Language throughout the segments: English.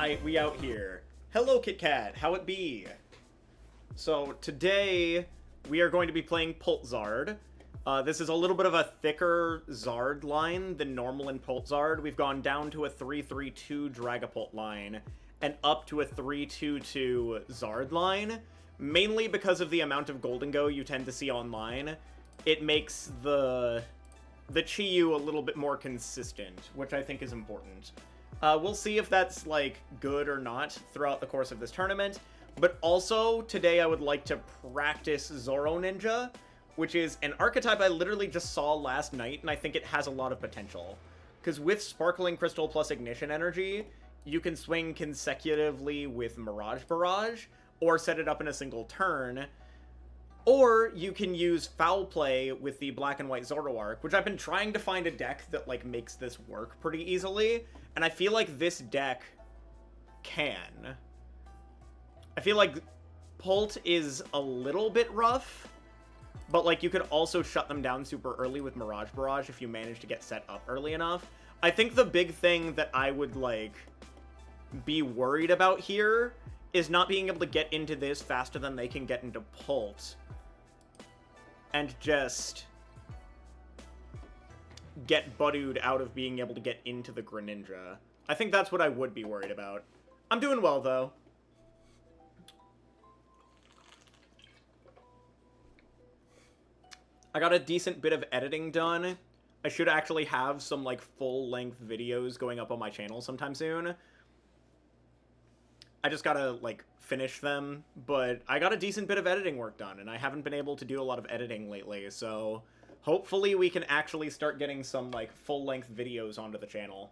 Alright, we out here. Hello, Kit Kat. How it be? So, today, we are going to be playing PultZard. This is a little bit of a thicker Zard line than normal in PultZard. We've gone down to a 3-3-2 Dragapult line, and up to a 3-2-2 Zard line, mainly because of the amount of Golden Go you tend to see online. It makes the Chi-Yu a little bit more consistent, which I think is important. We'll see if that's, like, good or not throughout the course of this tournament. But also, today I would like to practice Zoro Ninja, which is an archetype I literally just saw last night, and I think it has a lot of potential. Because with Sparkling Crystal plus Ignition Energy, you can swing consecutively with Mirage Barrage, or set it up in a single turn. Or you can use Foul Play with the Black and White Zoroark, which I've been trying to find a deck that, like, makes this work pretty easily, and I feel like this deck can. I feel like Pult is a little bit rough, but, like, you could also shut them down super early with Mirage Barrage if you manage to get set up early enough. I think the big thing that I would, like, be worried about here is not being able to get into this faster than they can get into Pult. And just get Budooed out of being able to get into the Greninja. I think that's what I would be worried about. I'm doing well, though. I got a decent bit of editing done. I should actually have some, like, full-length videos going up on my channel sometime soon. I just gotta, like, finish them, but I got a decent bit of editing work done, and I haven't been able to do a lot of editing lately, so hopefully we can actually start getting some, like, full-length videos onto the channel.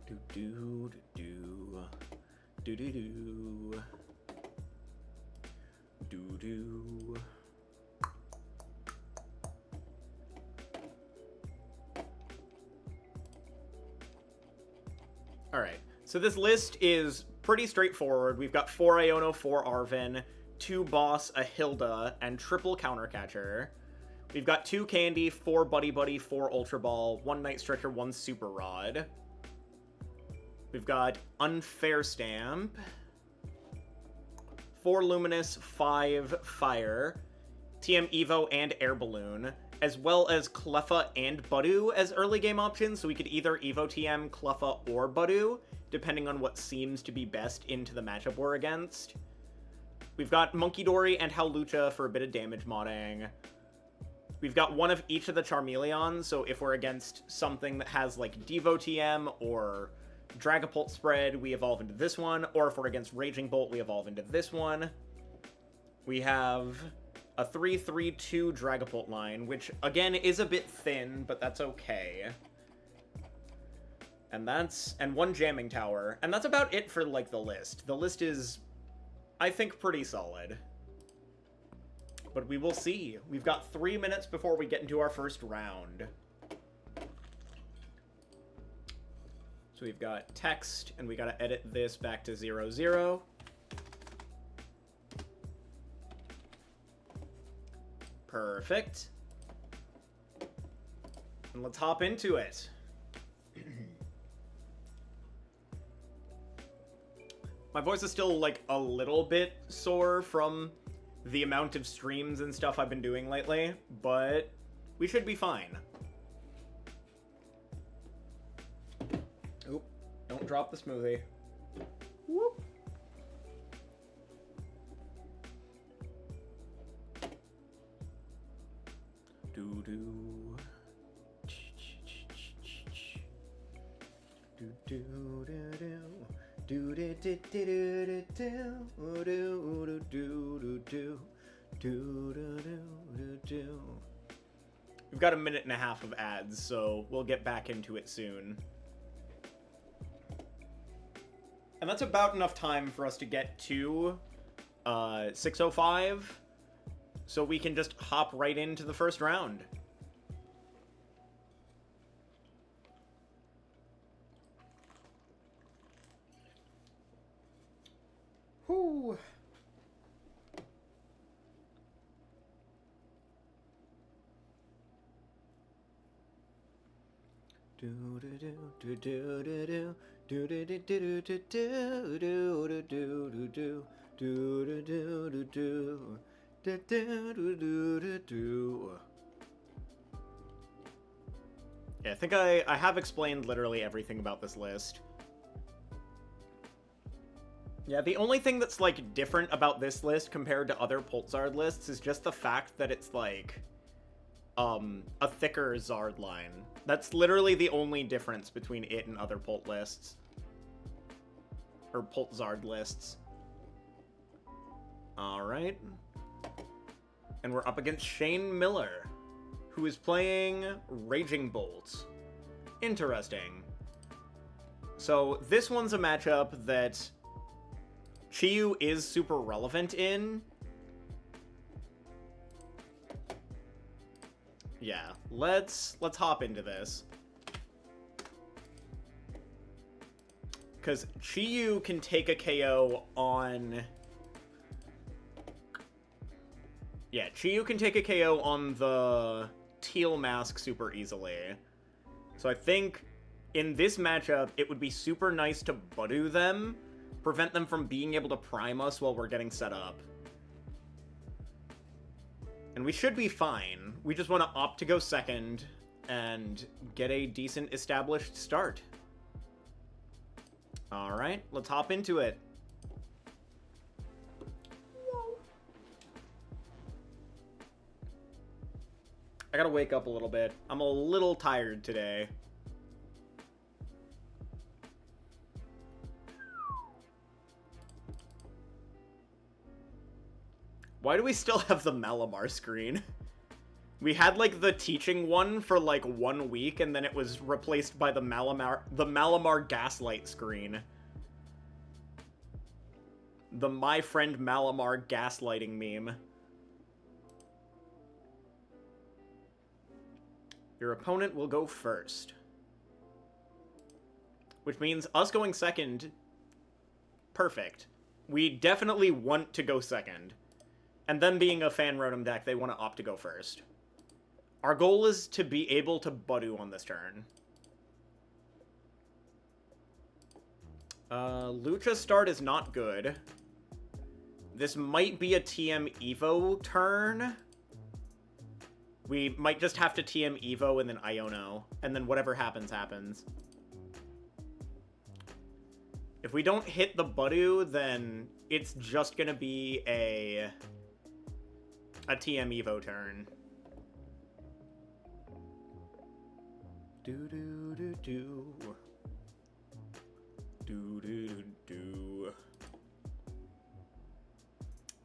Do-do-do-do. Do-do-do. Do-do. Alright, so this list is pretty straightforward. We've got 4 Iono, 4 Arven, 2 Boss, a Hilda, and triple Countercatcher. We've got 2 Candy, 4 Buddy Buddy, 4 Ultra Ball, 1 Night Stretcher, 1 Super Rod. We've got Unfair Stamp, 4 Luminous, 5 Fire, TM Evo and Air Balloon, as well as Cleffa and Budew as early game options, so we could either Evo TM, Cleffa, or Budew, depending on what seems to be best into the matchup we're against. We've got Monkey Dory and Howlucha for a bit of damage modding. We've got one of each of the Charmeleons, so if we're against something that has, like, Devo TM or Dragapult spread, we evolve into this one, or if we're against Raging Bolt, we evolve into this one. We have a 3-3-2 Dragapult line, which, again, is a bit thin, but that's okay. And 1 Jamming Tower. And that's about it for, like, the list. The list is, I think, pretty solid. But we will see. We've got 3 minutes before we get into our first round. So we've got text, and we gotta edit this back to 00. Perfect. And let's hop into it. My voice is still, like, a little bit sore from the amount of streams and stuff I've been doing lately, but we should be fine. Oop, don't drop the smoothie. Whoop. Do-do. Do-do-do-do. Do-do-do-do-do. We've got a minute and a half of ads, so we'll get back into it soon. And that's about enough time for us to get to 6:05, so we can just hop right into the first round. Whew. Yeah, I think I have explained literally everything about this list. Yeah, the only thing that's, like, different about this list compared to other PultZard lists is just the fact that it's, like, a thicker Zard line. That's literally the only difference between it and other Pult lists. Or PultZard lists. Alright. And we're up against Shane Miller, who is playing Raging Bolt. Interesting. So, this one's a matchup that Chiyu is super relevant in. Yeah, let's hop into this. Because Chiyu can take a KO on... Yeah, Chiyu can take a KO on the Teal Mask super easily. So I think in this matchup, it would be super nice to Budu them, prevent them from being able to prime us while we're getting set up. And we should be fine. We just want to opt to go second and get a decent established start. Alright, let's hop into it. I gotta wake up a little bit. I'm a little tired today. Why do we still have the Malamar screen? We had, like, the teaching one for, like, 1 week, and then it was replaced by the Malamar Gaslight screen. The My Friend Malamar gaslighting meme. Your opponent will go first. Which means us going second... Perfect. We definitely want to go second. And them being a fan Rotom deck, they want to opt to go first. Our goal is to be able to Budu on this turn. Lucha start is not good. This might be a TM Evo turn. We might just have to TM Evo and then Iono, and then whatever happens, happens. If we don't hit the Budu, then it's just gonna be a TM Evo turn. Do do do do. Do do do do.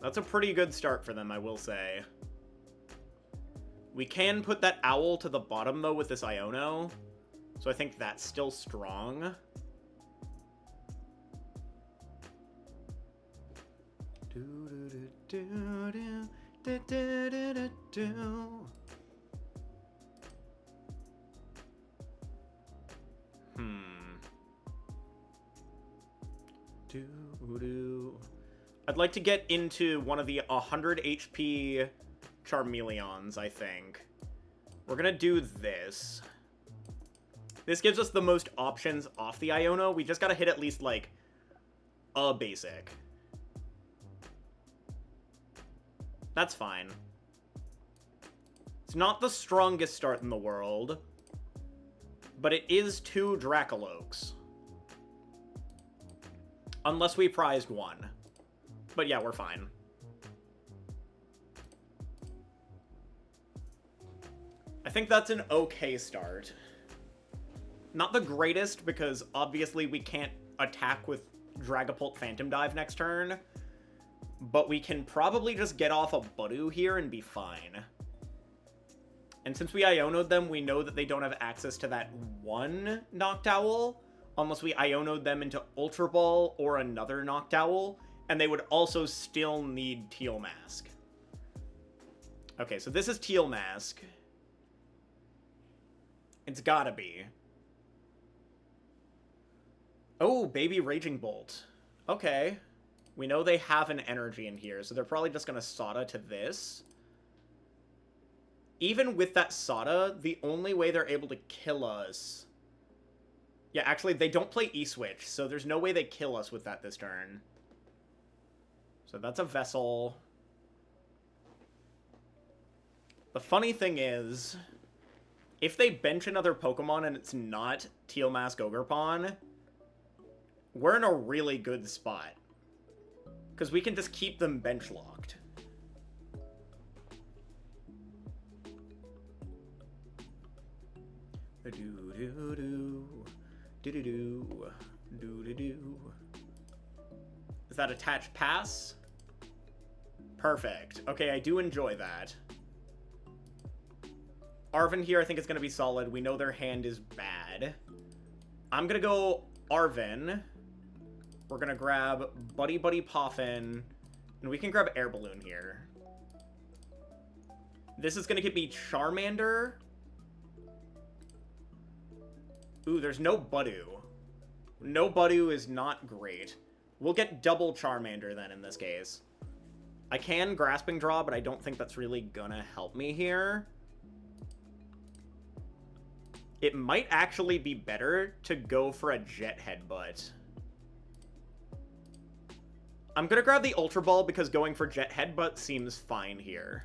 That's a pretty good start for them, I will say. We can put that Owl to the bottom, though, with this Iono. So I think that's still strong. I'd like to get into one of the 100 HP Charmeleons, I think. We're gonna do this. This gives us the most options off the Iono. We just gotta hit at least, like, a basic. That's fine. It's not the strongest start in the world, but it is 2 Dracoloaks. Unless we prized 1. But yeah, we're fine. I think that's an okay start. Not the greatest, because obviously we can't attack with Dragapult Phantom Dive next turn, but we can probably just get off a Budu here and be fine. And since we Iono'd them, we know that they don't have access to that 1 Noctowl, unless we Iono'd them into Ultra Ball or another Noctowl, and they would also still need Teal Mask. Okay, so this is Teal Mask. It's gotta be. Oh, Baby Raging Bolt. Okay. We know they have an energy in here, so they're probably just gonna Sada to this. Even with that Sada, the only way they're able to kill us Yeah, actually, they don't play E-Switch, so there's no way they kill us with that this turn. So that's a Vessel. The funny thing is, if they bench another Pokemon and it's not Teal Mask Ogerpon, we're in a really good spot. Because we can just keep them bench locked. Is that attached pass? Perfect. Okay, I do enjoy that. Arven here I think is going to be solid. We know their hand is bad. I'm going to go Arven. We're going to grab Buddy Buddy Poffin. And we can grab Air Balloon here. This is going to give me Charmander. Ooh, there's no Budu. No Budu is not great. We'll get double Charmander then in this case. I can Grasping Draw, but I don't think that's really gonna help me here. It might actually be better to go for a Jet Headbutt. I'm gonna grab the Ultra Ball because going for Jet Headbutt seems fine here.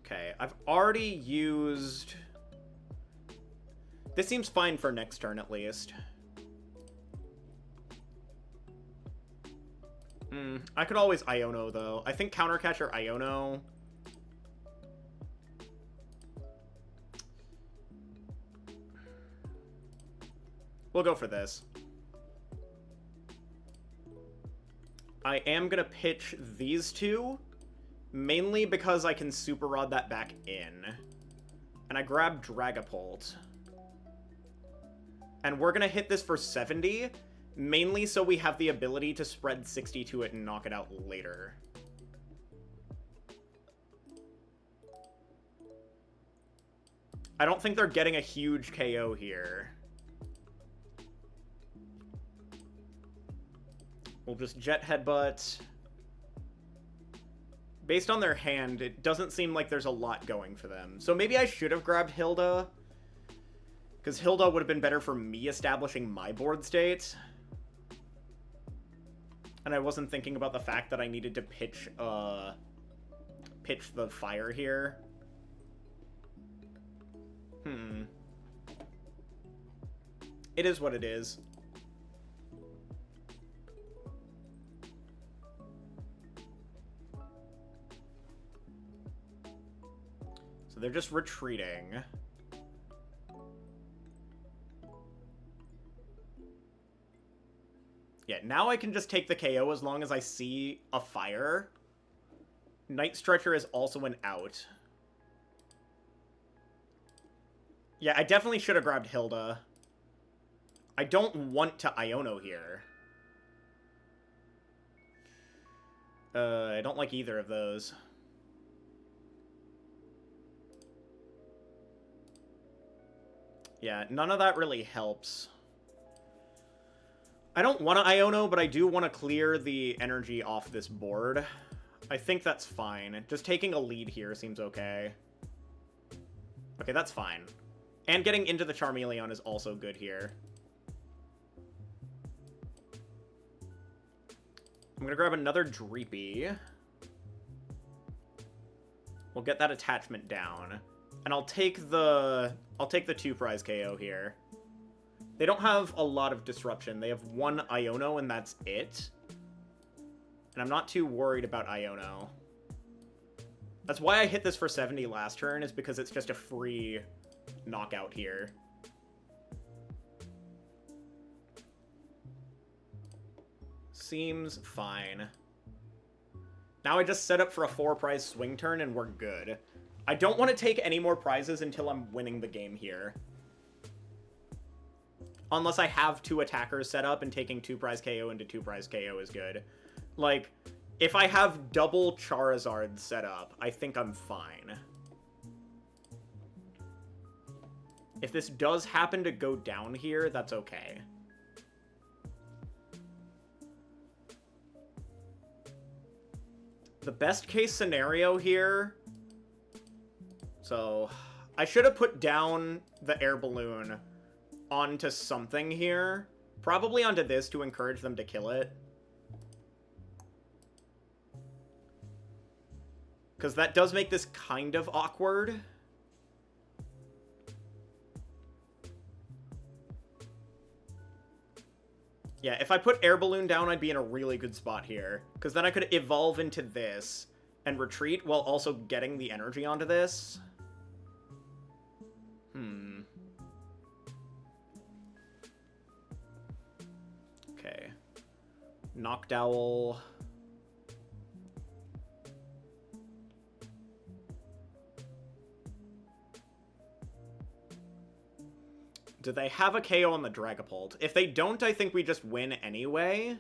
Okay, I've already used... This seems fine for next turn, at least. I could always Iono, though. I think Counter Catch or Iono. We'll go for this. I am going to pitch these two, mainly because I can Super Rod that back in. And I grab Dragapult. And we're going to hit this for 70, mainly so we have the ability to spread 60 to it and knock it out later. I don't think they're getting a huge KO here. We'll just Jet Headbutt. Based on their hand, it doesn't seem like there's a lot going for them. So maybe I should have grabbed Hilda, because Hilda would have been better for me establishing my board state. And I wasn't thinking about the fact that I needed to pitch the fire here. It is what it is. So they're just retreating. Yeah, now I can just take the KO as long as I see a fire. Night Stretcher is also an out. Yeah, I definitely should have grabbed Hilda. I don't want to Iono here. I don't like either of those. Yeah, none of that really helps. I don't want to Iono, but I do want to clear the energy off this board. I think that's fine. Just taking a lead here seems okay. Okay, that's fine. And getting into the Charmeleon is also good here. I'm gonna grab another Dreepy. We'll get that attachment down. And I'll take the 2-prize KO here. They don't have a lot of disruption. They have one Iono, and that's it. And I'm not too worried about Iono. That's why I hit this for 70 last turn, is because it's just a free knockout here. Seems fine. Now I just set up for a 4-prize swing turn, and we're good. I don't want to take any more prizes until I'm winning the game here. Unless I have 2 attackers set up, and taking 2-prize KO into 2-prize KO is good. Like, if I have double Charizard set up, I think I'm fine. If this does happen to go down here, that's okay. The best case scenario here So, I should have put down the air balloon onto something here. Probably onto this to encourage them to kill it. Because that does make this kind of awkward. Yeah, if I put air balloon down, I'd be in a really good spot here. Because then I could evolve into this and retreat while also getting the energy onto this. Okay. Knockdowl. Do they have a KO on the Dragapult? If they don't, I think we just win anyway.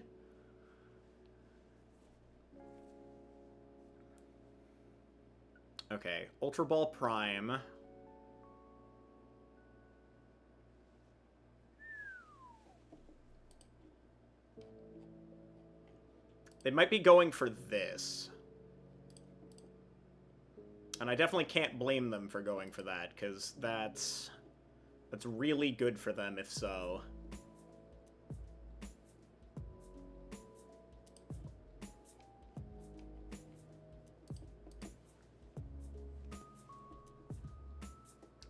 Okay, Ultra Ball Prime. They might be going for this. And I definitely can't blame them for going for that, because that's really good for them if so.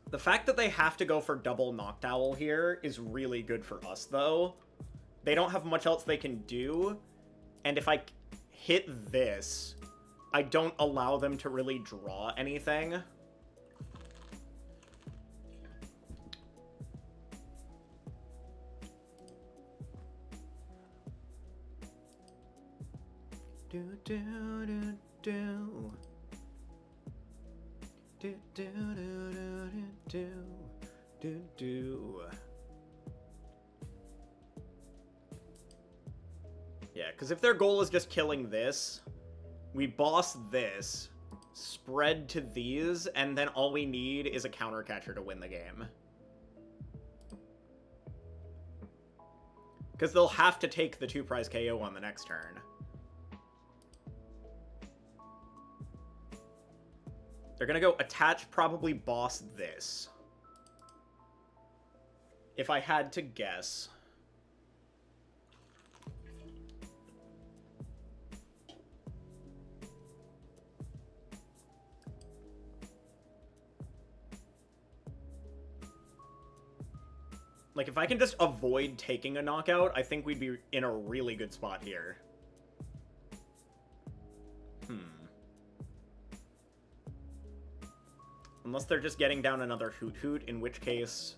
The fact that they have to go for double Knockdowl here is really good for us, though. They don't have much else they can do, and if I hit this, I don't allow them to really draw anything. Yeah, because if their goal is just killing this, we boss this, spread to these, and then all we need is a counter catcher to win the game. Because they'll have to take the 2-prize KO on the next turn. They're gonna go attach, probably boss this. If I had to guess. Like, if I can just avoid taking a knockout, I think we'd be in a really good spot here. Unless they're just getting down another Hoot Hoot, in which case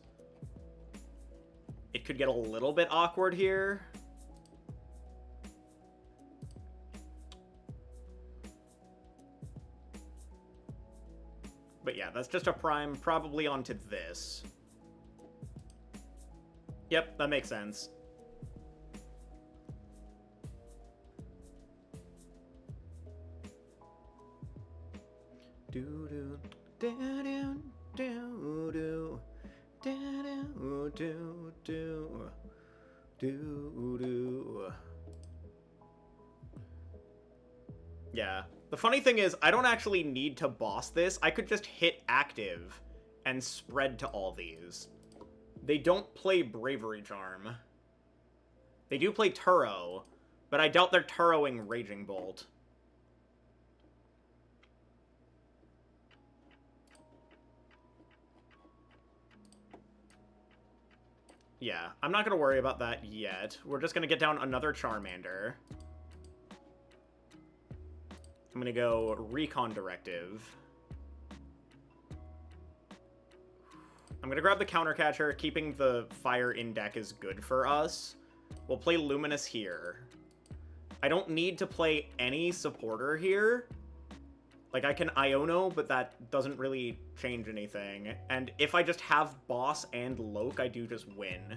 it could get a little bit awkward here. But yeah, that's just a prime, probably onto this. Yep, that makes sense. Do-do. Do-do, do-do, do-do, do-do, do-do. Yeah. The funny thing is, I don't actually need to boss this. I could just hit active and spread to all these. They don't play Bravery Charm. They do play Turo, but I doubt they're Turoing Raging Bolt. Yeah, I'm not going to worry about that yet. We're just going to get down another Charmander. I'm going to go Recon Directive. I'm going to grab the Counter Catcher. Keeping the fire in deck is good for us. We'll play Luminous here. I don't need to play any supporter here. Like, I can Iono, but that doesn't really change anything. And if I just have Boss and Loke, I do just win.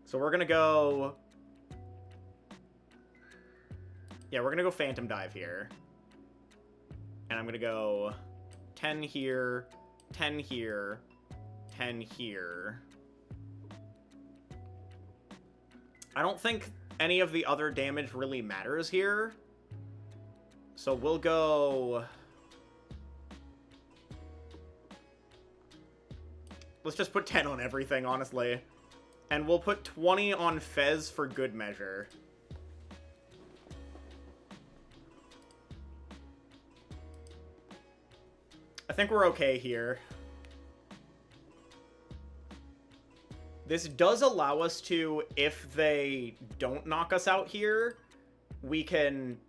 So we're gonna go... Yeah, we're gonna go Phantom Dive here. And I'm gonna go 10 here, 10 here, 10 here. I don't think any of the other damage really matters here. So we'll go... Let's just put 10 on everything, honestly. And we'll put 20 on Fez for good measure. I think we're okay here. This does allow us to, if they don't knock us out here, we can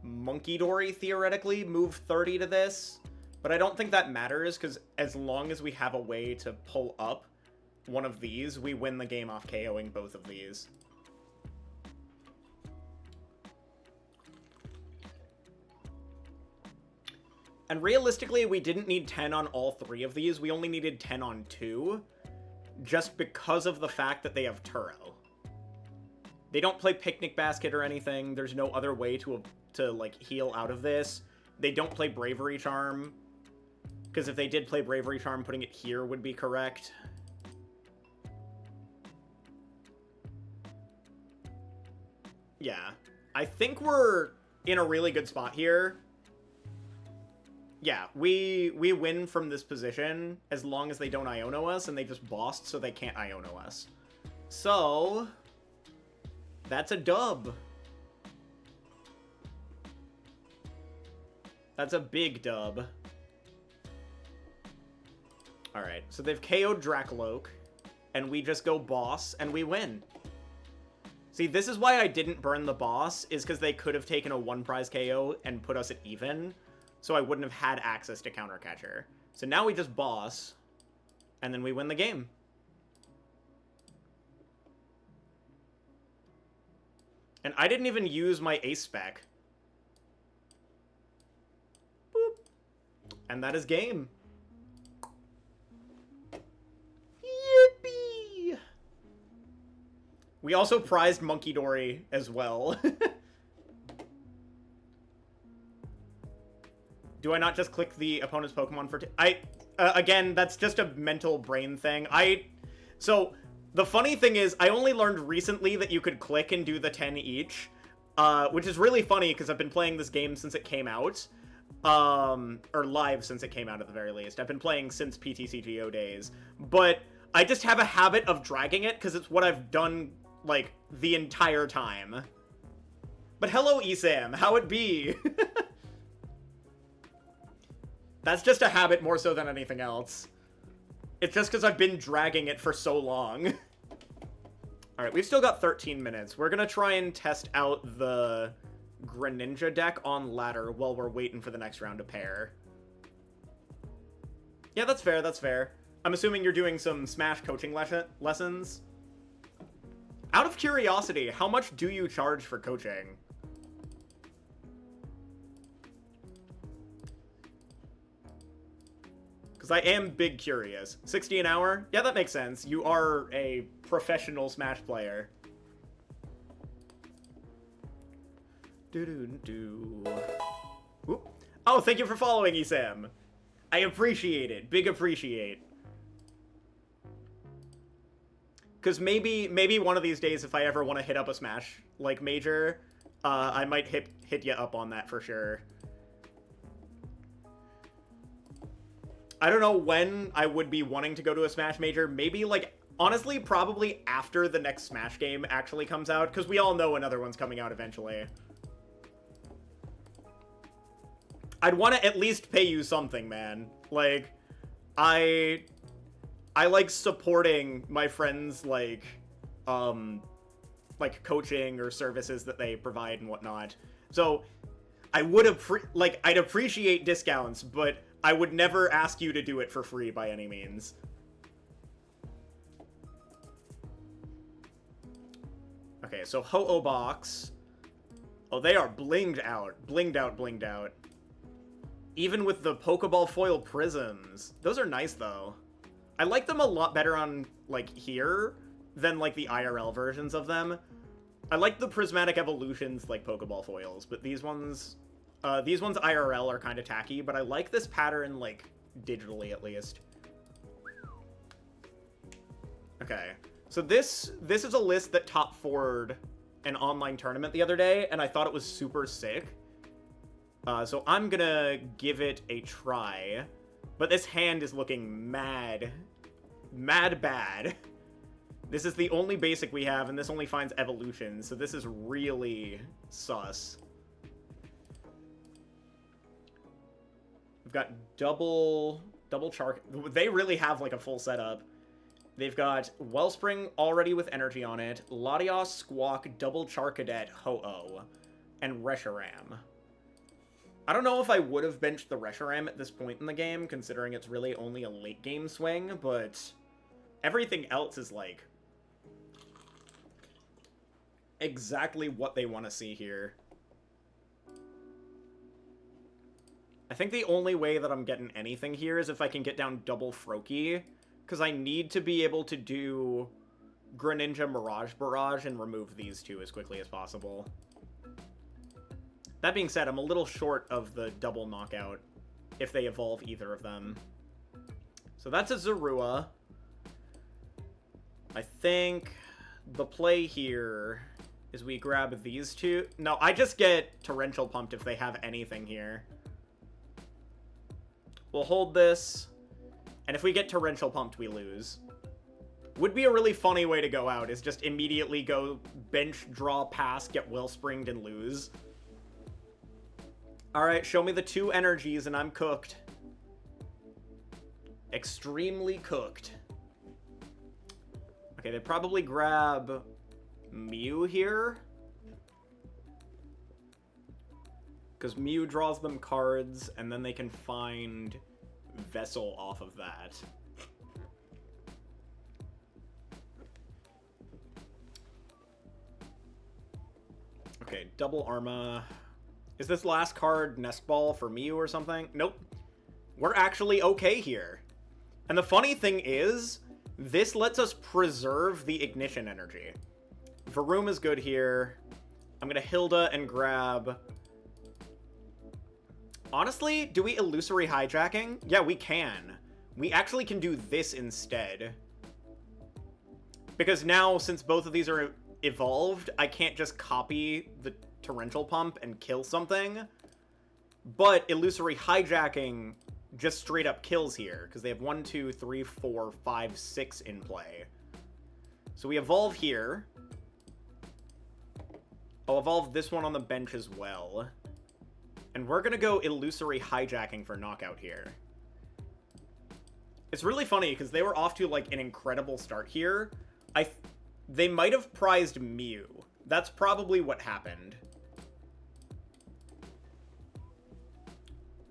Monkey Dory, theoretically, move 30 to this. But I don't think that matters, because as long as we have a way to pull up one of these, we win the game off KOing both of these. And realistically, we didn't need 10 on all 3 of these. We only needed 10 on 2, just because of the fact that they have Turo. They don't play Picnic Basket or anything. There's no other way to like, heal out of this. They don't play Bravery Charm, because if they did play Bravery Charm, putting it here would be correct. Yeah. I think we're in a really good spot here. Yeah, we win from this position as long as they don't Iono us, and they just bossed so they can't Iono us. So, that's a dub. That's a big dub. Alright, so they've KO'd Dracoloak, and we just go boss, and we win. See, this is why I didn't burn the boss, is because they could have taken a 1-prize KO and put us at even, so I wouldn't have had access to Counter Catcher. So now we just boss, and then we win the game. And I didn't even use my ace spec. Boop. And that is game. Yippee! We also prized Monkey Dory as well. Do I not just click the opponent's Pokemon for... again, that's just a mental brain thing. So, the funny thing is, I only learned recently that you could click and do the 10 each, which is really funny because I've been playing this game since it came out. Or live since it came out at the very least. I've been playing since PTCGO days. But I just have a habit of dragging it because it's what I've done, like, the entire time. But hello, Esam. How it be? That's just a habit more so than anything else. It's just because I've been dragging it for so long. Alright, we've still got 13 minutes. We're gonna try and test out the Greninja deck on ladder while we're waiting for the next round to pair. Yeah, that's fair, that's fair. I'm assuming you're doing some Smash coaching lessons. Out of curiosity, how much do you charge for coaching? Because I am big curious. 60 an hour? Yeah, that makes sense. You are a professional Smash player. Do-do-do. Whoop. Oh, thank you for following, Esam. I appreciate it. Big appreciate. Because maybe one of these days, if I ever want to hit up a Smash, like, major, I might hit you up on that for sure. I don't know when I would be wanting to go to a Smash major. Maybe, like, honestly, probably after the next Smash game actually comes out, because we all know another one's coming out eventually. I'd want to at least pay you something, man. Like, I like supporting my friends, like coaching or services that they provide and whatnot. So, I would I'd appreciate discounts, but I would never ask you to do it for free by any means. Okay, so Ho-Oh Box. Oh, they are blinged out. Blinged out, blinged out. Even with the Pokeball foil prisms. Those are nice, though. I like them a lot better on, like, here than, like, the IRL versions of them. I like the prismatic evolutions, like Pokeball foils, but these ones IRL are kind of tacky, but I like this pattern, like, digitally at least. Okay, so this is a list that top 4'd an online tournament the other day, and I thought it was super sick. So I'm gonna give it a try, but this hand is looking mad. mad bad. This is the only basic we have, and this only finds evolution, so this is really sus. We've got double Chark. They really have, like, a full setup. They've got Wellspring already with energy on it, Latios, Squawk, double Charcadet, Ho-Oh, and Reshiram. I don't know if I would have benched the Reshiram at this point in the game, considering it's really only a late-game swing, but everything else is, like, exactly what they want to see here. I think the only way that I'm getting anything here is if I can get down double Froakie, because I need to be able to do Greninja Mirage Barrage and remove these two as quickly as possible. That being said, I'm a little short of the double knockout if they evolve either of them. So that's a Zorua. I think the play here is we grab these two. No, I just get Torrential Pumped if they have anything here. We'll hold this, and if we get Torrential Pumped, we lose. Would be a really funny way to go out, is just immediately go bench, draw, pass, get Wellspringed, and lose. Alright, show me the two energies, and I'm cooked. Extremely cooked. Okay, they probably grab Mew here, because Mew draws them cards, and then they can find Vessel off of that. Okay, double Arma. Is this last card Nest Ball for Mew or something? Nope. We're actually okay here. And the funny thing is, this lets us preserve the Ignition energy. Varoom is good here. I'm gonna Hilda and grab... Honestly, do we Illusory Hijacking? Yeah, we can. We actually can do this instead. Because now, since both of these are evolved, I can't just copy the Torrential Pump and kill something. But Illusory Hijacking just straight up kills here, because they have 1, 2, 3, 4, 5, 6 in play. So we evolve here. I'll evolve this one on the bench as well. And we're going to go Illusory Hijacking for knockout here. It's really funny, because they were off to, like, an incredible start here. They might have prized Mew. That's probably what happened.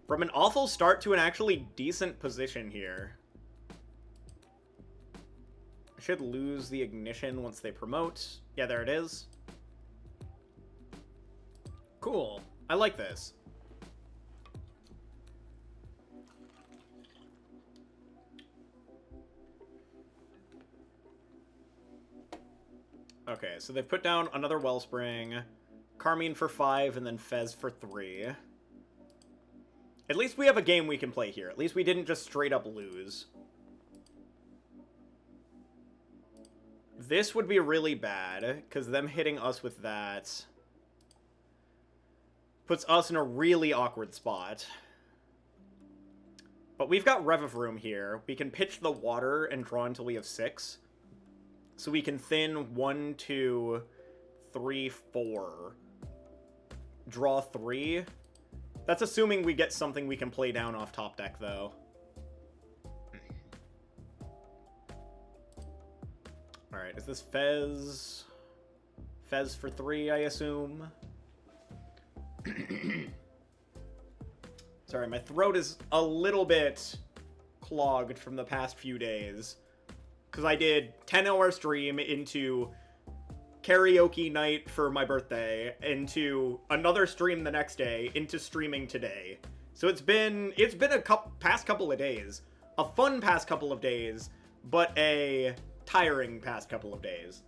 From an awful start to an actually decent position here. I should lose the Ignition once they promote. Yeah, there it is. Cool. I like this. Okay, so they've put down another Wellspring, Carmine for 5, and then Fez for 3. At least we have a game we can play here. At least we didn't just straight up lose. This would be really bad, because them hitting us with that puts us in a really awkward spot. But we've got Revavroom here. We can pitch the water and draw until we have 6. So we can thin 1, 2, 3, 4. Draw 3. That's assuming we get something we can play down off top deck, though. Alright, is this Fez? Fez for 3, I assume. Sorry, my throat is a little bit clogged from the past few days. Because I did 10-hour stream into karaoke night for my birthday, into another stream the next day, into streaming today. So it's been a past couple of days. A fun past couple of days, but a tiring past couple of days.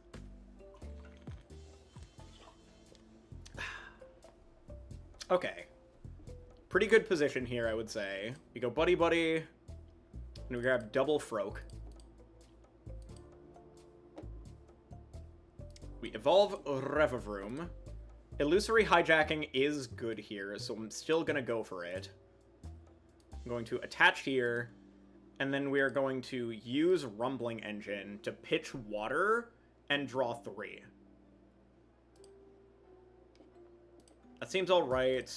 Okay. Pretty good position here, I would say. We go Buddy Buddy, and we grab double Froak. We evolve Revavroom. Illusory Hijacking is good here, so I'm still gonna go for it. I'm going to attach here, And then we are going to use Rumbling Engine to pitch water and draw 3. That seems alright.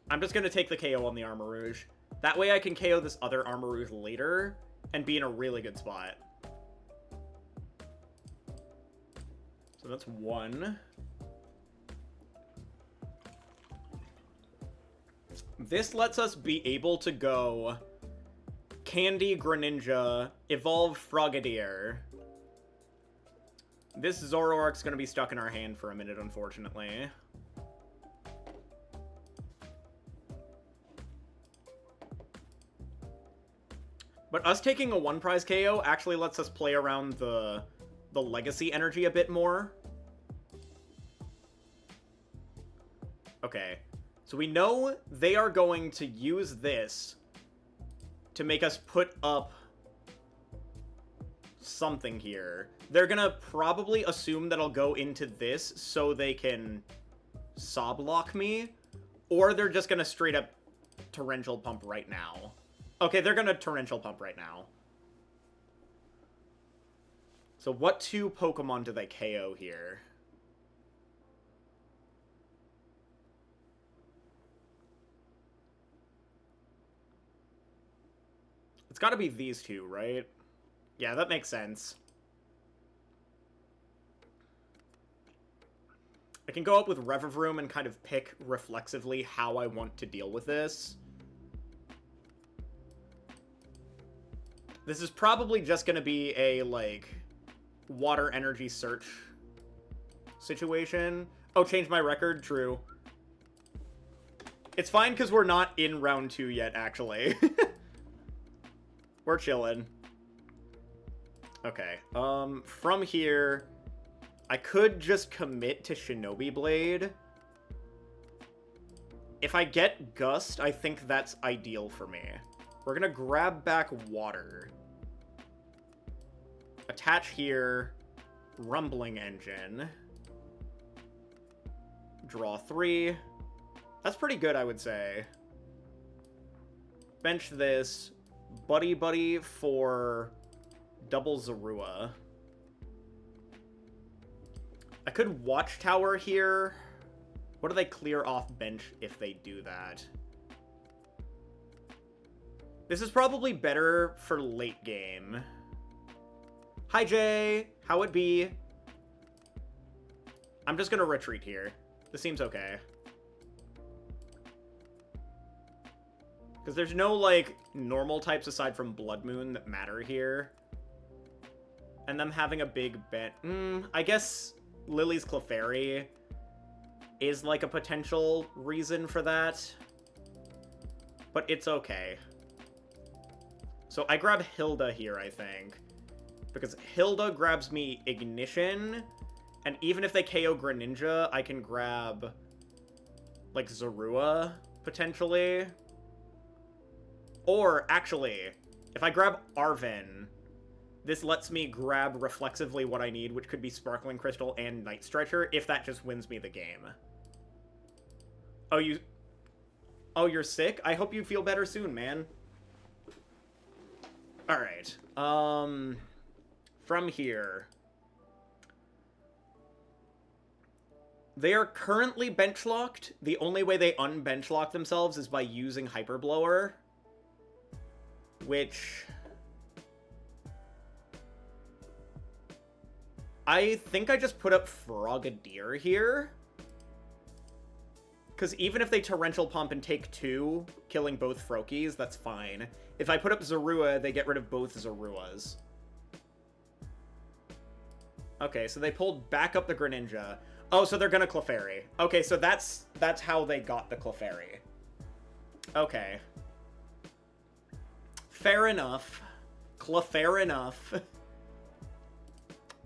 I'm just going to take the KO on the Armarouge. That way I can KO this other Armarouge later and be in a really good spot. So that's 1. This lets us be able to go Candy, Greninja, Evolve Frogadier. This Zoroark's gonna be stuck in our hand for a minute, unfortunately. But us taking a 1-prize KO actually lets us play around the legacy energy a bit more. Okay. So we know they are going to use this to make us put up something here. They're gonna probably assume that I'll go into this so they can sob lock me, or they're just gonna straight up torrential pump right now. Okay, they're gonna torrential pump right now. So what 2 Pokemon do they KO here? It's gotta be these 2, right? Yeah, that makes sense. I can go up with Revavroom and kind of pick reflexively how I want to deal with this. This is probably just gonna be a, like, water energy search situation. Oh, change my record? True. It's fine because we're not in round 2 yet, actually. We're chilling. Okay, from here, I could just commit to Shinobi Blade. If I get Gust, I think that's ideal for me. We're gonna grab back Water. Attach here, Rumbling Engine. Draw 3. That's pretty good, I would say. Bench this. Buddy Buddy for double Zorua. I could Watchtower here. What do they clear off bench if they do that? This is probably better for late game. Hi, Jay. How it be? I'm just gonna retreat here. This seems okay. Because there's no, like, normal types aside from Blood Moon that matter here. And them having a big bet. I guess Lily's Clefairy is, like, a potential reason for that. But it's okay. So I grab Hilda here, I think. Because Hilda grabs me Ignition. And even if they KO Greninja, I can grab, like, Zorua, potentially. Or, actually, if I grab Arven, this lets me grab reflexively what I need, which could be Sparkling Crystal and Night Stretcher, if that just wins me the game. Oh, you're sick? I hope you feel better soon, man. Alright. From here. They are currently bench-locked. The only way they unbench-lock themselves is by using Hyper Blower. Which... I think I just put up Frogadier here. Because even if they Torrential Pump and take 2, killing both Froakies, that's fine. If I put up Zorua, they get rid of both Zoruas. Okay, so they pulled back up the Greninja. Oh, so they're gonna Clefairy. Okay, so that's how they got the Clefairy. Okay. Fair enough. Clefairy enough.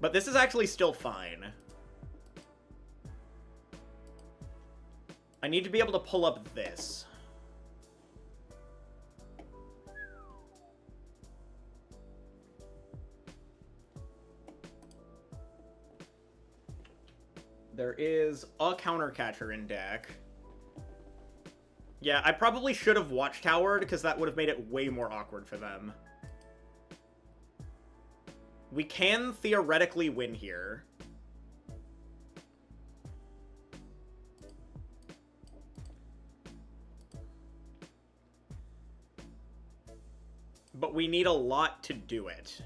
But this is actually still fine. I need to be able to pull up this. There is a counter catcher in deck. Yeah, I probably should have watchtowered, because that would have made it way more awkward for them. We can theoretically win here. But we need a lot to do it.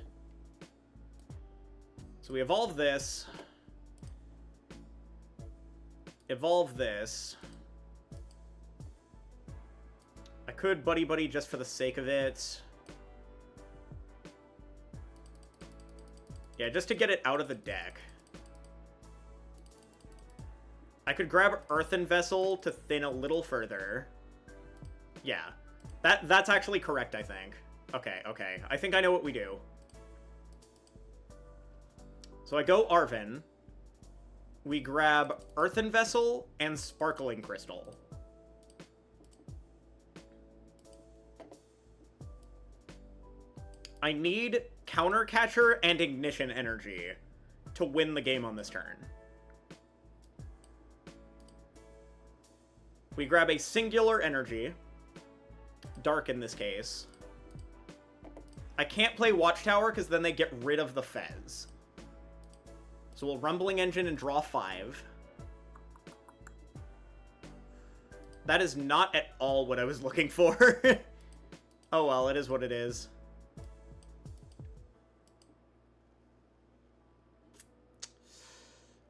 So we evolve this. Evolve this. I could Buddy Buddy just for the sake of it. Yeah, just to get it out of the deck. I could grab Earthen Vessel to thin a little further. Yeah. That's actually correct, I think. Okay, okay. I think I know what we do. So I go Arven. We grab Earthen Vessel and Sparkling Crystal. I need Counter Catcher and Ignition Energy to win the game on this turn. We grab a Singular Energy. Dark in this case. I can't play Watchtower because then they get rid of the Fez. So we'll Rumbling Engine and draw 5. That is not at all what I was looking for. Oh well, it is what it is.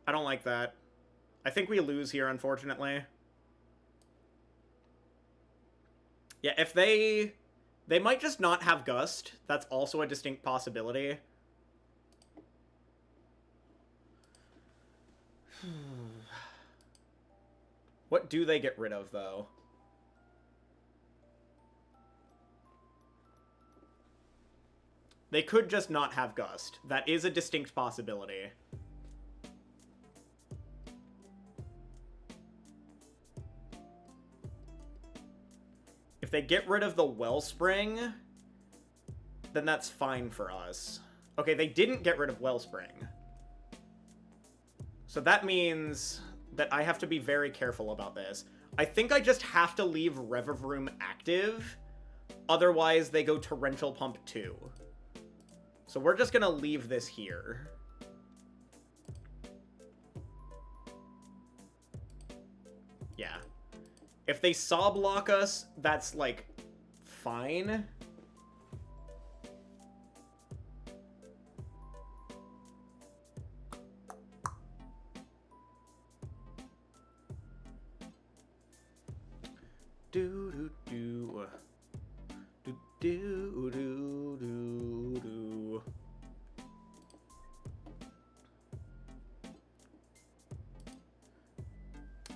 I don't like that. I think we lose here, unfortunately. Yeah, if they might just not have Gust. That's also a distinct possibility. What do they get rid of, though? They could just not have Gust. That is a distinct possibility. If they get rid of the Wellspring, then that's fine for us. Okay, they didn't get rid of Wellspring. So that means that I have to be very careful about this. I think I just have to leave Revivroom active. Otherwise, they go Torrential Pump 2. So we're just going to leave this here. Yeah. If they Saw Block us, that's, like, fine. Do-do-do. Do-do-do-do-do.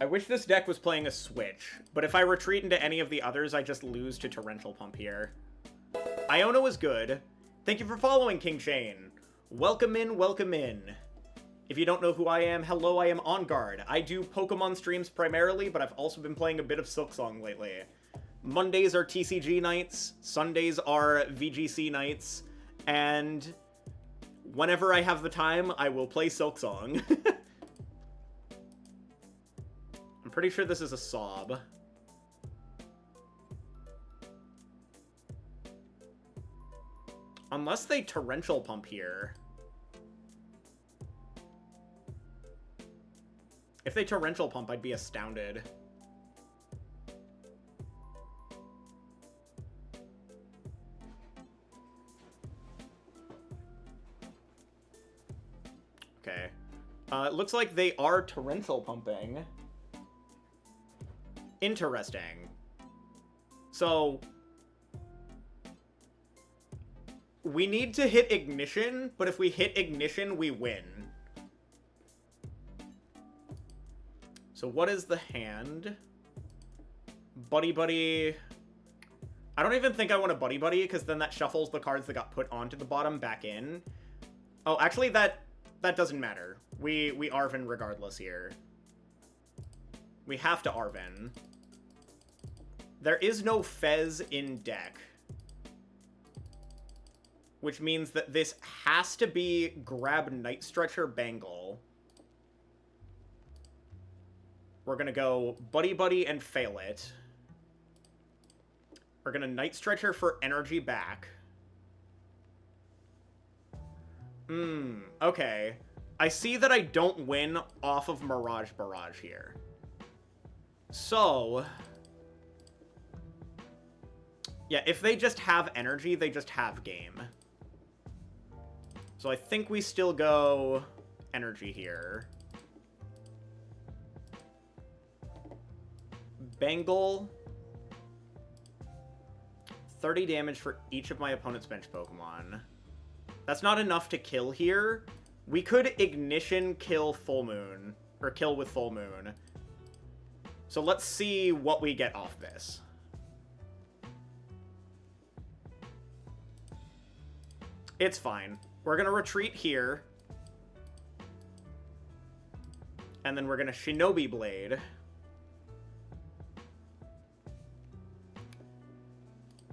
I wish this deck was playing a Switch, but if I retreat into any of the others, I just lose to Torrential Pump here. Iona was good. Thank you for following, King Shane. Welcome in, welcome in. If you don't know who I am, hello, I am On Guard. I do Pokemon streams primarily, but I've also been playing a bit of Silksong lately. Mondays are TCG nights, Sundays are VGC nights, and whenever I have the time, I will play Silksong. I'm pretty sure this is a Sob. Unless they Torrential Pump here. If they Torrential Pump, I'd be astounded. Okay. It looks like they are Torrential Pumping. Interesting. So we need to hit Ignition, but if we hit Ignition, we win. So what is the hand? Buddy Buddy. I don't even think I want a Buddy Buddy, because then that shuffles the cards that got put onto the bottom back in. Oh, actually, that doesn't matter. We Arven regardless here. We have to Arven. There is no Fez in deck. Which means that this has to be grab Night Stretcher Bangle. We're gonna go Buddy Buddy and fail it. We're gonna Night Stretcher for energy back. Okay. I see that I don't win off of Mirage Barrage here. So... yeah, if they just have energy, they just have game. So I think we still go energy here. Bengal. 30 damage for each of my opponent's bench Pokemon. That's not enough to kill here. We could Ignition kill Full Moon. Or kill with Full Moon. So let's see what we get off this. It's fine. We're going to retreat here. And then we're going to Shinobi Blade.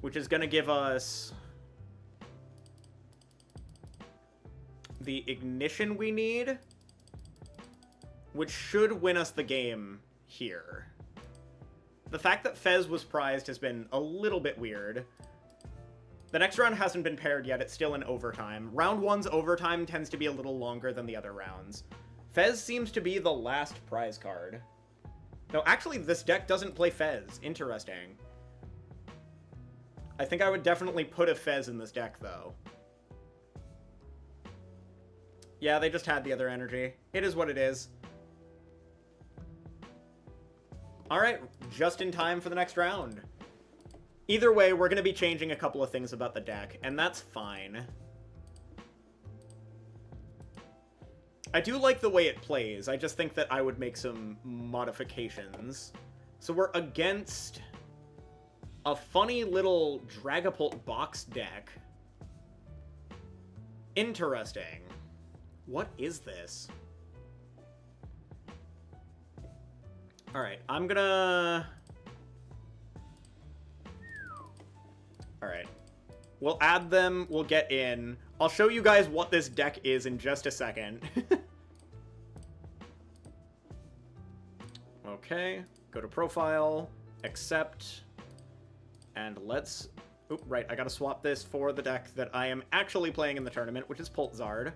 Which is going to give us the Ignition we need. Which should win us the game here. The fact that Fez was prized has been a little bit weird. The next round hasn't been paired yet, it's still in overtime. Round 1's overtime tends to be a little longer than the other rounds. Fez seems to be the last prize card. No, actually, this deck doesn't play Fez. Interesting. I think I would definitely put a Fez in this deck, though. Yeah, they just had the other energy. It is what it is. Alright, just in time for the next round. Either way, we're going to be changing a couple of things about the deck, and that's fine. I do like the way it plays. I just think that I would make some modifications. So we're against a funny little Dragapult box deck. Interesting. What is this? Alright, I'm gonna... Alright. We'll add them, we'll get in. I'll show you guys what this deck is in just a second. Okay, go to Profile, Accept, and let's... Oop, right, I gotta swap this for the deck that I am actually playing in the tournament, which is PultZard.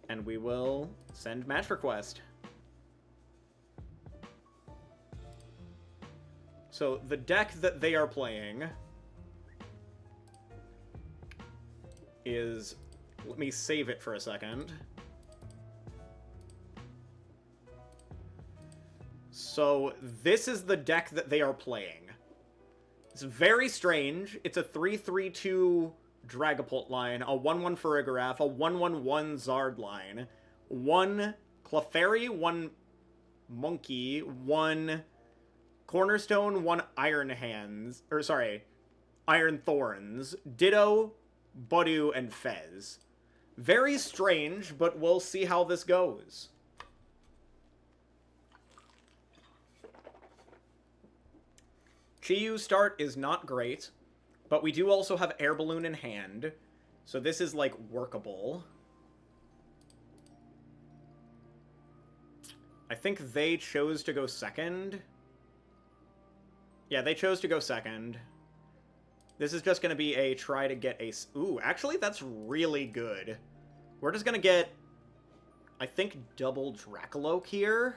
And we will send match request. So, the deck that they are playing is... Let me save it for a second. So, this is the deck that they are playing. It's very strange. It's a 3-3-2 Dragapult line, a 1-1 Farigiraf, a 1-1-1 Zard line, 1 Clefairy, 1 Monkey, 1... Cornerstone, 1 Iron Hands, or sorry, Iron Thorns, Ditto, Budew, and Fez. Very strange, but we'll see how this goes. Chi-Yu start is not great, but we do also have Air Balloon in hand, so this is, like, workable. I think they chose to go second. Yeah, they chose to go second. This is just going to be a try to get a... Ooh, actually, that's really good. We're just going to get, I think, double Dracoloak here.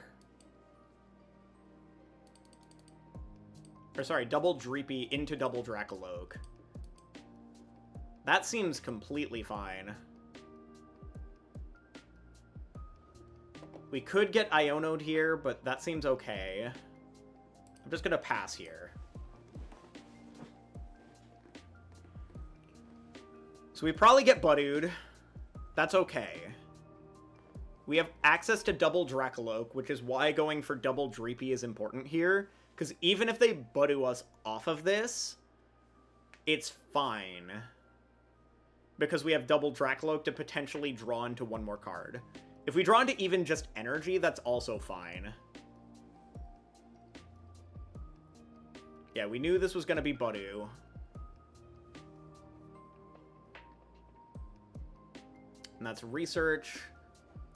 Or, sorry, double Dreepy into double Dracoloak. That seems completely fine. We could get Iono'd here, but that seems okay. I'm just gonna pass here. So we probably get Budewed. That's okay. We have access to double Dracoloak, which is why going for double Dreepy is important here. Because even if they Budew us off of this, it's fine. Because we have double Dracoloak to potentially draw into one more card. If we draw into even just energy, that's also fine. Yeah, we knew this was going to be Budew. And that's Research.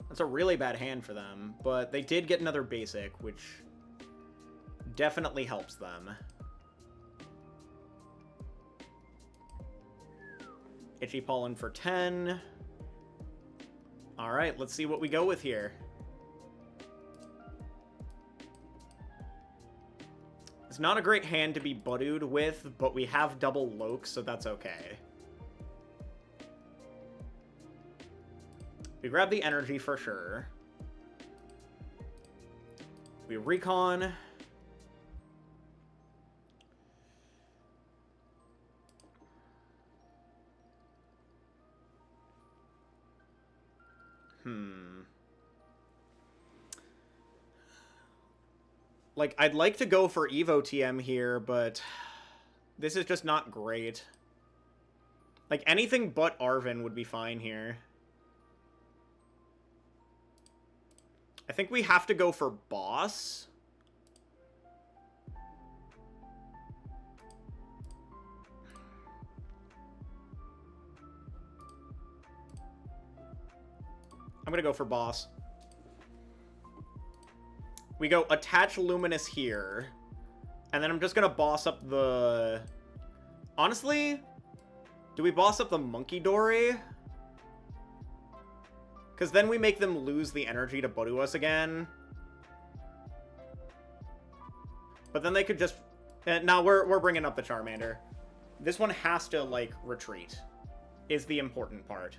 That's a really bad hand for them, but they did get another basic, which definitely helps them. Itchy Pollen for 10. Alright, let's see what we go with here. It's not a great hand to be Budooed with, but we have double Loke, so that's okay. We grab the energy for sure. We recon. Like, I'd like to go for Evo TM here, but this is just not great. Like, anything but Arven would be fine here. I think we have to go for Boss. I'm gonna go for Boss. We go attach Luminous here. And then I'm just gonna boss up the... Honestly, do we boss up the Monkey Dory? Because then we make them lose the energy to Budoo us again. But then they could just... Now we're bringing up the Charmander. This one has to, like, retreat. Is the important part.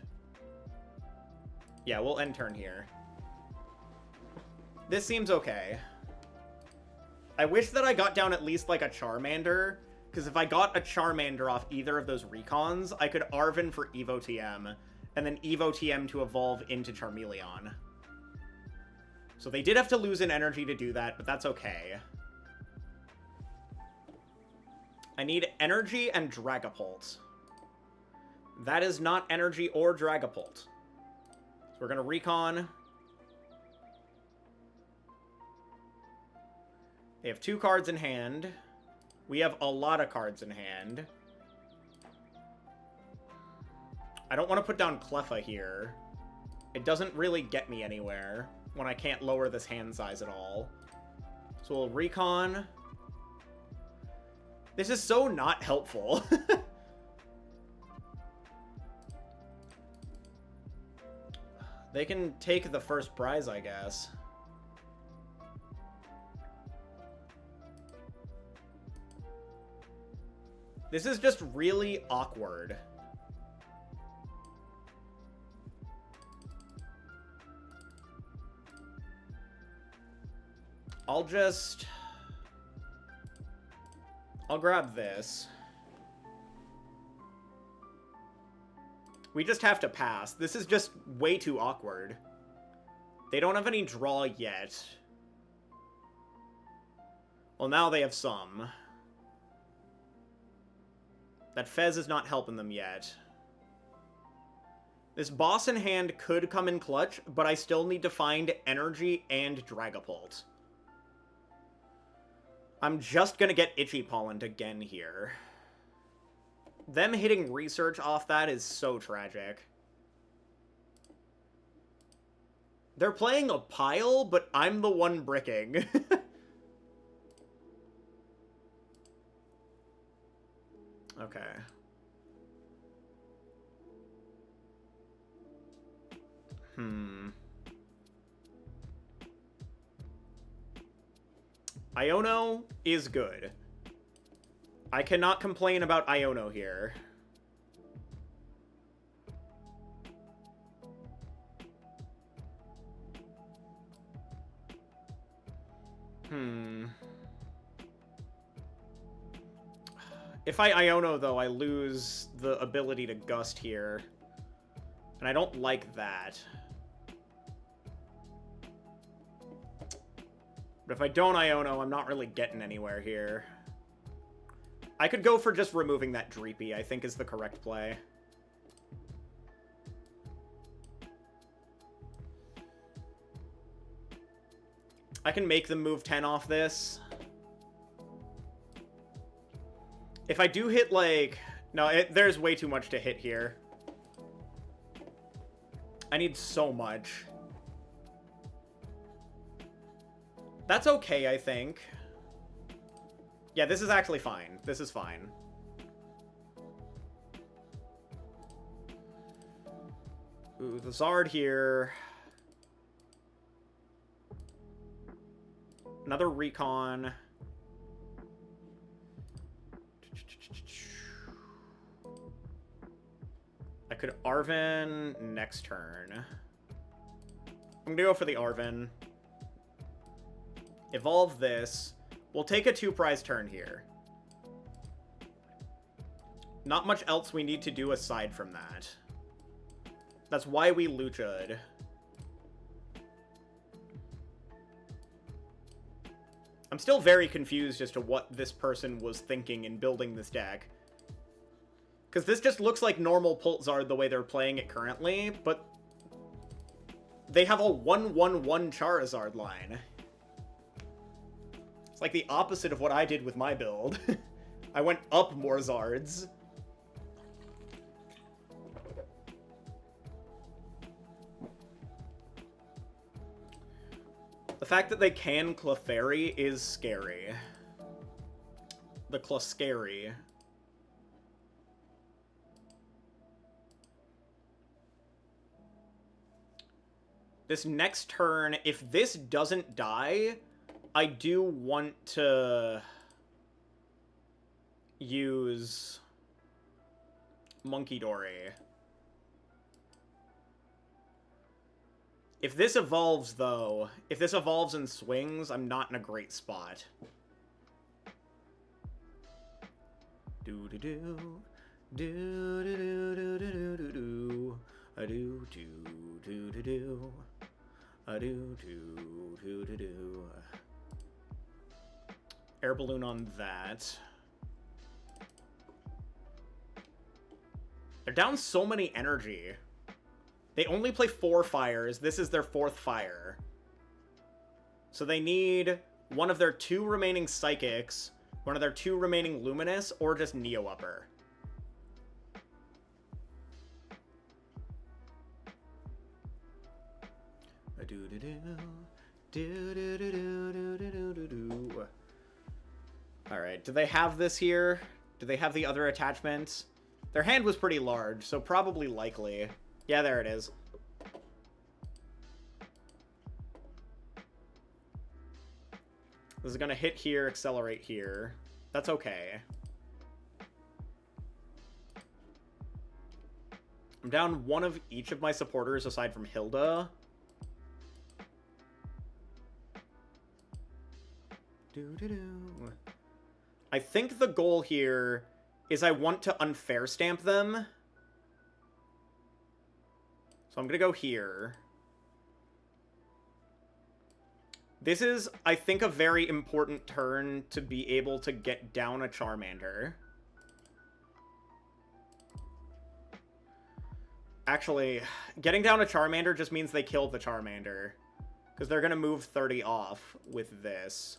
Yeah, we'll end turn here. This seems okay. I wish that I got down at least, like, a Charmander. Because if I got a Charmander off either of those recons, I could Arven for Evo TM. And then Evo TM to evolve into Charmeleon. So they did have to lose an energy to do that, but that's okay. I need energy and Dragapult. That is not energy or Dragapult. So we're going to recon. They have 2 cards in hand. We have a lot of cards in hand. I don't want to put down Cleffa here. It doesn't really get me anywhere when I can't lower this hand size at all. So we'll recon. This is so not helpful. They can take the first prize, I guess. This is just really awkward. I'll grab this. We just have to pass. This is just way too awkward. They don't have any draw yet. Well, now they have some. That Fez is not helping them yet. This boss in hand could come in clutch, but I still need to find energy and Dragapult. I'm just gonna get Itchy Pollen again here. Them hitting research off that is so tragic. They're playing a pile, but I'm the one bricking. Okay. Iono is good. I cannot complain about Iono here. If I Iono, though, I lose the ability to Gust here. And I don't like that. But if I don't Iono, I'm not really getting anywhere here. I could go for just removing that Dreepy, I think is the correct play. I can make them move 10 off this. If I do hit, like... No, there's way too much to hit here. I need so much. That's okay, I think. Yeah, this is actually fine. This is fine. The Zard here. Another Recon. I could Arven next turn. I'm gonna go for the Arven. Evolve this. We'll take a 2-prize turn here. Not much else we need to do aside from that. That's why we Lucha'd. I'm still very confused as to what this person was thinking in building this deck. Because this just looks like normal PultZard the way they're playing it currently, but they have a 1/1/1 Charizard line. It's like the opposite of what I did with my build. I went up more Zards. The fact that they can Clefairy is scary. The Clescary. This next turn, if this doesn't die, I do want to use Monkey Dory. If this evolves, though, if this evolves and swings, I'm not in a great spot. Do-do-do, do-do-do-do-do-do-do-do, a-do-do-do-do-do, a-do-do-do-do-do. Air balloon on that. They're down so many energy. They only play 4 fires. This is their 4th fire. So they need one of their 2 remaining Psychics, one of their 2 remaining Luminous, or just Neo Upper. Alright, do they have this here? Do they have the other attachments? Their hand was pretty large, so probably likely. Yeah, there it is. This is gonna hit here, accelerate here. That's okay. I'm down one of each of my supporters aside from Hilda. I think the goal here is I want to unfair stamp them. So I'm gonna go here. This is, I think, a very important turn to be able to get down a Charmander. Actually, getting down a Charmander just means they kill the Charmander. Because they're gonna move 30 off with this.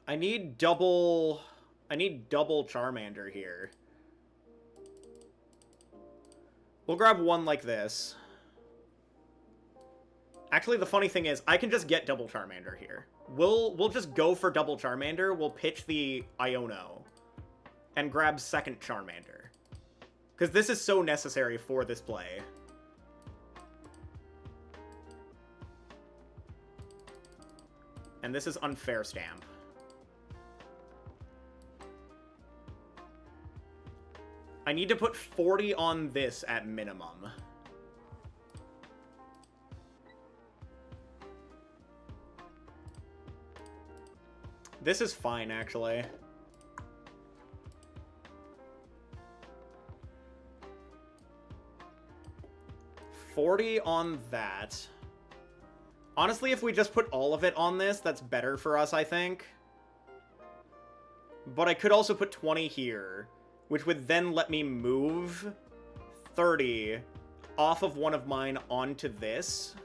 I need double Charmander here. We'll grab one like this. Actually, the funny thing is, I can just get double Charmander here. We'll just go for double Charmander. We'll pitch the Iono and grab second Charmander. Because this is so necessary for this play. And this is unfair stamp. I need to put 40 on this at minimum. This is fine, actually. $40 on that. Honestly, if we just put all of it on this, that's better for us, I think. But I could also put 20 here, which would then let me move 30 off of one of mine onto this.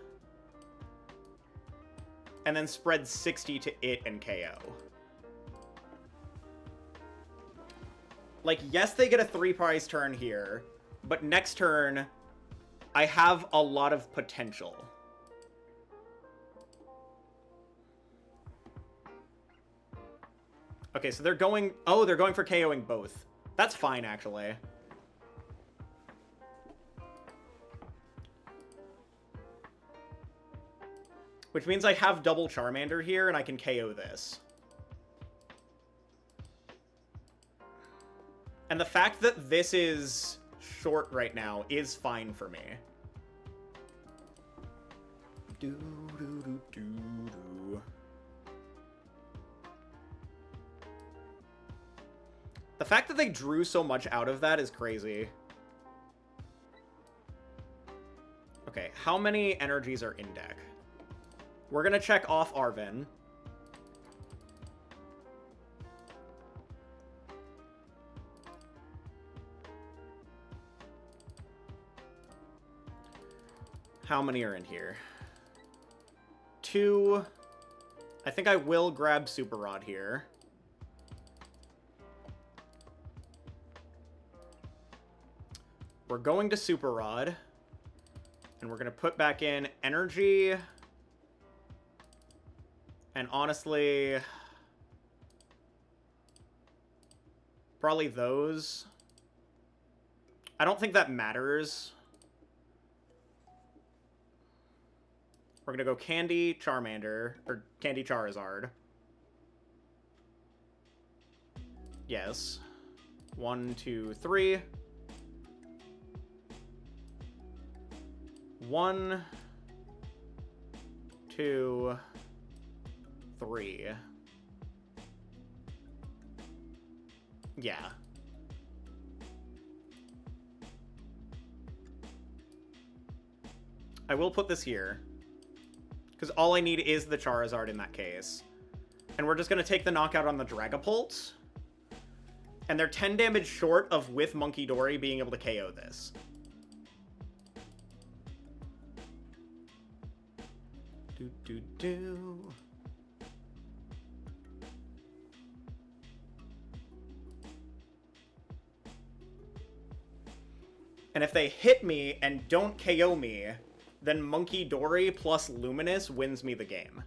And then spread 60 to it and KO. Like, yes, they get a 3-prize turn here, but next turn, I have a lot of potential. Okay, so they're going... Oh, they're going for KOing both. That's fine, actually. Which means I have double Charmander here, and I can KO this. And the fact that this is short right now is fine for me. The fact that they drew so much out of that is crazy. Okay, how many energies are in deck? We're gonna check off Arven. How many are in here? 2. I think I will grab Super Rod here. We're going to Super Rod. And we're going to put back in Energy. And honestly... probably those. I don't think that matters. We're gonna go Candy Charmander, or Candy Charizard. Yes. 1, 2, 3. 1, 2, 3. Yeah. I will put this here. Because all I need is the Charizard in that case. And we're just going to take the knockout on the Dragapult. And they're 10 damage short of, with Monkey Dory, being able to KO this. Do. And if they hit me and don't KO me... then Monkey Dory plus Luminous wins me the game.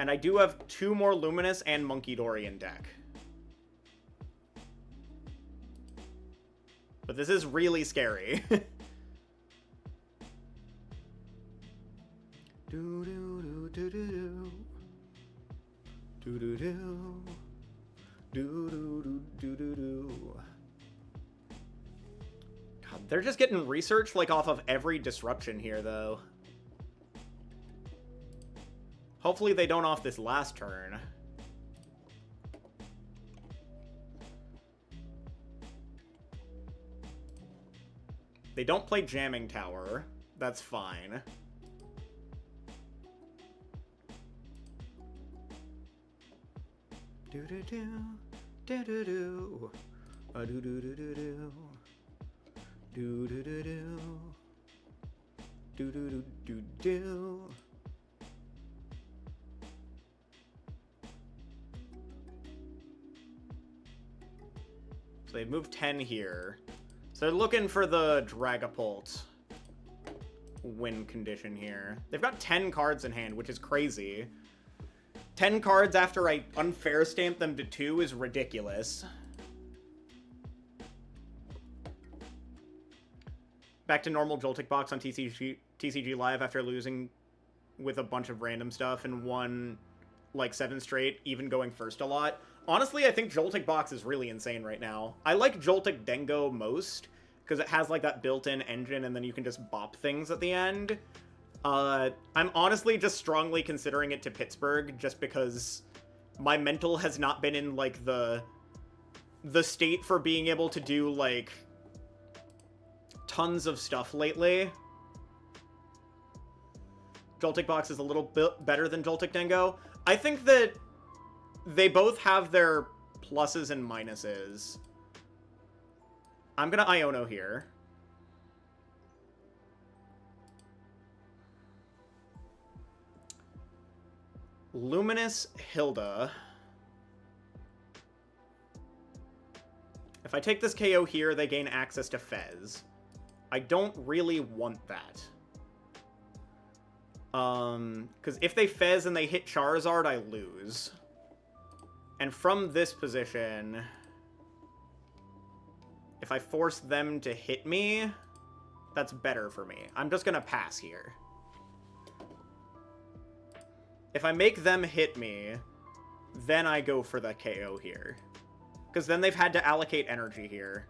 And I do have 2 more Luminous and Monkey Dory in deck. But this is really scary. They're just getting research, like, off of every disruption here, though. Hopefully they don't off this last turn. They don't play Jamming Tower. That's fine. Do-do-do, do-do-do, do-do-do-do-do. Do-do-do-do. Do-do-do-do-do. So they've moved 10 here. So they're looking for the Dragapult win condition here. They've got 10 cards in hand, which is crazy. 10 cards after I unfair stamp them to 2 is ridiculous. Back to normal Joltik box on TCG Live after losing with a bunch of random stuff and won like 7 straight, even going first a lot. Honestly, I think Joltik box is really insane right now. I like Joltik Dengo most because it has like that built-in engine and then you can just bop things at the end. I'm honestly just strongly considering it to Pittsburgh just because my mental has not been in like the state for being able to do like tons of stuff lately. Joltik box is a little bit better than Joltik Dengo. I think that they both have their pluses and minuses. I'm gonna Iono here. Luminous Hilda. If I take this KO here, they gain access to Fez. I don't really want that. Because if they Fez and they hit Charizard, I lose. And from this position, if I force them to hit me, that's better for me. I'm just gonna pass here. If I make them hit me, then I go for the KO here. Because then they've had to allocate energy here.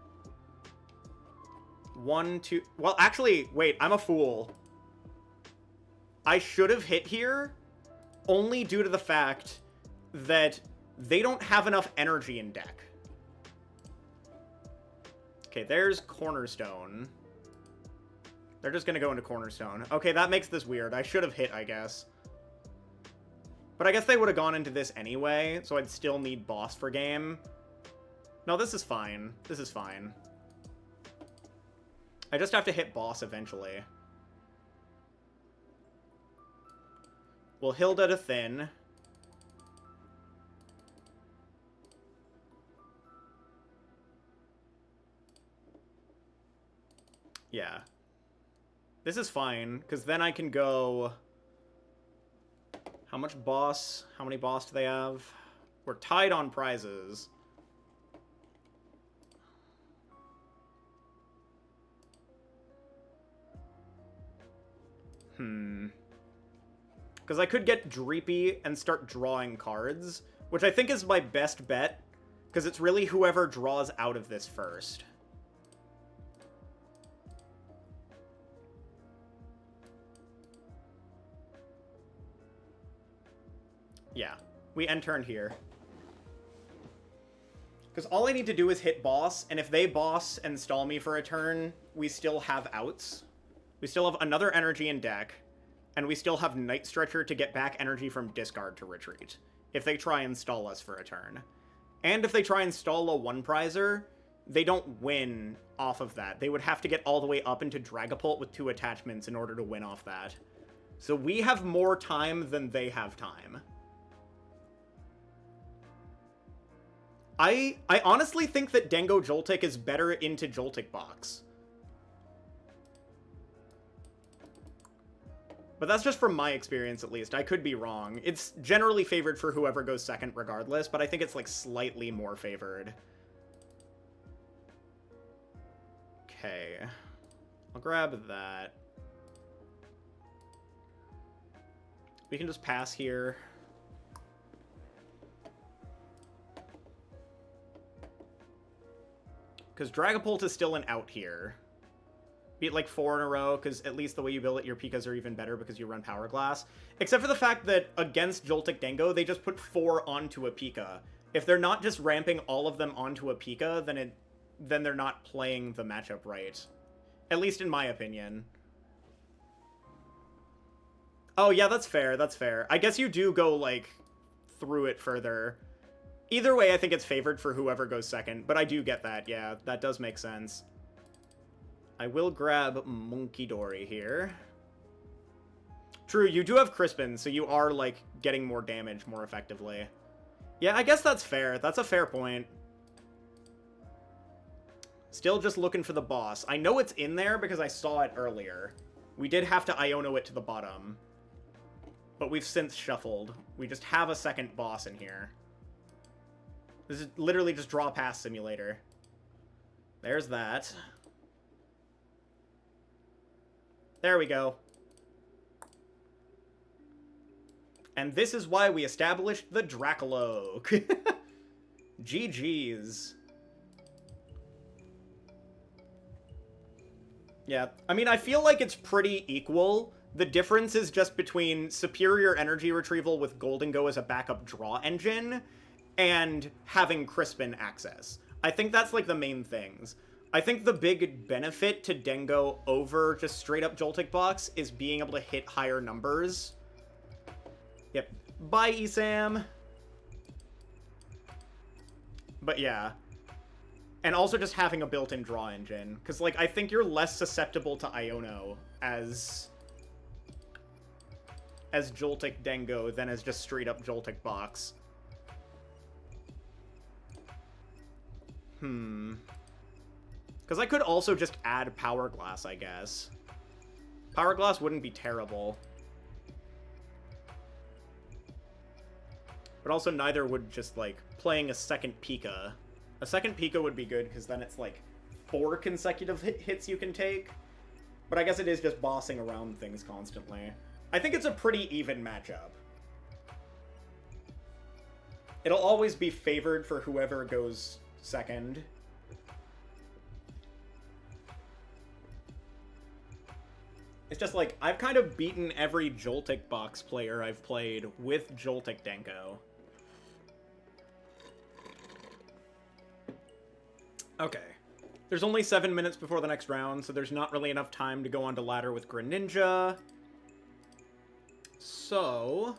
1, 2... Well, actually, wait, I'm a fool. I should have hit here, only due to the fact that they don't have enough energy in deck. Okay, there's Cornerstone. They're just gonna go into Cornerstone. Okay, that makes this weird. I should have hit, I guess. But I guess they would have gone into this anyway, so I'd still need boss for game. No, this is fine. This is fine. I just have to hit boss eventually. We'll Hilda to Thin. Yeah. This is fine, because then I can go... How much boss? How many boss do they have? We're tied on prizes. Because I could get Dreepy and start drawing cards, which I think is my best bet, because it's really whoever draws out of this first. Yeah, we end turn here. Because all I need to do is hit boss, and if they boss and stall me for a turn, we still have outs. We still have another energy in deck, and we still have Night Stretcher to get back energy from discard to retreat, if they try and stall us for a turn. And if they try and stall a one-prizer, they don't win off of that. They would have to get all the way up into Dragapult with 2 attachments in order to win off that. So we have more time than they have time. I honestly think that Dengo Joltik is better into Joltik Box. But that's just from my experience, at least. I could be wrong. It's generally favored for whoever goes second regardless, but I think it's, like, slightly more favored. Okay. I'll grab that. We can just pass here. Because Dragapult is still an out here. Beat like 4 in a row, because at least the way you build it, your Pikas are even better because you run Power Glass. Except for the fact that against Joltik Dengo, they just put 4 onto a Pika. If they're not just ramping all of them onto a Pika, then they're not playing the matchup right. At least in my opinion. Oh yeah, that's fair, that's fair. I guess you do go, like, through it further. Either way, I think it's favored for whoever goes second, but I do get that, yeah, that does make sense. I will grab Monkey Dory here. True, you do have Crispin, so you are, like, getting more damage more effectively. Yeah, I guess that's fair. That's a fair point. Still just looking for the boss. I know it's in there because I saw it earlier. We did have to Iono it to the bottom. But we've since shuffled. We just have a second boss in here. This is literally just Draw Pass Simulator. There's that. There we go. And this is why we established the Dracologue. GG's. Yeah, I mean, I feel like it's pretty equal. The difference is just between superior energy retrieval with Golden Go as a backup draw engine and having Crispin access. I think that's, like, the main things. I think the big benefit to Dengo over just straight-up Joltik Box is being able to hit higher numbers. Yep. Bye, Esam. But yeah. And also just having a built-in draw engine. Because, like, I think you're less susceptible to Iono as Joltik Dengo than as just straight-up Joltik Box. Because I could also just add Power Glass, I guess. Power Glass wouldn't be terrible. But also neither would just, like, playing a second Pika. A second Pika would be good, because then it's, like, 4 consecutive hits you can take. But I guess it is just bossing around things constantly. I think it's a pretty even matchup. It'll always be favored for whoever goes second. It's just like, I've kind of beaten every Joltik box player I've played with Joltik Denko. Okay. There's only 7 minutes before the next round, so there's not really enough time to go on to ladder with Greninja. So...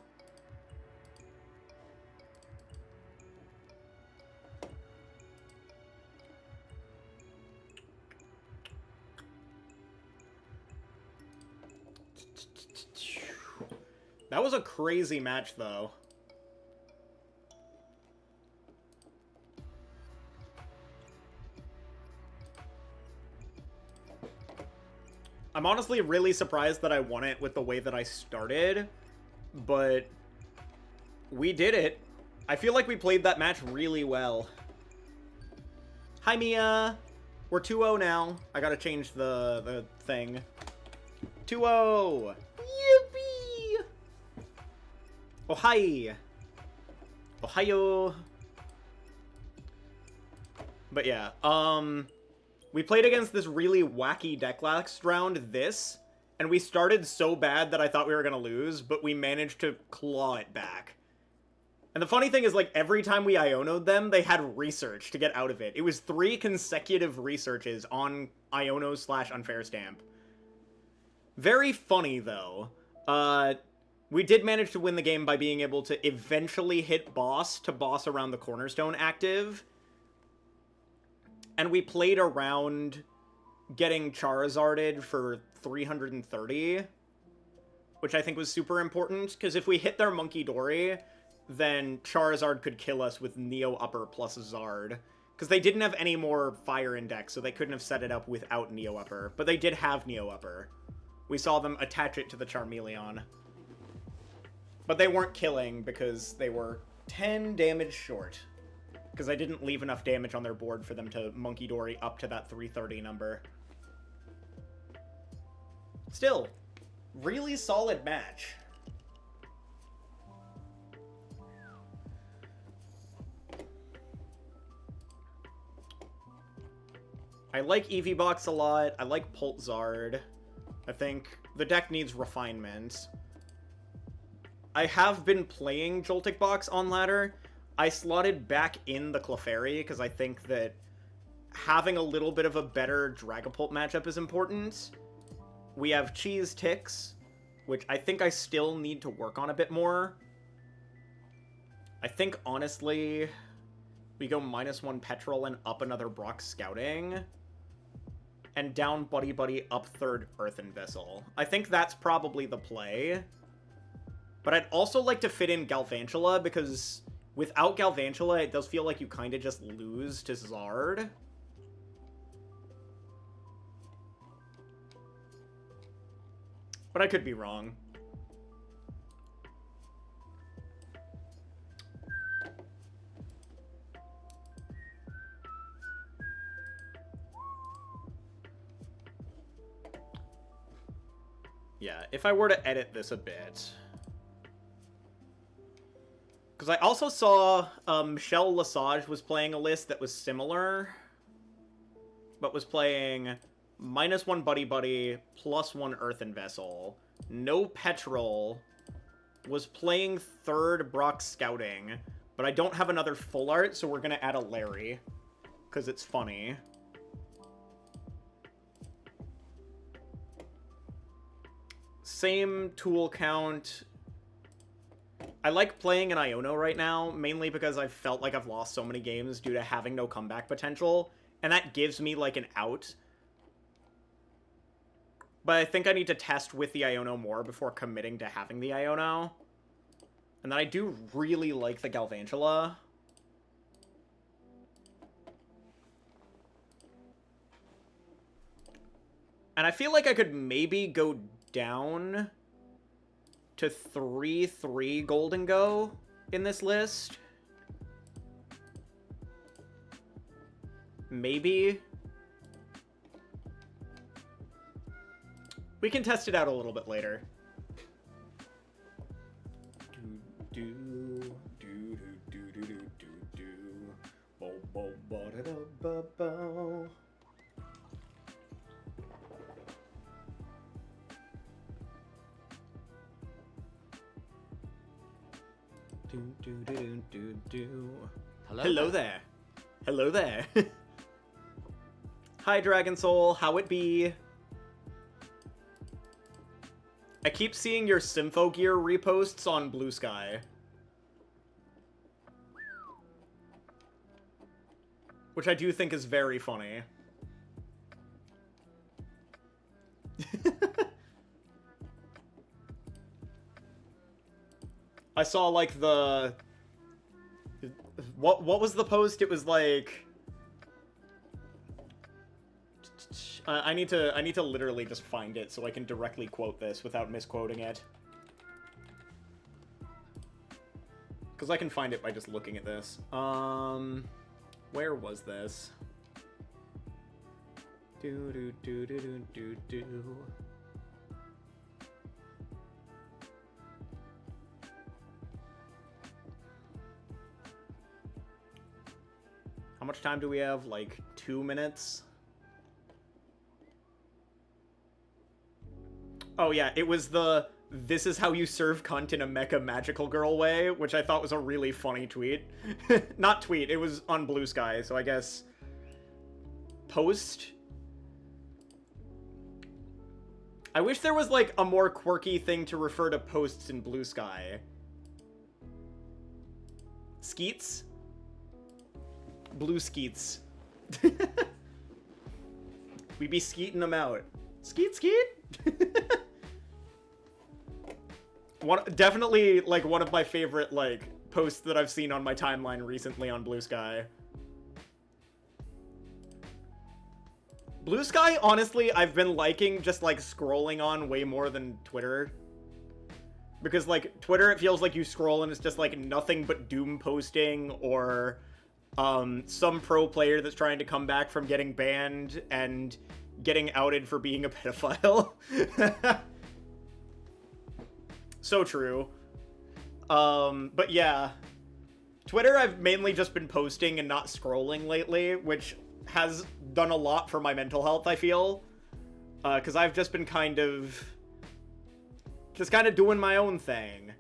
that was a crazy match, though. I'm honestly really surprised that I won it with the way that I started, but we did it. I feel like we played that match really well. Hi, Mia! We're 2-0 now. I gotta change the thing. 2-0! Yippee! Oh, hi! Ohio! But yeah, we played against this really wacky deck last round, and we started so bad that I thought we were gonna lose, but we managed to claw it back. And the funny thing is, like, every time we Iono'd them, they had research to get out of it. It was 3 consecutive researches on Iono/Unfair Stamp. Very funny, though. We did manage to win the game by being able to eventually hit boss to boss around the Cornerstone active. And we played around getting Charizarded for 330, which I think was super important, because if we hit their Monkey Dory, then Charizard could kill us with Neo Upper plus Zard. Because they didn't have any more Fire Index, so they couldn't have set it up without Neo Upper. But they did have Neo Upper. We saw them attach it to the Charmeleon. But they weren't killing because they were 10 damage short. Because I didn't leave enough damage on their board for them to Monkey Dory up to that 330 number. Still, really solid match. I like EVBox a lot. I like PultZard. I think the deck needs refinement. I have been playing Joltik Box on ladder. I slotted back in the Clefairy because I think that having a little bit of a better Dragapult matchup is important. We have Cheese Ticks, which I think I still need to work on a bit more. I think, honestly, we go -1 Petrol and up another Brock Scouting. And down Buddy Buddy, up 3rd Earthen Vessel. I think that's probably the play. But I'd also like to fit in Galvantula, because without Galvantula, it does feel like you kind of just lose to Zard. But I could be wrong. Yeah, if I were to edit this a bit... Because I also saw Michelle Lesage was playing a list that was similar, but was playing -1 Buddy Buddy, +1 Earthen Vessel, no Petrol, was playing 3rd Brock Scouting, but I don't have another full art, so we're going to add a Larry, because it's funny. Same tool count. I like playing an Iono right now, mainly because I've felt like I've lost so many games due to having no comeback potential, and that gives me, like, an out. But I think I need to test with the Iono more before committing to having the Iono. And then I do really like the Galvantula. And I feel like I could maybe go down to 3-3 Golden Go in this list. Maybe. We can test it out a little bit later. Hello there. Hello there. Hi, Dragon Soul. How it be? I keep seeing your Sympho Gear reposts on Blue Sky. Which I do think is very funny. I saw, like, the... What was the post? It was, like... I need to literally just find it so I can directly quote this without misquoting it. Because I can find it by just looking at this. Where was this? How much time do we have? Like 2 minutes? Oh yeah, it was the "this is how you serve cunt in a mecha magical girl way," which I thought was a really funny tweet. Not tweet, it was on Blue Sky, so I guess... Post? I wish there was, like, a more quirky thing to refer to posts in Blue Sky. Skeets? Blue skeets. We be skeeting them out. Skeet, skeet! Definitely, like, one of my favorite, like, posts that I've seen on my timeline recently on Blue Sky. Blue Sky, honestly, I've been liking just, like, scrolling on way more than Twitter. Because, like, Twitter, it feels like you scroll and it's just, like, nothing but doom posting or, some pro player that's trying to come back from getting banned and getting outed for being a pedophile. So true. But yeah. Twitter, I've mainly just been posting and not scrolling lately, which has done a lot for my mental health, I feel. Because I've just been kind of doing my own thing.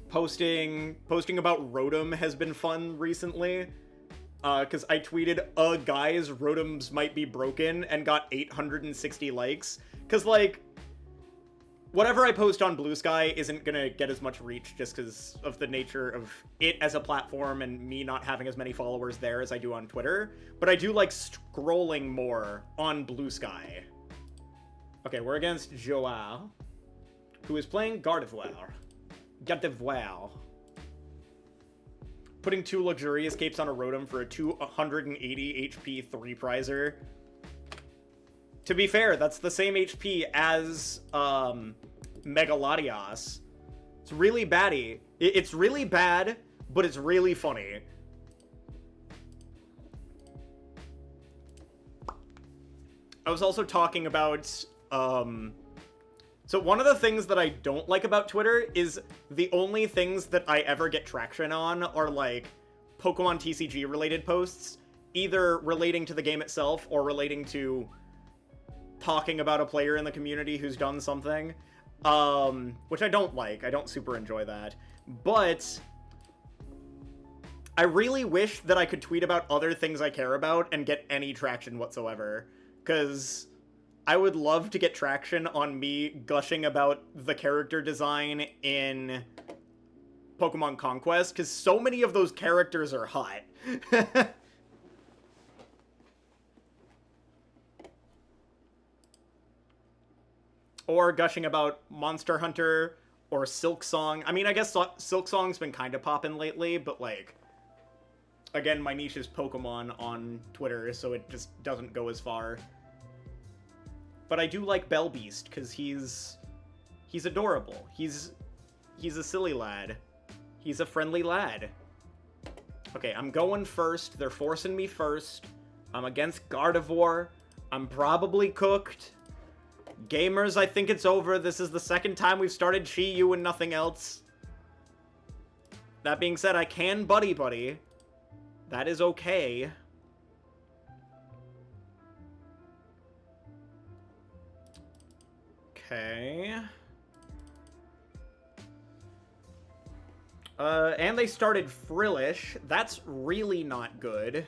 Posting about Rotom has been fun recently. Because I tweeted, guys, Rotoms might be broken, and got 860 likes. Because, like, whatever I post on Blue Sky isn't gonna get as much reach just because of the nature of it as a platform and me not having as many followers there as I do on Twitter. But I do like scrolling more on Blue Sky. Okay, we're against Joao, who is playing Gardevoir. Gardevoir. Putting 2 Luxurious Capes on a Rotom for a 280 HP 3-prizer. To be fair, that's the same HP as, Megalodios. It's really baddie. It's really bad, but it's really funny. I was also talking about, so one of the things that I don't like about Twitter is the only things that I ever get traction on are, like, Pokemon TCG related posts, either relating to the game itself or relating to talking about a player in the community who's done something, which I don't like. I don't super enjoy that. But I really wish that I could tweet about other things I care about and get any traction whatsoever, because I would love to get traction on me gushing about the character design in Pokemon Conquest, because so many of those characters are hot. Or gushing about Monster Hunter or Silk Song. I mean, I guess Silk Song's been kind of popping lately, but, like, again, my niche is Pokemon on Twitter, so it just doesn't go as far. But I do like Bellbeast, because he's adorable. He's a silly lad. He's a friendly lad. Okay, I'm going first. They're forcing me first. I'm against Gardevoir. I'm probably cooked. Gamers, I think it's over. This is the second time we've started Chi-Yu and nothing else. That being said, I can buddy. That is okay. Okay. And they started Frillish. That's really not good.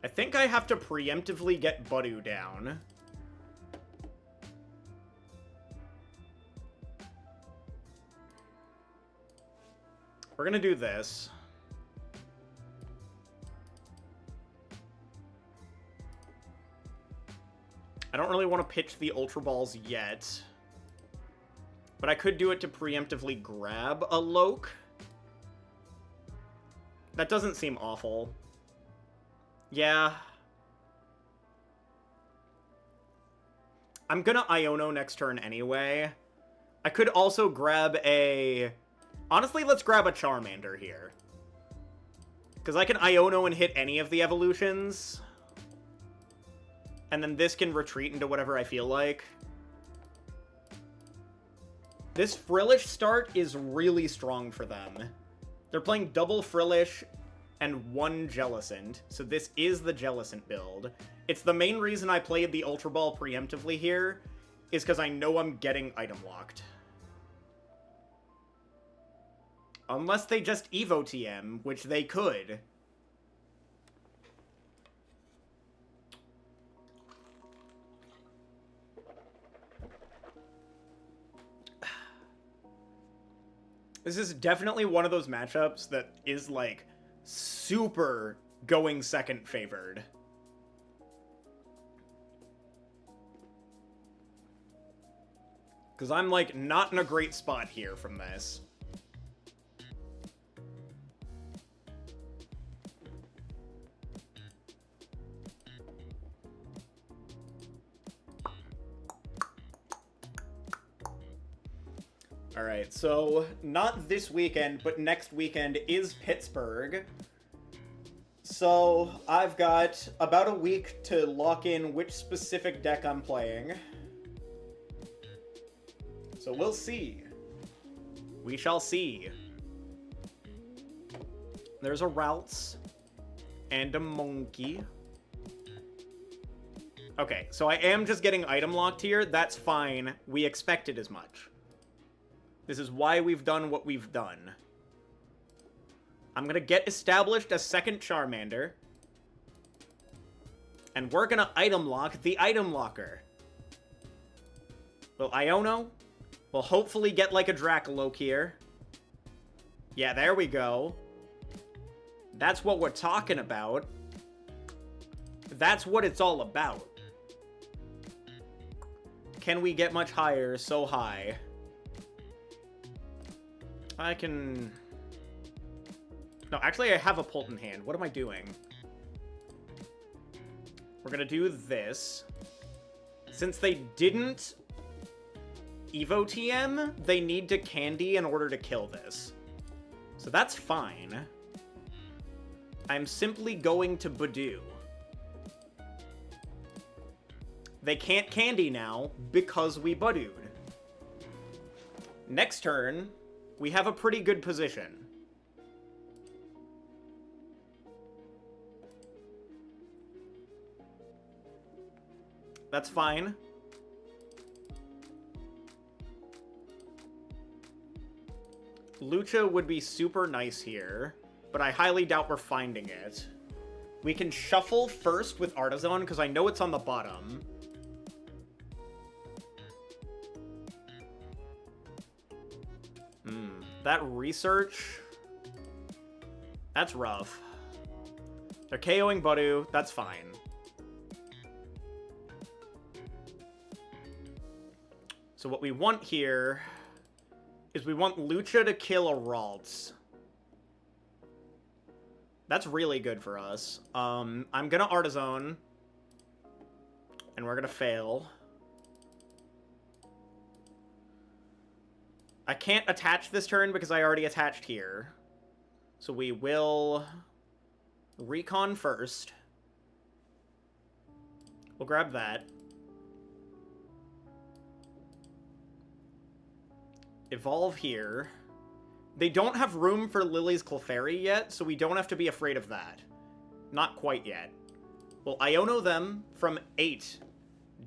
I think I have to preemptively get Budu down. We're gonna do this. I don't really want to pitch the Ultra Balls yet. But I could do it to preemptively grab a Loke. That doesn't seem awful. Yeah. I'm gonna Iono next turn anyway. I could also grab a... Honestly, let's grab a Charmander here. Because I can Iono and hit any of the evolutions. And then this can retreat into whatever I feel like. This Frillish start is really strong for them. They're playing double Frillish and one Jellicent, so this is the Jellicent build. It's the main reason I played the Ultra Ball preemptively here, is because I know I'm getting item locked. Unless they just Evo TM, which they could. This is definitely one of those matchups that is, like, super going second favored. Because I'm, like, not in a great spot here from this. Alright, so not this weekend, but next weekend is Pittsburgh. So I've got about a week to lock in which specific deck I'm playing. So we'll see. We shall see. There's a Ralts and a Monkey. Okay, so I am just getting item locked here. That's fine. We expected as much. This is why we've done what we've done. I'm gonna get established a second Charmander. And we're gonna item lock the item locker. Well, Iono will hopefully get like a Dracoloke here. Yeah, there we go. That's what we're talking about. That's what it's all about. Can we get much higher? So high. I can... No, actually I have a Pult in hand. What am I doing? We're gonna do this. Since they didn't Evo TM, they need to Candy in order to kill this. So that's fine. I'm simply going to Budu. They can't Candy now because we Budu'd. Next turn... we have a pretty good position. That's fine. Lucha would be super nice here, but I highly doubt we're finding it. We can shuffle first with Artisan, because I know it's on the bottom. That research... that's rough. They're KOing Budu. That's fine. So what we want here is we want Lucha to kill a Ralts. That's really good for us. I'm gonna Artisan. And we're gonna fail. I can't attach this turn because I already attached here. So we will recon first. We'll grab that. Evolve here. They don't have room for Lily's Clefairy yet, so we don't have to be afraid of that. Not quite yet. We'll Iono them from 8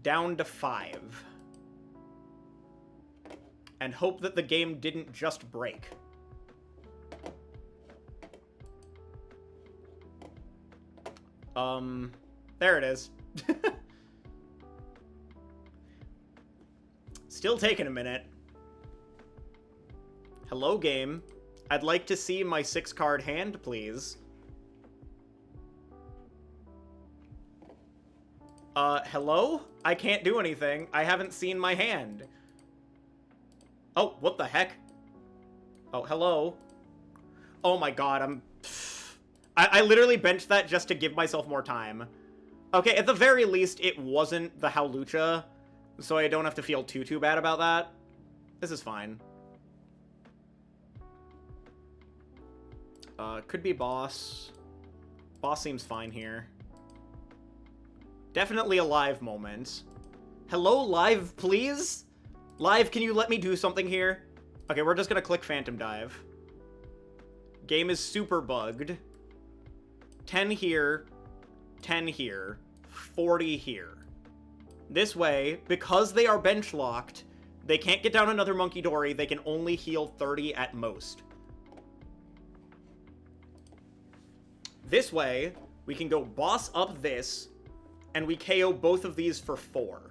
down to 5. And hope that the game didn't just break. There it is. Still taking a minute. Hello, game. I'd like to see my 6-card hand, please. Hello? I can't do anything. I haven't seen my hand. Oh, what the heck? Oh, hello. Oh my god, I literally benched that just to give myself more time. Okay, at the very least, it wasn't the Howlucha, so I don't have to feel too bad about that. This is fine. Could be boss. Boss seems fine here. Definitely a live moment. Hello, live, please? Live, can you let me do something here? Okay, we're just gonna click Phantom Dive. Game is super bugged. 10 here, 10 here, 40 here. This way, because they are bench locked, they can't get down another Monkey Dory, they can only heal 30 at most. This way, we can go boss up this, and we KO both of these for 4.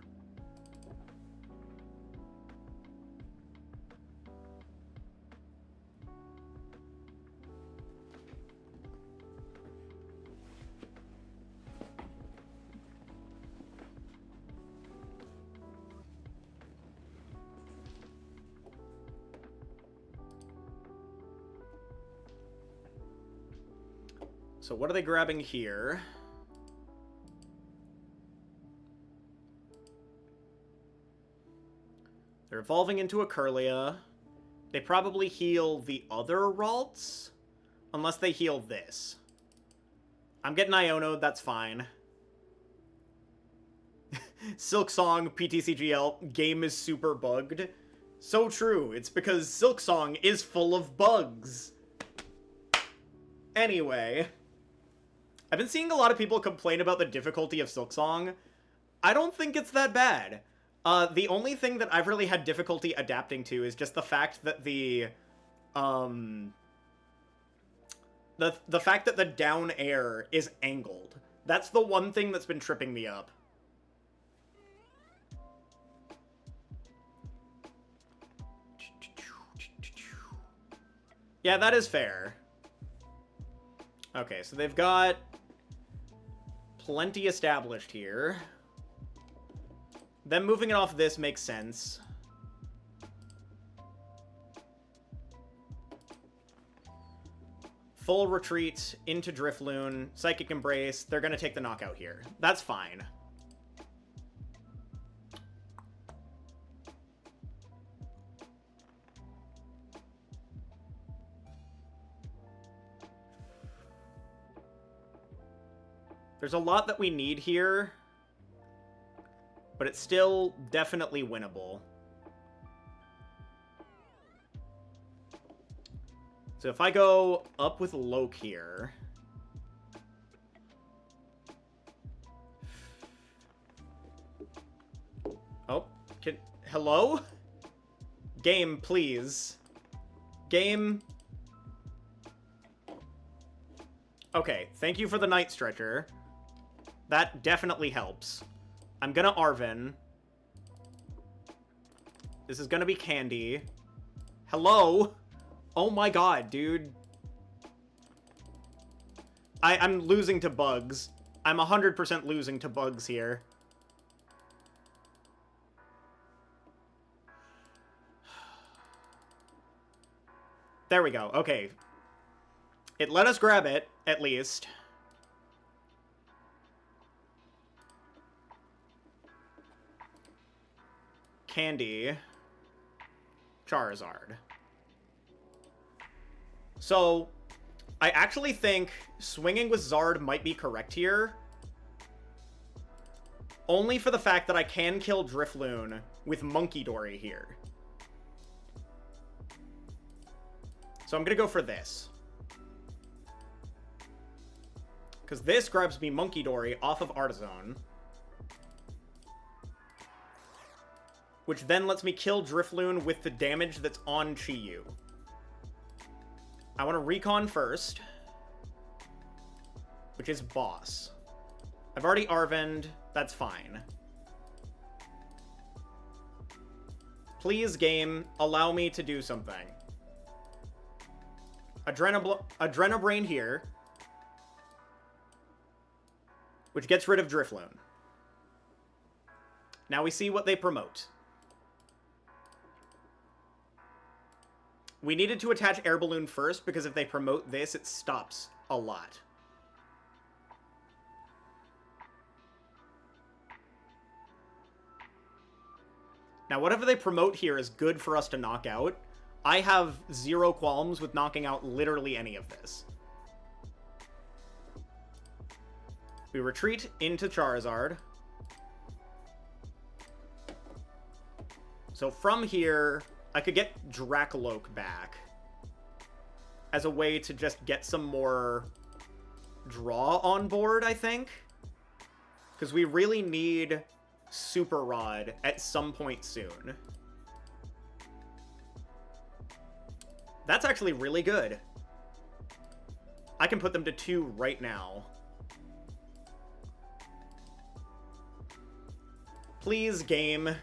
So what are they grabbing here? They're evolving into a Curlia. They probably heal the other Ralts, unless they heal this. I'm getting Iono'd, that's fine. Silk Song, PTCGL, game is super bugged. So true, it's because Silk Song is full of bugs. Anyway, I've been seeing a lot of people complain about the difficulty of Silk Song. I don't think it's that bad. The only thing that I've really had difficulty adapting to is just the fact that the fact that the down air is angled. That's the one thing that's been tripping me up. Yeah, that is fair. Okay, so they've got plenty established here. Them moving it off this makes sense. Full retreat into Drifloon, Psychic Embrace. They're going to take the knockout here. That's fine. There's a lot that we need here, but it's still definitely winnable. So if I go up with Loke here... Oh, hello? Game, please. Game. Okay, thank you for the Night Stretcher. That definitely helps. I'm gonna Arven. This is gonna be Candy. Hello? Oh my god, dude. I'm losing to bugs. I'm 100% losing to bugs here. There we go. Okay. It let us grab it, at least. Candy. Charizard. So, I actually think swinging with Zard might be correct here. Only for the fact that I can kill Drifloon with Munkidori here. So I'm going to go for this. Because this grabs me Munkidori off of Artazon. Which then lets me kill Drifloon with the damage that's on Chi-Yu. I want to Recon first. Which is Boss. I've already Arvened. That's fine. Please, game, allow me to do something. Adrenabrain here. Which gets rid of Drifloon. Now we see what they promote. We needed to attach Air Balloon first, because if they promote this, it stops a lot. Now, whatever they promote here is good for us to knock out. I have zero qualms with knocking out literally any of this. We retreat into Charizard. So from here, I could get Dracoloak back as a way to just get some more draw on board, I think. Because we really need Super Rod at some point soon. That's actually really good. I can put them to 2 right now. Please, game.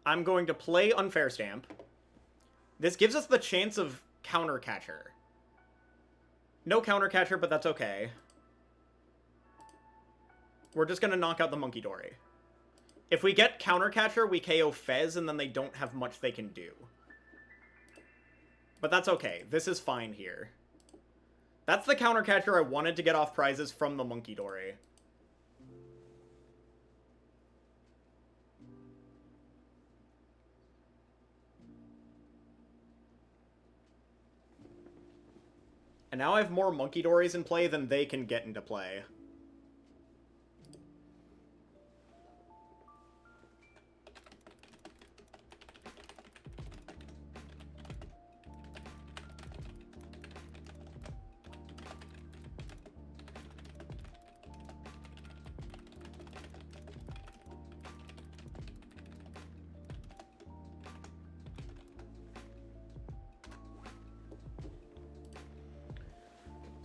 I'm going to play Unfair Stamp. This gives us the chance of Counter Catcher. No Counter Catcher, but that's okay. We're just going to knock out the Munkidori. If we get Counter Catcher, we KO Fez, and then they don't have much they can do. But that's okay. This is fine here. That's the Counter Catcher I wanted to get off prizes from the Munkidori. And now I have more Munkidoris in play than they can get into play.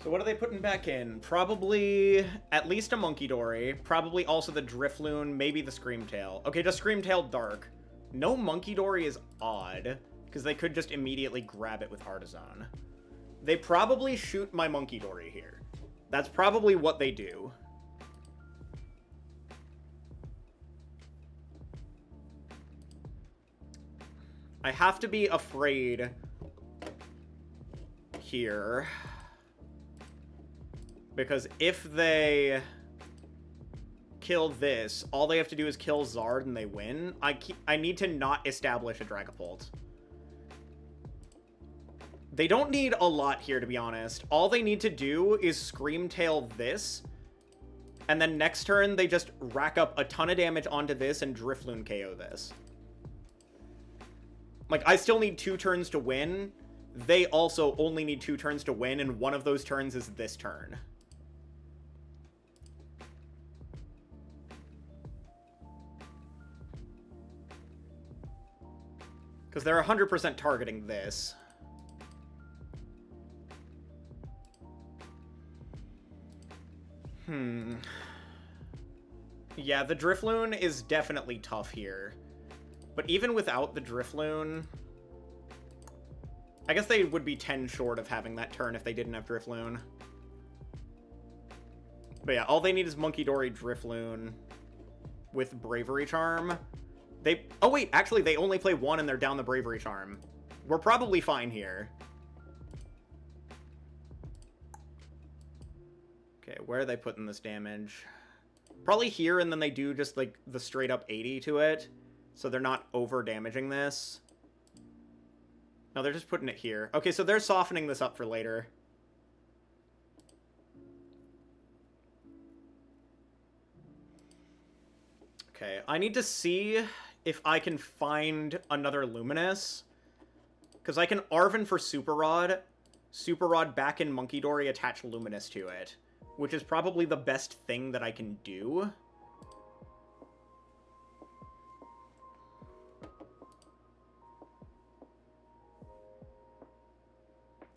So what are they putting back in? Probably at least a Munkidori. Probably also the Drifloon, maybe the Screamtail. Okay, just Screamtail Dark. No Munkidori is odd, because they could just immediately grab it with Artazon. They probably shoot my Munkidori here. That's probably what they do. I have to be afraid here. Because if they kill this, all they have to do is kill Zard and they win. I need to not establish a Dragapult. They don't need a lot here, to be honest. All they need to do is Screamtail this, and then next turn they just rack up a ton of damage onto this and Drifloon KO this. Like, I still need 2 turns to win. They also only need 2 turns to win, and one of those turns is this turn. Because they're 100% targeting this. Yeah, the Drifloon is definitely tough here. But even without the Drifloon, I guess they would be 10 short of having that turn if they didn't have Drifloon. But yeah, all they need is Munkidori, Drifloon with Bravery Charm. Oh wait, actually they only play 1 and they're down the Bravery Charm. We're probably fine here. Okay, where are they putting this damage? Probably here, and then they do just, like, the straight-up 80 to it. So they're not over-damaging this. No, they're just putting it here. Okay, so they're softening this up for later. Okay, I need to see if I can find another Luminous. Because I can Arven for Super Rod back in Monkey Dory, attach Luminous to it. Which is probably the best thing that I can do.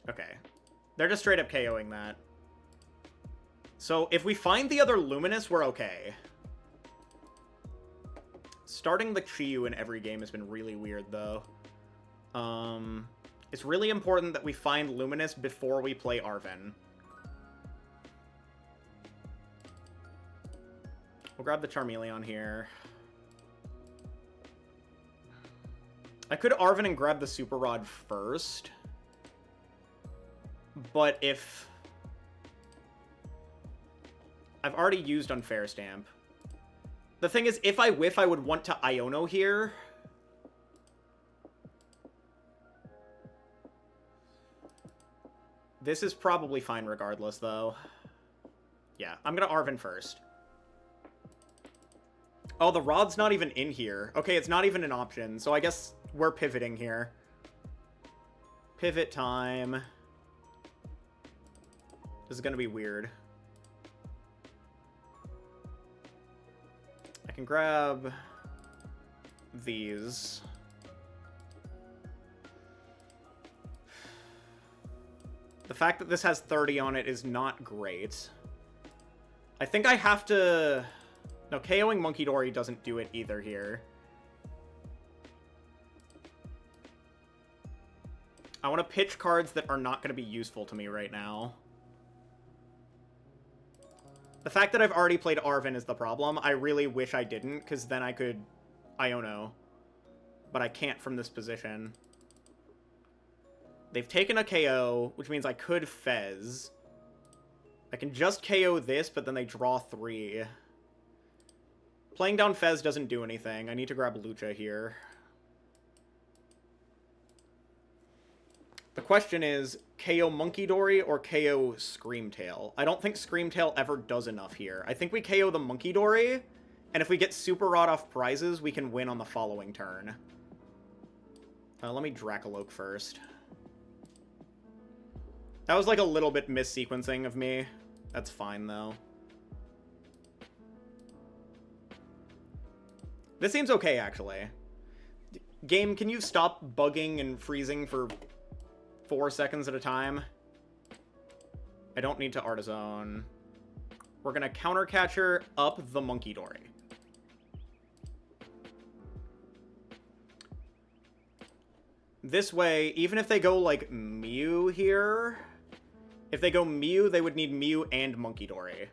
Okay. They're just straight up KOing that. So if we find the other Luminous, we're okay. Starting the Chiyu in every game has been really weird, though. It's really important that we find Luminous before we play Arven. We'll grab the Charmeleon here. I could Arven and grab the Super Rod first. But if... I've already used Unfair Stamp. The thing is, if I whiff, I would want to Iono here. This is probably fine regardless, though. Yeah, I'm gonna Arven first. Oh, the Rod's not even in here. Okay, it's not even an option, so I guess we're pivoting here. Pivot time. This is gonna be weird. I can grab these. The fact that this has 30 on it is not great. I think I have to... No, KOing Monkey Dory doesn't do it either here. I want to pitch cards that are not going to be useful to me right now. The fact that I've already played Arven is the problem. I really wish I didn't, because then I could Iono. But I can't from this position. They've taken a KO, which means I could Fez. I can just KO this, but then they draw 3. Playing down Fez doesn't do anything. I need to grab Lucha here. The question is, KO Monkey Dory or KO Screamtail? I don't think Screamtail ever does enough here. I think we KO the Monkey Dory, and if we get Super Rod off prizes, we can win on the following turn. Let me Dracoloak first. That was like a little bit mis-sequencing of me. That's fine, though. This seems okay, actually. Game, can you stop bugging and freezing for 4 seconds at a time? I don't need to Artizone. We're gonna Counter Catcher up the Monkey Dory. This way, even if they go, like, Mew here... If they go Mew, they would need Mew and Monkey Dory.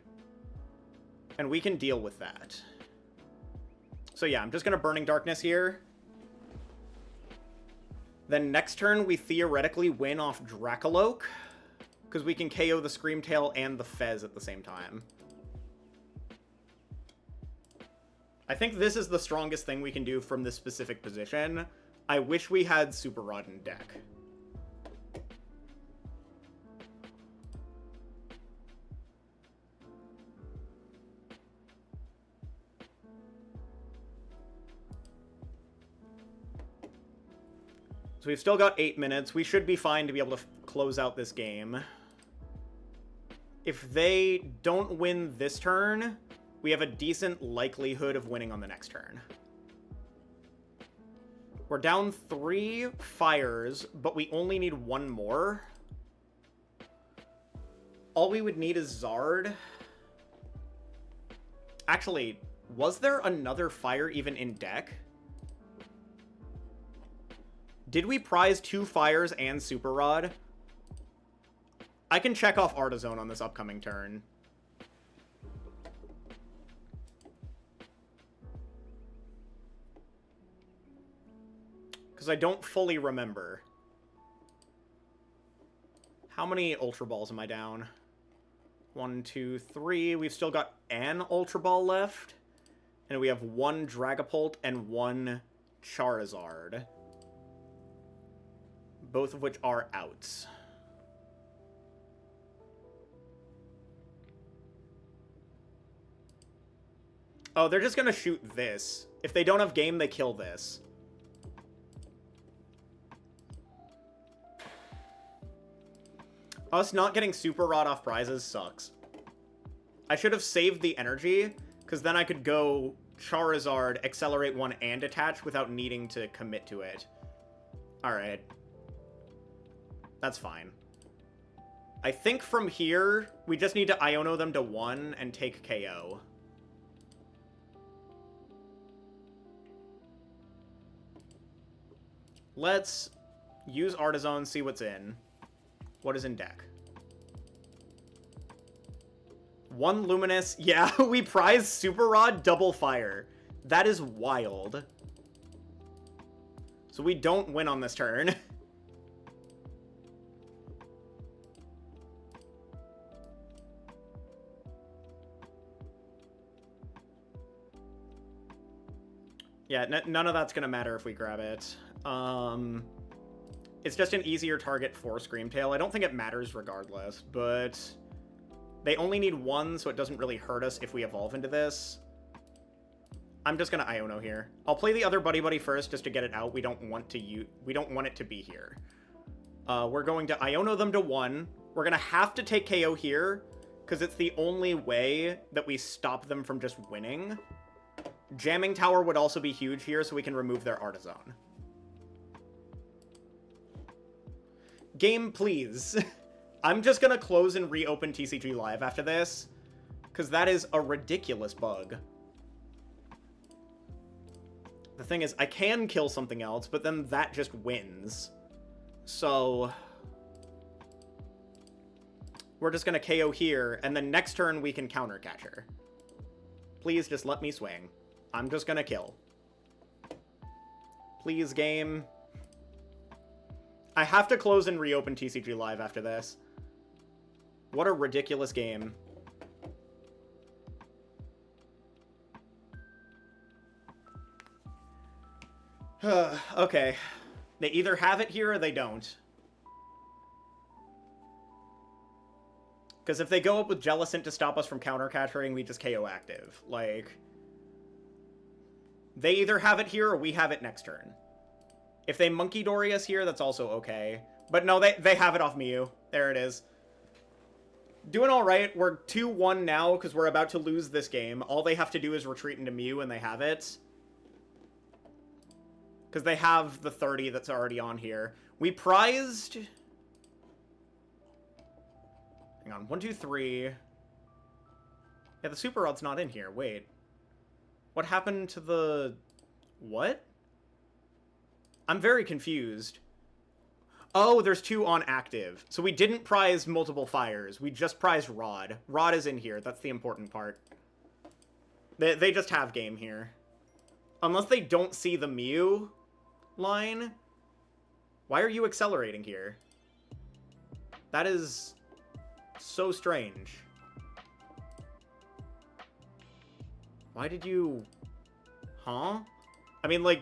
And we can deal with that. So yeah, I'm just gonna Burning Darkness here. Then next turn, we theoretically win off Dracoloak. Because we can KO the Screamtail and the Fez at the same time. I think this is the strongest thing we can do from this specific position. I wish we had Super Rod in deck. So we've still got 8 minutes. We should be fine to be able to close out this game. If they don't win this turn, we have a decent likelihood of winning on the next turn. We're down 3 fires, but we only need 1 more. All we would need is Zard. Actually, was there another fire even in deck? Did we prize 2 fires and Super Rod? I can check off Artizone on this upcoming turn. Because I don't fully remember. How many Ultra Balls am I down? 1, 2, 3. We've still got an Ultra Ball left. And we have 1 Dragapult and 1 Charizard. Both of which are outs. Oh, they're just gonna shoot this. If they don't have game, they kill this. Us not getting Super Rod off prizes sucks. I should have saved the energy, because then I could go Charizard, Accelerate 1, and Attach without needing to commit to it. Alright. That's fine. I think from here, we just need to Iono them to 1 and take KO. Let's use Artizone, see what's in. What is in deck? 1 Luminous. Yeah, we prize Super Rod double fire. That is wild. So we don't win on this turn. Yeah, none of that's gonna matter if we grab it. It's just an easier target for Screamtail. I don't think it matters regardless, but they only need 1, so it doesn't really hurt us if we evolve into this. I'm just gonna Iono here. I'll play the other Buddy Buddy first just to get it out. We don't want it to be here. We're going to Iono them to 1. We're gonna have to take KO here, because it's the only way that we stop them from just winning. Jamming Tower would also be huge here, so we can remove their Artizone. Game, please. I'm just gonna close and reopen TCG Live after this, because that is a ridiculous bug. The thing is, I can kill something else, but then that just wins. So we're just gonna KO here, and then next turn we can counter Catcher. Please just let me swing. I'm just gonna kill. Please, game. I have to close and reopen TCG Live after this. What a ridiculous game. Okay. They either have it here or they don't. Because if they go up with Jellicent to stop us from counter-catchering, we just KO active. Like, they either have it here or we have it next turn. If they Monkey Dory us here, that's also okay. But no, they have it off Mew. There it is. Doing alright. We're 2-1 now because we're about to lose this game. All they have to do is retreat into Mew and they have it. Because they have the 30 that's already on here. We prized... Hang on. 1, 2, 3. Yeah, the Super Rod's not in here. Wait. What happened to the... What? I'm very confused. Oh, there's 2 on active. So we didn't prize multiple fires. We just prized Rod. Rod is in here. That's the important part. They just have game here. Unless they don't see the Mew line. Why are you accelerating here? That is so strange. Why did you... Huh? I mean, like...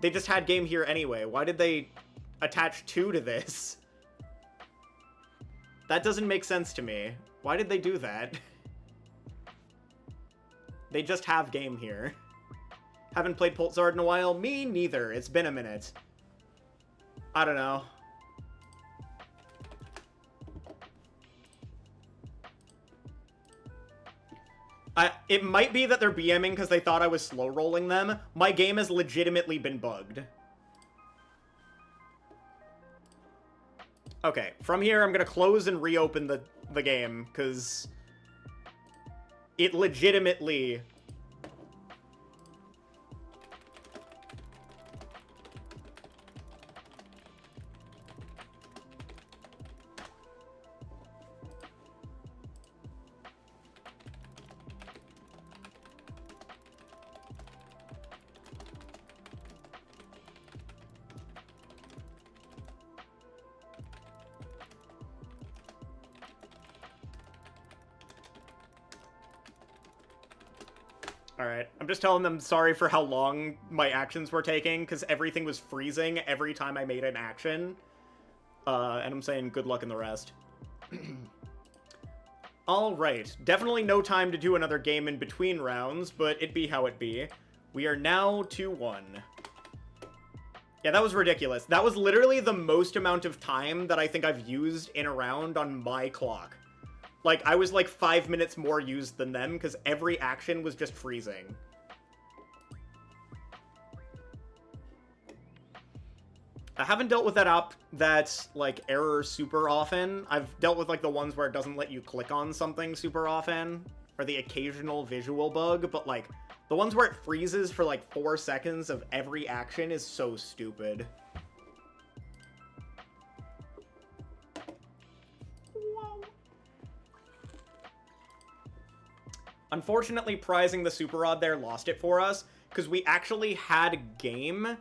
They just had game here anyway. Why did they attach 2 to this? That doesn't make sense to me. Why did they do that? They just have game here. Haven't played PultZard in a while? Me neither. It's been a minute. I don't know. It might be that they're BMing because they thought I was slow rolling them. My game has legitimately been bugged. Okay, from here I'm gonna close and reopen the game because it legitimately... Alright, I'm just telling them sorry for how long my actions were taking, because everything was freezing every time I made an action. And I'm saying good luck in the rest. Alright, definitely no time to do another game in between rounds, but it be how it be. We are now 2-1. Yeah, that was ridiculous. That was literally the most amount of time that I think I've used in a round on my clock. Like, I was like 5 minutes more used than them, because every action was just freezing. I haven't dealt with that like, error super often. I've dealt with, like, the ones where it doesn't let you click on something super often, or the occasional visual bug, but, like, the ones where it freezes for, like, 4 seconds of every action is so stupid. Unfortunately, prizing the super rod there lost it for us, because we actually had game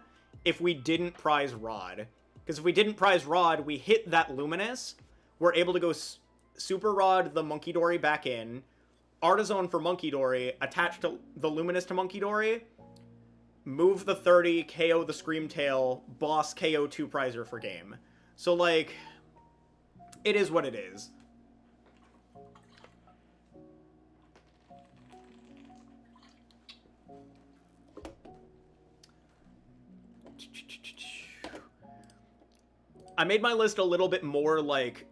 if we didn't prize rod. Because if we didn't prize rod, we hit that luminous, we're able to go super rod the Monkey Dory back in, Artisan for Monkey Dory, attach to the luminous to Monkey Dory, move the 30, KO the Screamtail, boss KO 2 prizer for game. So, like, it is what it is. I made my list a little bit more, like,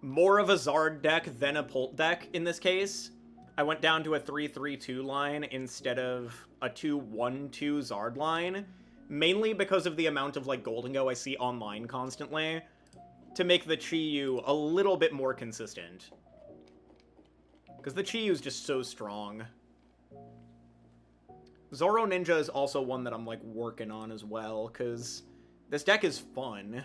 more of a Zard deck than a Pult deck in this case. I went down to a 3-3-2 line instead of a 2-1-2 Zard line, mainly because of the amount of, like, Golden Go I see online constantly, to make the Chi-Yu a little bit more consistent. Because the Chi-Yu is just so strong. Zoro Ninja is also one that I'm, like, working on as well, because this deck is fun.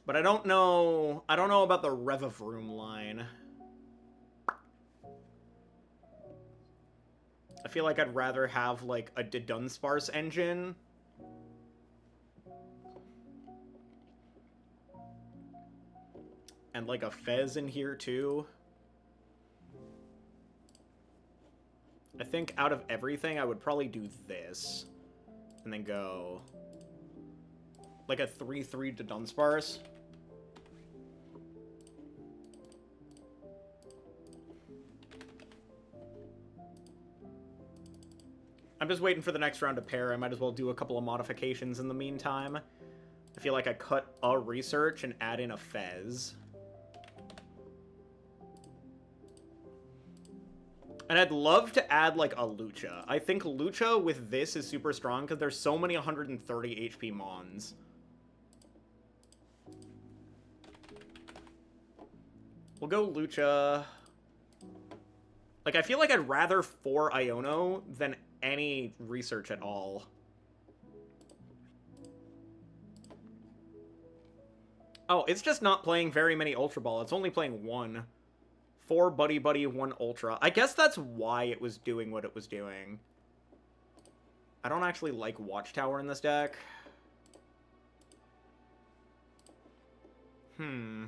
But I don't know about the Revavroom line. I feel like I'd rather have, like, a Dunsparce engine. And, like, a Fez in here, too. I think out of everything, I would probably do this. And then go... like a 3-3 to Dunsparce. I'm just waiting for the next round to pair. I might as well do a couple of modifications in the meantime. I feel like I cut a research and add in a Fez. And I'd love to add, like, a Lucha. I think Lucha with this is super strong because there's so many 130 HP Mons. We'll go Lucha. Like, I feel like I'd rather 4 Iono than any research at all. Oh, it's just not playing very many Ultra Ball. It's only playing 1. 4 Buddy Buddy, 1 Ultra. I guess that's why it was doing what it was doing. I don't actually like Watchtower in this deck. I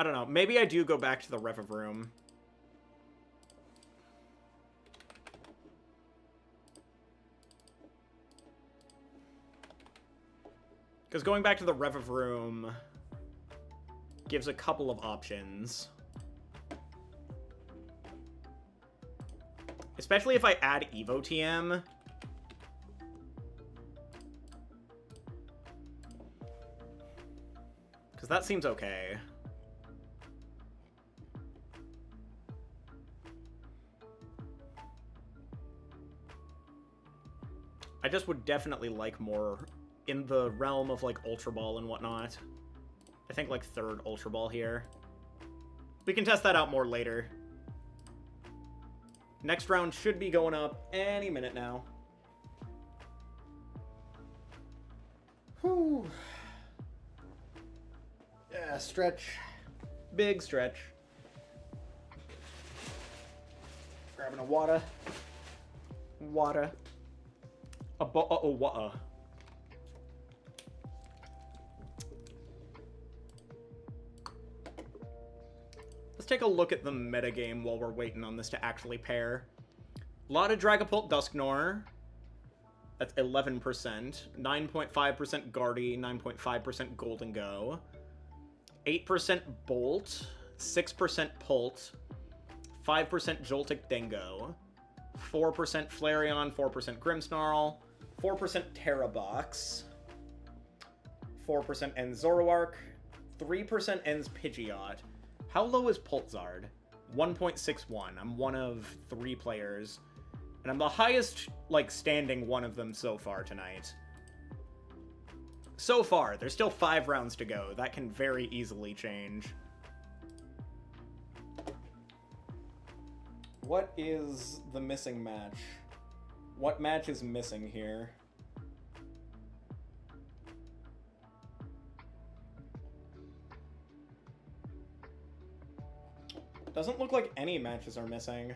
don't know. Maybe I do go back to the Revavroom. Because going back to the Revavroom gives a couple of options. Especially if I add Evo TM. Because that seems okay. I just would definitely like more in the realm of, like, Ultra Ball and whatnot. I think, like, 3rd Ultra Ball here. We can test that out more later. Next round should be going up any minute now. Whew. Yeah, stretch. Big stretch. Grabbing a water. Water. Water. take a look at the metagame while we're waiting on this to actually pair. A lot of Dragapult Dusknoir. That's 11%. 9.5% Guardy, 9.5% Golden Go. 8% Bolt. 6% Pult. 5% Joltik Dingo. 4% Flareon, 4% Grimmsnarl. 4% Terrabox. 4% ends Zoroark. 3% ends Pidgeot. How low is PultZard? 1.61. I'm one of 3 players. And I'm the highest, like, standing one of them so far tonight. So far. There's still 5 rounds to go. That can very easily change. What is the missing match? What match is missing here? Doesn't look like any matches are missing.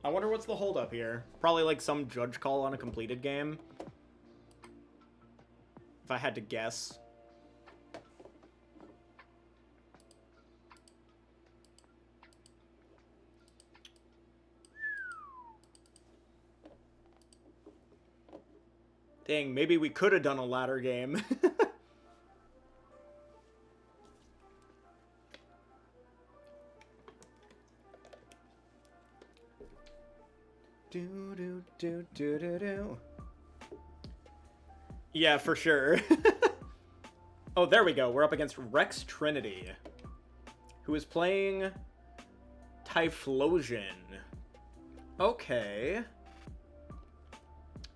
I wonder what's the holdup here. Probably like some judge call on a completed game. If I had to guess. Dang, maybe we could have done a ladder game. Do. Yeah, for sure. Oh, there we go. We're up against Rex Trinity, who is playing Typhlosion. Okay.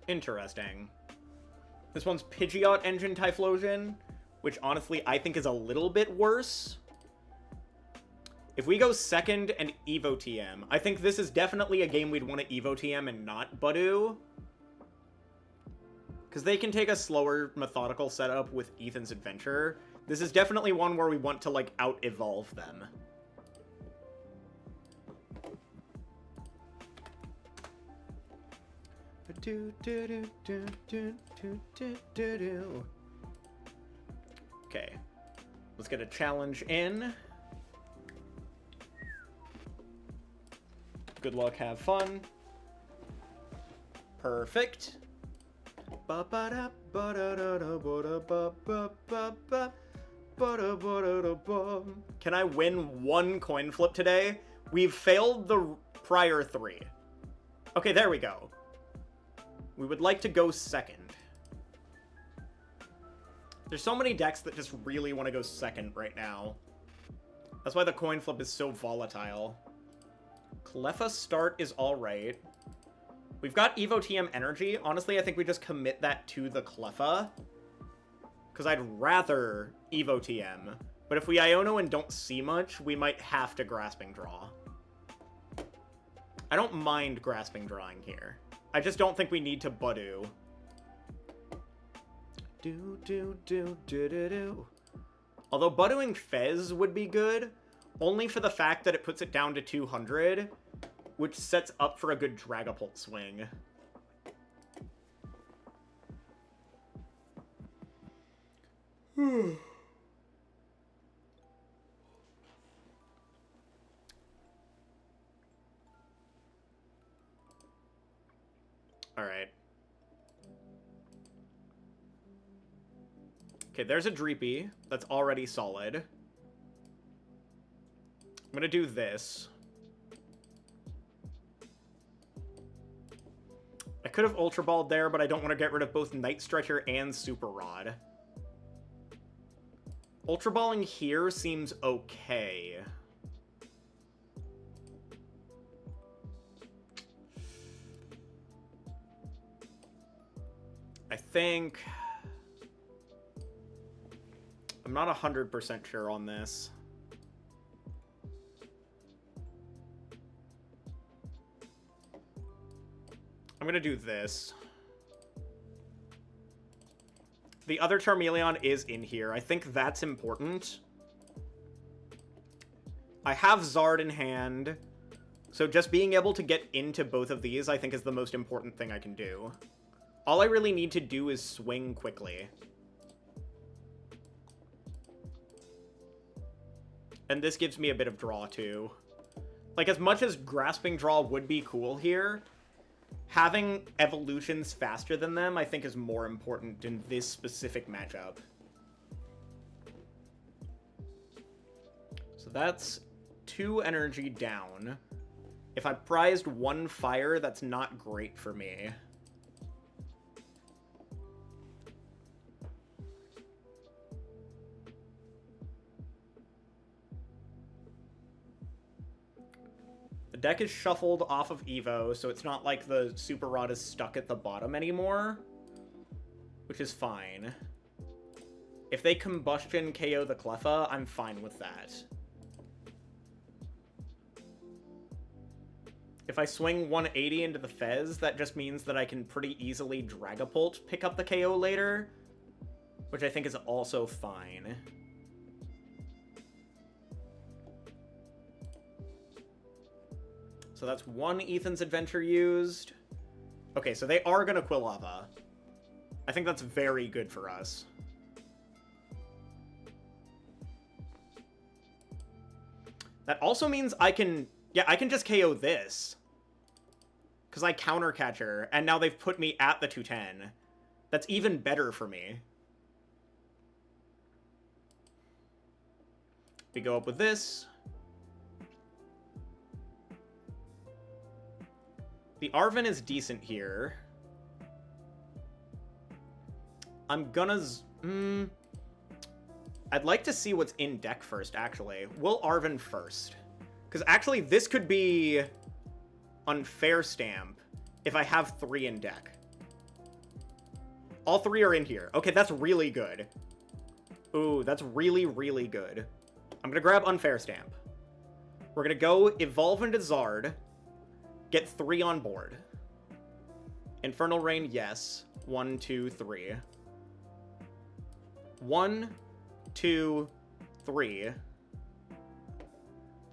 Interesting. This one's Pidgeot Engine Typhlosion, which honestly I think is a little bit worse. If we go second and Evo TM, I think this is definitely a game we'd want to Evo TM and not Budu. Because they can take a slower, methodical setup with Ethan's Adventure. This is definitely one where we want to, like, out-evolve them. Okay. Let's get a challenge in. Good luck, have fun. Perfect. Can I win one coin flip today? We've failed the prior 3. Okay, there we go. We would like to go second. There's so many decks that just really want to go second right now. That's why the coin flip is so volatile. Cleffa start is alright. We've got Evo TM energy. Honestly, I think we just commit that to the Cleffa. Because I'd rather Evo TM. But if we Iono and don't see much, we might have to Grasping Draw. I don't mind Grasping Drawing here. I just don't think we need to Budu. Although Buduing Fez would be good, only for the fact that it puts it down to 200, which sets up for a good Dragapult swing. Alright. Okay, there's a Dreepy. That's already solid. I'm gonna do this. I could have Ultra Balled there, but I don't want to get rid of both Night Stretcher and Super Rod. Ultra Balling here seems okay. I think... I'm not 100% sure on this. I'm gonna do this. The other Charmeleon is in here. I think that's important. I have Zard in hand, so just being able to get into both of these I think is the most important thing I can do. All I really need to do is swing quickly. And this gives me a bit of draw, too. Like, as much as grasping draw would be cool here, having evolutions faster than them, I think, is more important in this specific matchup. So that's 2 energy down. If I prized 1 fire, that's not great for me. The deck is shuffled off of Evo, so it's not like the Super Rod is stuck at the bottom anymore, which is fine. If they Combustion KO the Cleffa, I'm fine with that. If I swing 180 into the Fez, that just means that I can pretty easily Dragapult pick up the KO later, which I think is also fine. So that's 1 Ethan's Adventure used. Okay, so they are going to Quilava. I think that's very good for us. That also means I can... Yeah, I can just KO this. Because I counter catcher, and now they've put me at the 210. That's even better for me. We go up with this. The Arven is decent here. I'm gonna... I'd like to see what's in deck first, actually. We'll Arven first. Because actually, this could be Unfair Stamp if I have 3 in deck. All 3 are in here. Okay, that's really good. Ooh, that's really, really good. I'm going to grab Unfair Stamp. We're going to go Evolve into Zard. Get 3 on board. Infernal Rain, yes. 1, 2, 3. 1, 2, 3.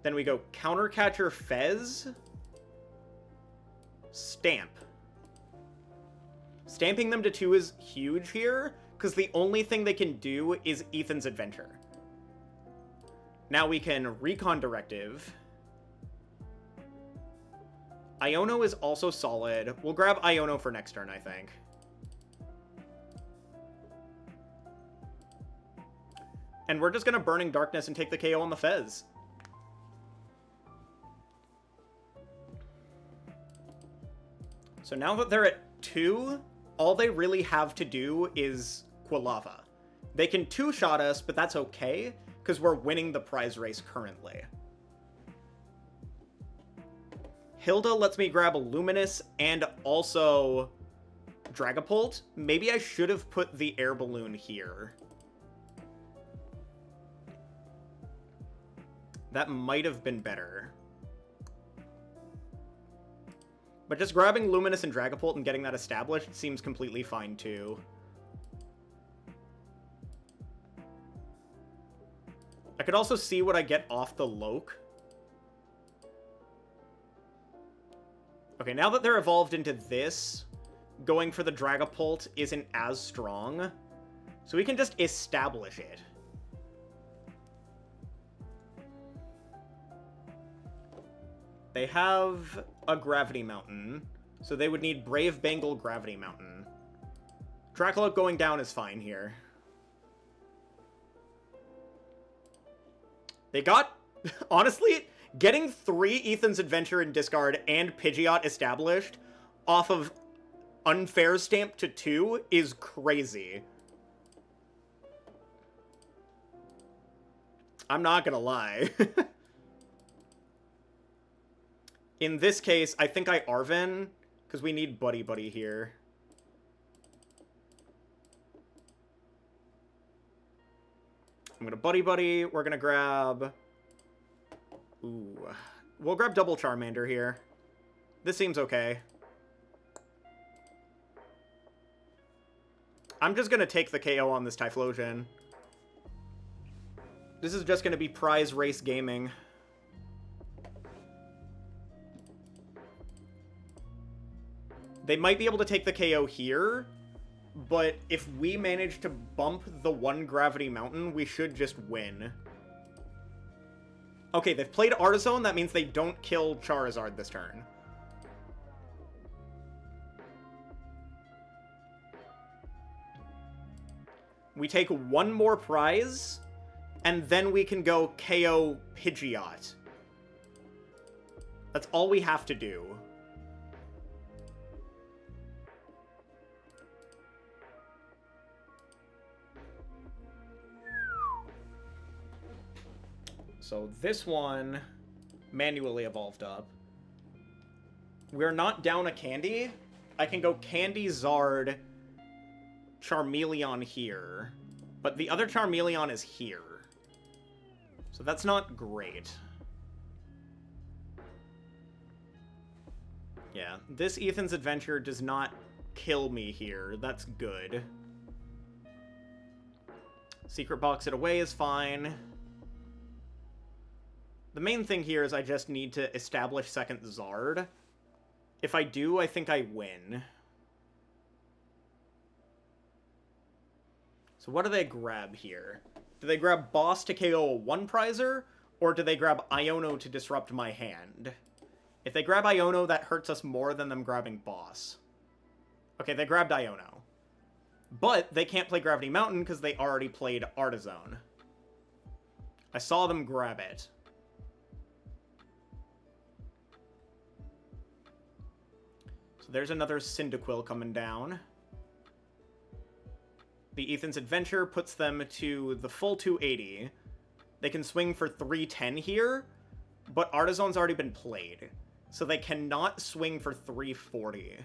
Then we go Countercatcher Fez. Stamp. Stamping them to 2 is huge here, because the only thing they can do is Ethan's Adventure. Now we can Recon Directive. Iono is also solid. We'll grab Iono for next turn, I think. And we're just going to Burning Darkness and take the KO on the Fez. So now that they're at 2, all they really have to do is Quilava. They can 2-shot us, but that's okay, because we're winning the prize race currently. Hilda lets me grab a Luminous and also Dragapult. Maybe I should have put the Air Balloon here. That might have been better. But just grabbing Luminous and Dragapult and getting that established seems completely fine, too. I could also see what I get off the Loke. Okay, now that they're evolved into this, going for the Dragapult isn't as strong. So we can just establish it. They have a Gravity Mountain, so they would need Brave Bengal Gravity Mountain. Dracula going down is fine here. They got... Honestly, getting 3 Ethan's Adventure in discard and Pidgeot established off of Unfair Stamp to 2 is crazy. I'm not gonna lie. In this case, I think I Arven, because we need Buddy Buddy here. I'm going to Buddy Buddy. We're going to grab... Ooh. We'll grab Double Charmander here. This seems okay. I'm just going to take the KO on this Typhlosion. This is just going to be prize race gaming. They might be able to take the KO here, but if we manage to bump the 1 Gravity Mountain, we should just win. Okay, they've played Artizone. That means they don't kill Charizard this turn. We take one more prize, and then we can go KO Pidgeot. That's all we have to do. So this one manually evolved up. We're not down a candy. I can go Candy, Zard, Charmeleon here. But the other Charmeleon is here. So that's not great. Yeah, this Ethan's Adventure does not kill me here. That's good. Secret Box it away is fine. The main thing here is I just need to establish second Zard. If I do, I think I win. So what do they grab here? Do they grab Boss to KO a one-prizer, or do they grab Iono to disrupt my hand? If they grab Iono, that hurts us more than them grabbing Boss. Okay, they grabbed Iono. But they can't play Gravity Mountain because they already played Artizone. I saw them grab it. So there's another Cyndaquil coming down. The Ethan's Adventure puts them to the full 280. They can swing for 310 here, but Artizone's already been played, so they cannot swing for 340.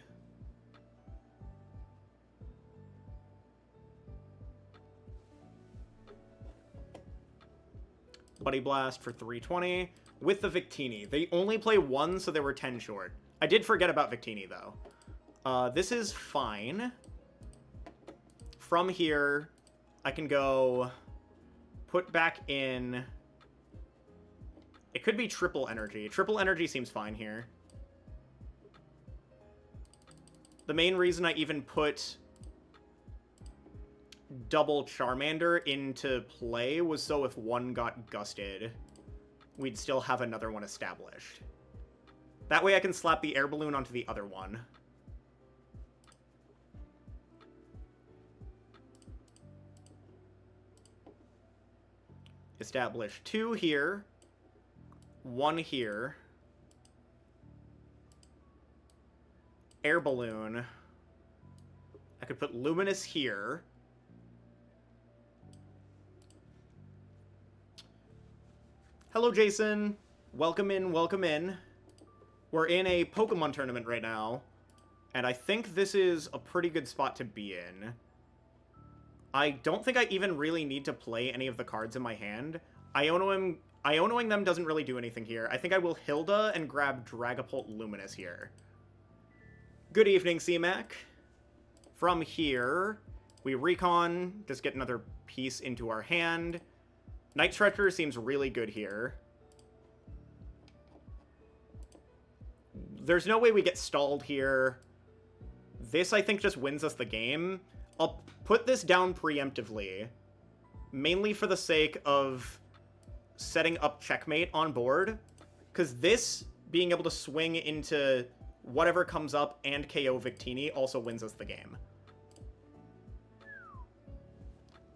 Buddy Blast for 320 with the Victini. They only play one, so they were 10 short. I did forget about Victini, though. This is fine. From here, I can go put back in... It could be Triple Energy. Triple Energy seems fine here. The main reason I even put double Charmander into play was so if one got gusted, we'd still have another one established. That way I can slap the air balloon onto the other one. Establish 2 here, 1 here. Air balloon. I could put Luminous here. Hello, Jason. Welcome in, welcome in. We're in a Pokemon tournament right now, and I think this is a pretty good spot to be in. I don't think I even really need to play any of the cards in my hand. Ionoing them doesn't really do anything here. I think I will Hilda and grab Dragapult Luminous here. Good evening, C-Mac. From here, we recon, just get another piece into our hand. Night Stretcher seems really good here. There's no way we get stalled here. This, I think, just wins us the game. I'll put this down preemptively, mainly for the sake of setting up checkmate on board, because this, being able to swing into whatever comes up and KO Victini, also wins us the game.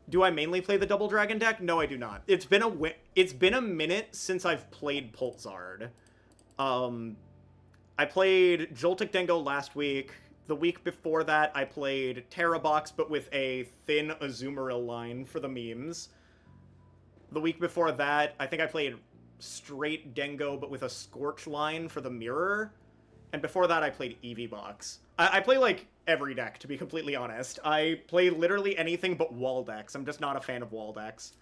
Do I mainly play the Double Dragon deck? No, I do not. It's been a minute since I've played PultZard. I played Joltik Dengo last week. The week before that, I played Terrabox, but with a thin Azumarill line for the memes. The week before that, I think I played straight Dengo, but with a Scorch line for the mirror. And before that, I played Eevee Box. I play, like, every deck, to be completely honest. I play literally anything but wall decks. I'm just not a fan of wall decks.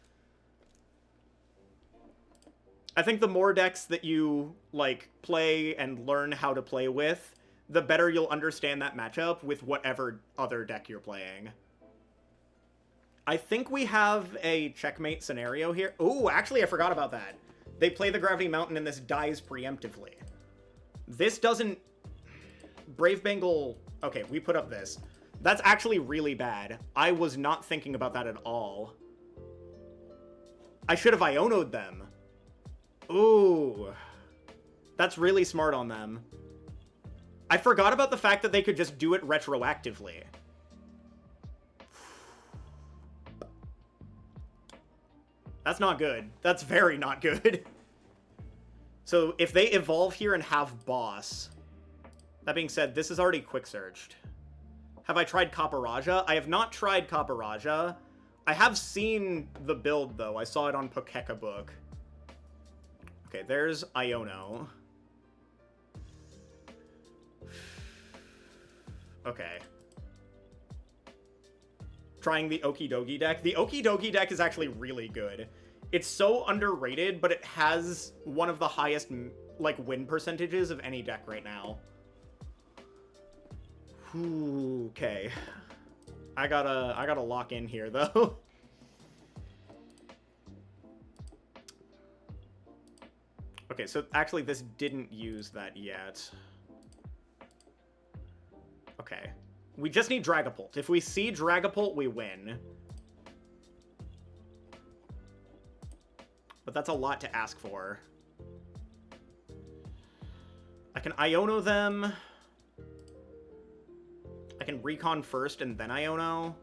I think the more decks that you, like, play and learn how to play with, the better you'll understand that matchup with whatever other deck you're playing. I think we have a checkmate scenario here. Ooh, actually, I forgot about that. They play the Gravity Mountain and this dies preemptively. This doesn't... Brave Bengal... Okay, we put up this. That's actually really bad. I was not thinking about that at all. I should have Iono'd them. Ooh. That's really smart on them. I forgot about the fact that they could just do it retroactively. That's not good. That's very not good. So if they evolve here and have boss... That being said, this is already quick-searched. Have I tried Copper-Raja? I have not tried Copper-Raja. I have seen the build, though. I saw it on Pokeka Book. Okay, there's Iono. Okay. Trying the Okie Dokie deck. The Okie Dokie deck is actually really good. It's so underrated, but it has one of the highest, like, win percentages of any deck right now. Ooh, okay. I gotta lock in here, though. Okay, so actually this didn't use that yet. Okay. We just need Dragapult. If we see Dragapult, we win. But that's a lot to ask for. I can Iono them. I can Recon first and then Iono.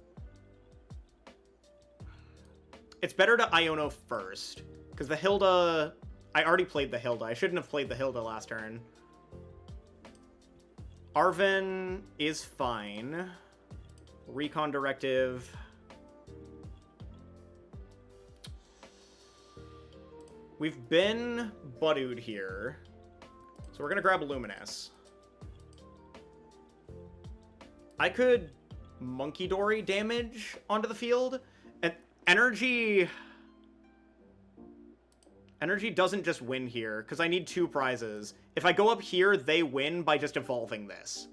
It's better to Iono first. Because the Hilda... I already played the Hilda. I shouldn't have played the Hilda last turn. Arven is fine. Recon Directive. We've been Buddooed here. So we're going to grab Luminous. I could Monkey Dory damage onto the field. And Energy doesn't just win here, because I need 2 prizes. If I go up here, they win by just evolving this.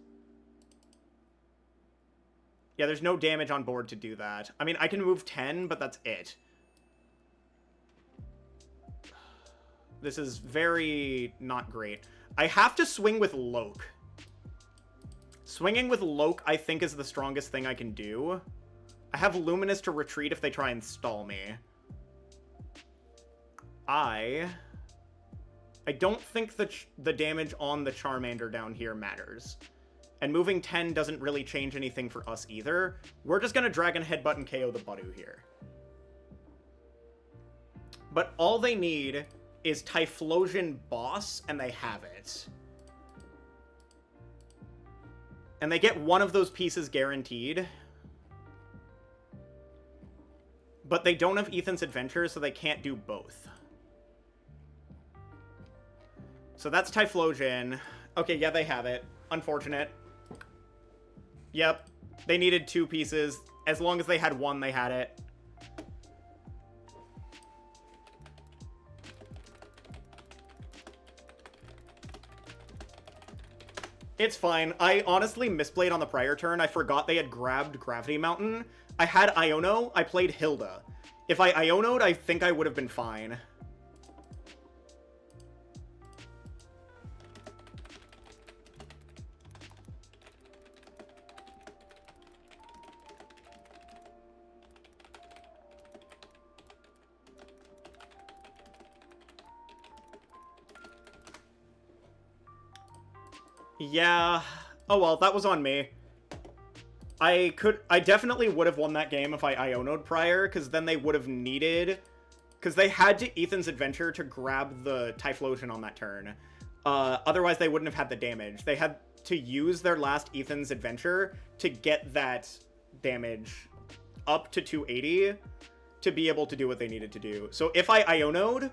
Yeah, there's no damage on board to do that. I mean, I can move 10, but that's it. This is very not great. I have to swing with Loke. Swinging with Loke, I think, is the strongest thing I can do. I have Luminous to retreat if they try and stall me. I don't think the damage on the Charmander down here matters. And moving 10 doesn't really change anything for us either. We're just going to Dragon Headbutt and KO the Buddoo here. But all they need is Typhlosion Boss, and they have it. And they get one of those pieces guaranteed. But they don't have Ethan's Adventure, so they can't do both. So that's Typhlosion. Okay, yeah, they have it. Unfortunate. Yep. They needed 2 pieces. As long as they had 1, they had it. It's fine. I honestly misplayed on the prior turn. I forgot they had grabbed Gravity Mountain. I had Iono. I played Hilda. If I Iono'd, I think I would have been fine. Yeah. Oh well, that was on me. I definitely would have won that game if I Iono'd prior, because then they would have needed... Because they had to Ethan's Adventure to grab the Typhlosion on that turn. Otherwise, they wouldn't have had the damage. They had to use their last Ethan's Adventure to get that damage up to 280 to be able to do what they needed to do. So if I Iono'd,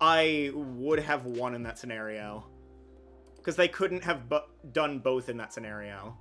I would have won in that scenario. Because they couldn't have done both in that scenario.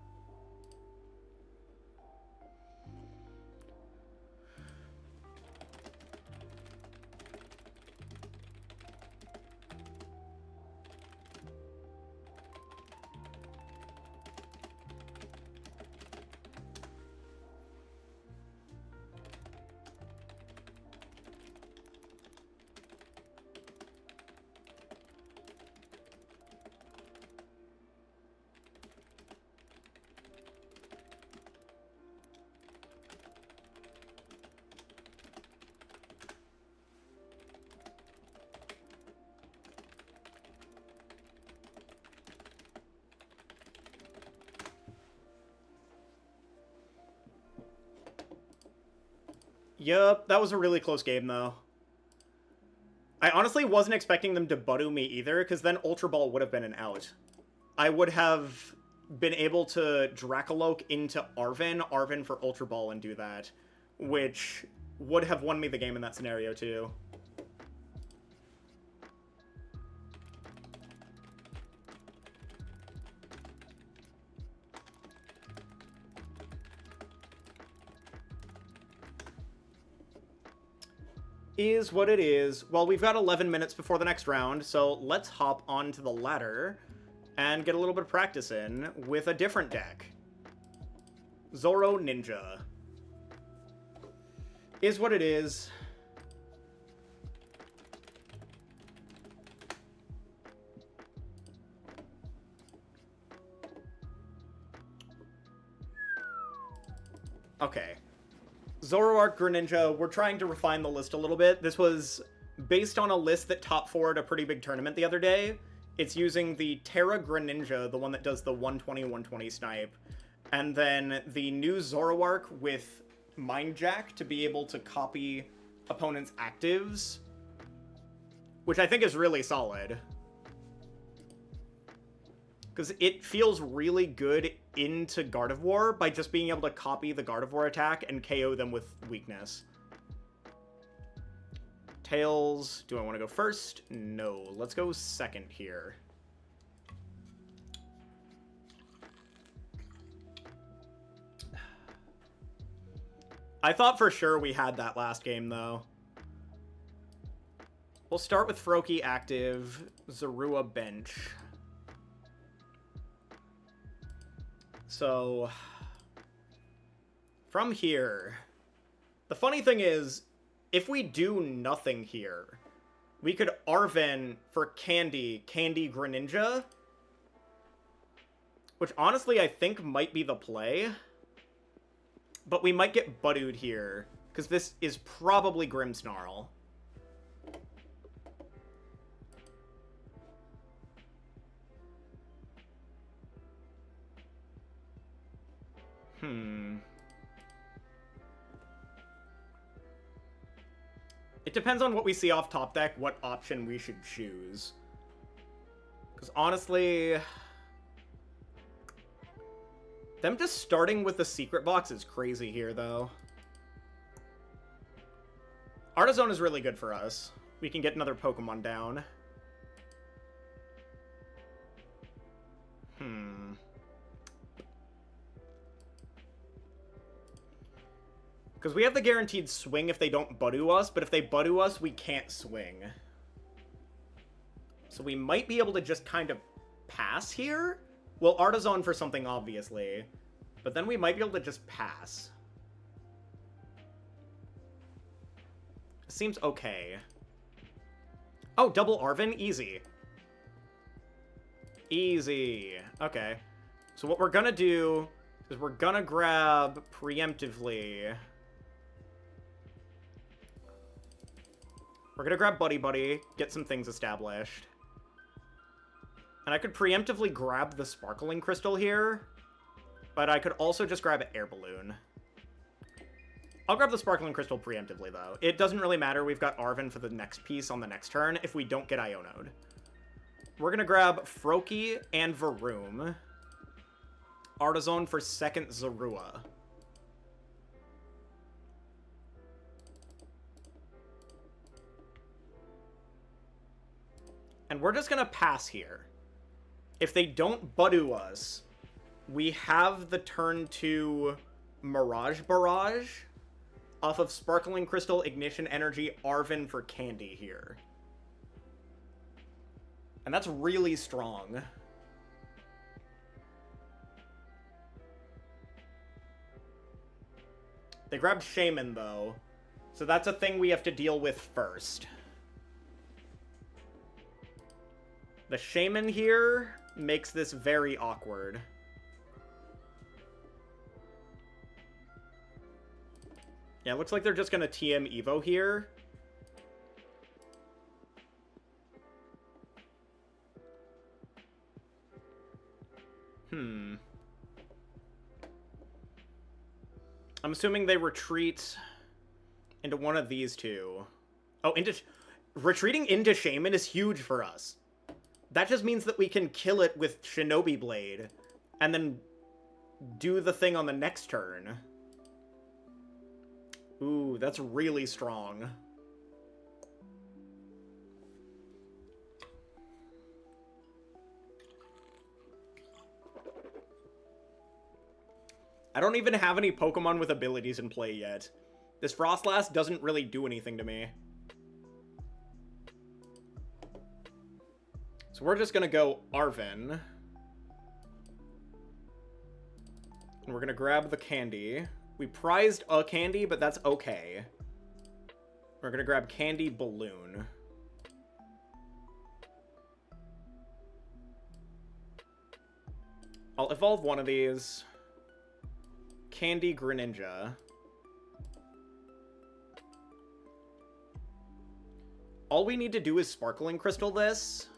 Yup, that was a really close game, though. I honestly wasn't expecting them to Budu me either, because then Ultra Ball would have been an out. I would have been able to Dracoloak into Arven for Ultra Ball and do that, which would have won me the game in that scenario, too. Is what it is. Well, we've got 11 minutes before the next round, so let's hop onto the ladder and get a little bit of practice in with a different deck. Zoro Ninja. Is what it is. Okay. Zoroark Greninja, we're trying to refine the list a little bit. This was based on a list that top 4'd a pretty big tournament the other day. It's using the Terra Greninja, the one that does the 120-120 snipe, and then the new Zoroark with Mind Jack to be able to copy opponents' actives, which I think is really solid. Because it feels really good into Gardevoir by just being able to copy the Gardevoir attack and KO them with weakness. Tails, do I want to go first? No, let's go second here. I thought for sure we had that last game, though. We'll start with Froakie active, Zorua bench. So, from here, the funny thing is, if we do nothing here, we could Arven for Candy Greninja, which honestly I think might be the play, but we might get Budu'd here, because this is probably Grimmsnarl. It depends on what we see off top deck, what option we should choose. Because honestly, them just starting with the secret box is crazy here, though. Artazon is really good for us. We can get another Pokemon down. Because we have the guaranteed swing if they don't Budu us, but if they Budu us, we can't swing. So we might be able to just kind of pass here? Well, Artazon for something, obviously. But then we might be able to just pass. Seems okay. Oh, double Arven? Easy. Easy. Okay. So what we're gonna do is we're gonna grab preemptively. We're gonna grab Buddy, get some things established. And I could preemptively grab the Sparkling Crystal here, but I could also just grab an Air Balloon. I'll grab the Sparkling Crystal preemptively, though. It doesn't really matter. We've got Arven for the next piece on the next turn if we don't get Ionode. We're gonna grab Froakie and Varoom. Artazon for second Zorua. And we're just gonna pass here. If they don't Budu us, we have the turn 2 Mirage Barrage off of Sparkling Crystal, Ignition Energy, Arven for Candy here. And that's really strong. They grabbed Shaman, though, so that's a thing we have to deal with first. The Shaman here makes this very awkward. Yeah, it looks like they're just gonna TM Evo here. I'm assuming they retreat Into one of these two. Oh, retreating into Shaman is huge for us. That just means that we can kill it with Shinobi Blade, and then do the thing on the next turn. Ooh, that's really strong. I don't even have any Pokemon with abilities in play yet. This Frostlass doesn't really do anything to me. So we're just gonna go Arven. And we're gonna grab the candy. We prized a candy, but that's okay. We're gonna grab Candy Balloon. I'll evolve one of these. Candy Greninja. All we need to do is Sparkling Crystal this.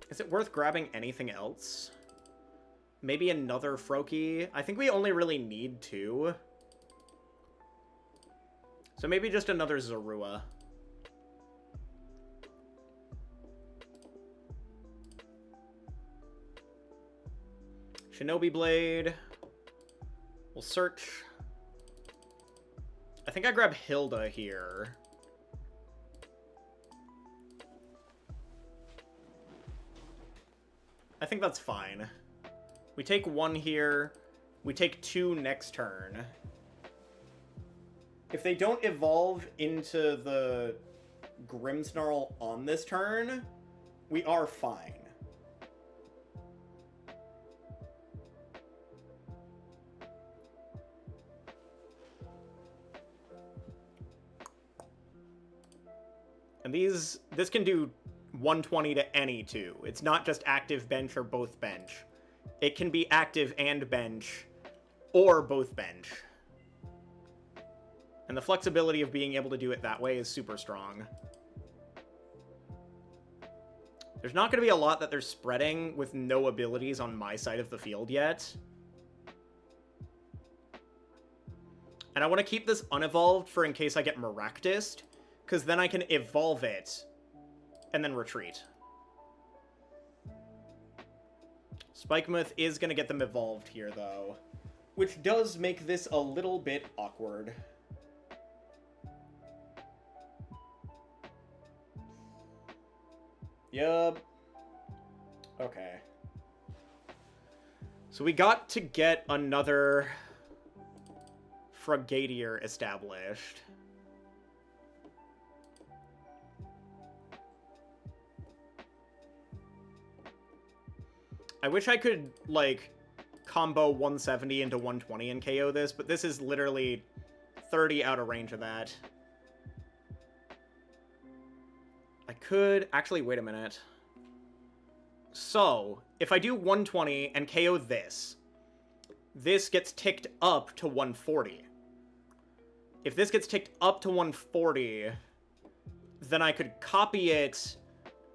Is it worth grabbing anything else? Maybe another Froakie? I think we only really need 2. So maybe just another Zorua. Shinobi Blade. We'll search. I think I grab Hilda here. I think that's fine. We take 1 here. We take 2 next turn. If they don't evolve into the Grimmsnarl on this turn, we are fine. And this can do 120 to any 2. It's not just active bench or both bench. It can be active and bench, or both bench. And the flexibility of being able to do it that way is super strong. There's not going to be a lot that they're spreading with no abilities on my side of the field yet. And I want to keep this unevolved for in case I get Maractused, because then I can evolve it and then retreat. Spikemuth is going to get them evolved here, though, which does make this a little bit awkward. Yup. Okay. So we got to get another Frogadier established. I wish I could, like, combo 170 into 120 and KO this, but this is literally 30 out of range of that. I could... Actually, wait a minute. So, if I do 120 and KO this, this gets ticked up to 140. If this gets ticked up to 140, then I could copy it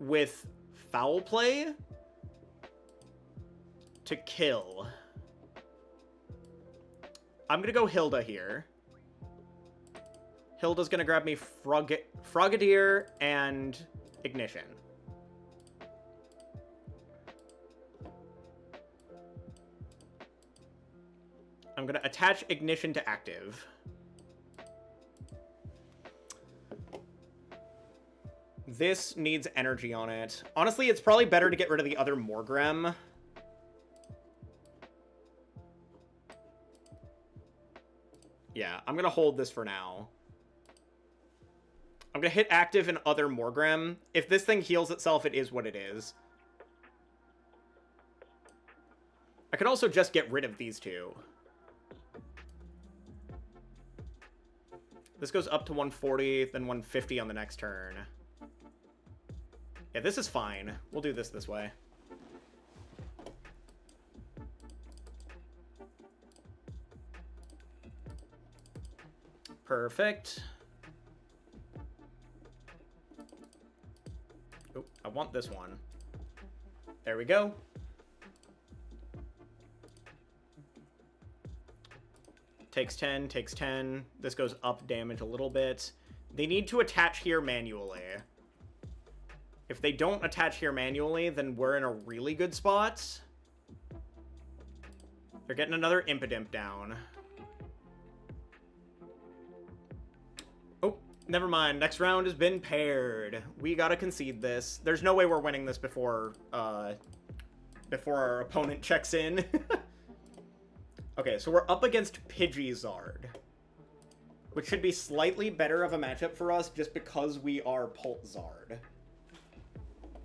with Foul Play to kill. I'm gonna go Hilda here. Hilda's gonna grab me Frogadier and Ignition. I'm gonna attach Ignition to active. This needs energy on it. Honestly, it's probably better to get rid of the other Morgrem. Yeah, I'm gonna hold this for now. I'm gonna hit active and other Morgrem. If this thing heals itself, it is what it is. I could also just get rid of these two. This goes up to 140, then 150 on the next turn. Yeah, this is fine. We'll do this way. Perfect. Oh, I want this one. There we go. Takes 10, takes 10. This goes up damage a little bit. They need to attach here manually. If they don't attach here manually, then we're in a really good spot. They're getting another Impidimp down. Oh, never mind. Next round has been paired. We gotta concede this. There's no way we're winning this before our opponent checks in. Okay, so we're up against PultZard, which should be slightly better of a matchup for us just because we are PultZard.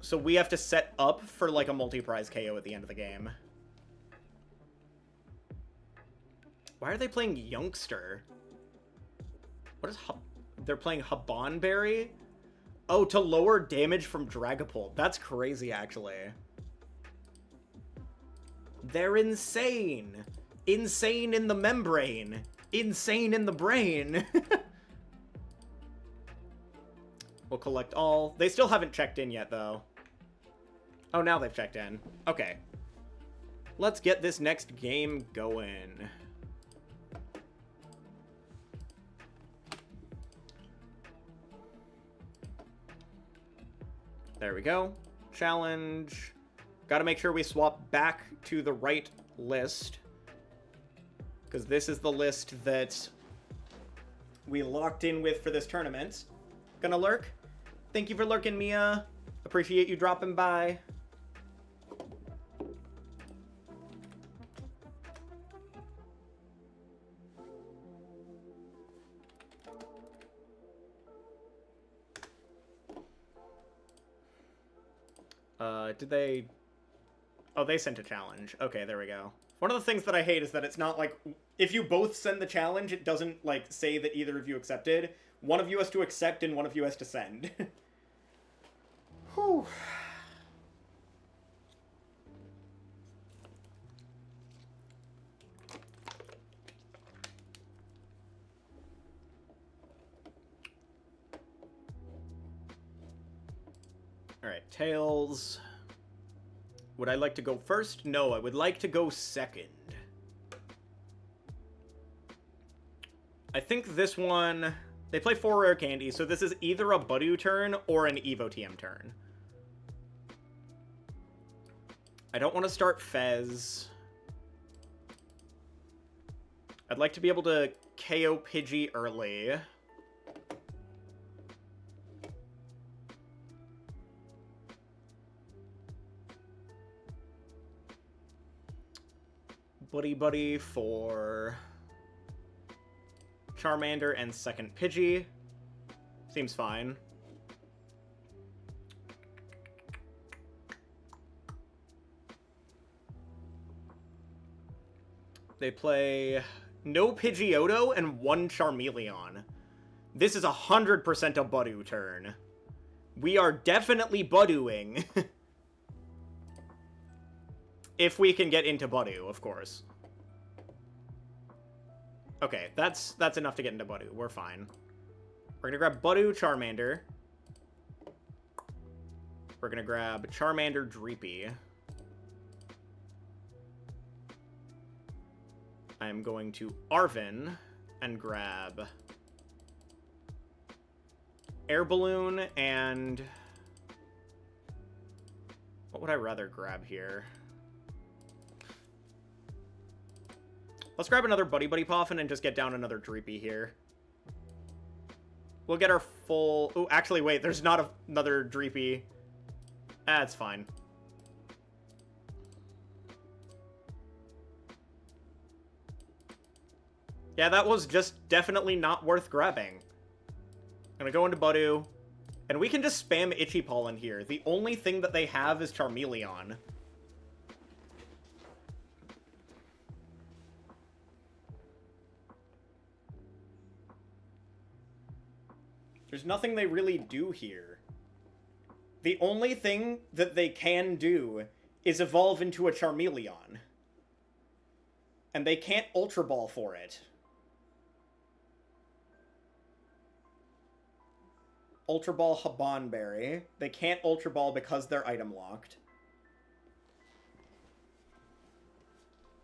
So we have to set up for, like, a multi-prize KO at the end of the game. Why are they playing Youngster? What is they're playing Habanberry? Oh, to lower damage from Dragapult. That's crazy, actually. They're insane. Insane in the membrane. Insane in the brain. We'll collect all. They still haven't checked in yet, though. Oh, now they've checked in. Okay. Let's get this next game going. There we go. Challenge. Gotta make sure we swap back to the right list, because this is the list that we locked in with for this tournament. Gonna lurk. Thank you for lurking, Mia. Appreciate you dropping by. Did they... Oh, they sent a challenge. Okay, there we go. One of the things that I hate is that it's not like... If you both send the challenge, it doesn't, like, say that either of you accepted. One of you has to accept and one of you has to send. Whew. Alright, Tails. Would I like to go first? No, I would like to go second. I think this one... They play 4 rare candies, so this is either a Budew turn or an Evo TM turn. I don't want to start Fez. I'd like to be able to KO Pidgey early. Buddy for Charmander and second Pidgey. Seems fine. They play no Pidgeotto and 1 Charmeleon. This is 100% a Budew turn. We are definitely Budewing. If we can get into Budew, of course. Okay, that's enough to get into Budew. We're fine. We're gonna grab Budew, Charmander. We're gonna grab Charmander, Dreepy. I'm going to Arven and grab Air Balloon and... What would I rather grab here? Let's grab another Buddy Poffin and just get down another Dreepy here. We'll get our full... Oh, actually, wait. There's not another Dreepy. That's fine. Yeah, that was just definitely not worth grabbing. I'm gonna go into Budew. And we can just spam Itchy Pollen here. The only thing that they have is Charmeleon. There's nothing they really do here. The only thing that they can do is evolve into a Charmeleon. And they can't Ultra Ball for it. Ultra Ball Habanberry. They can't Ultra Ball because they're item locked.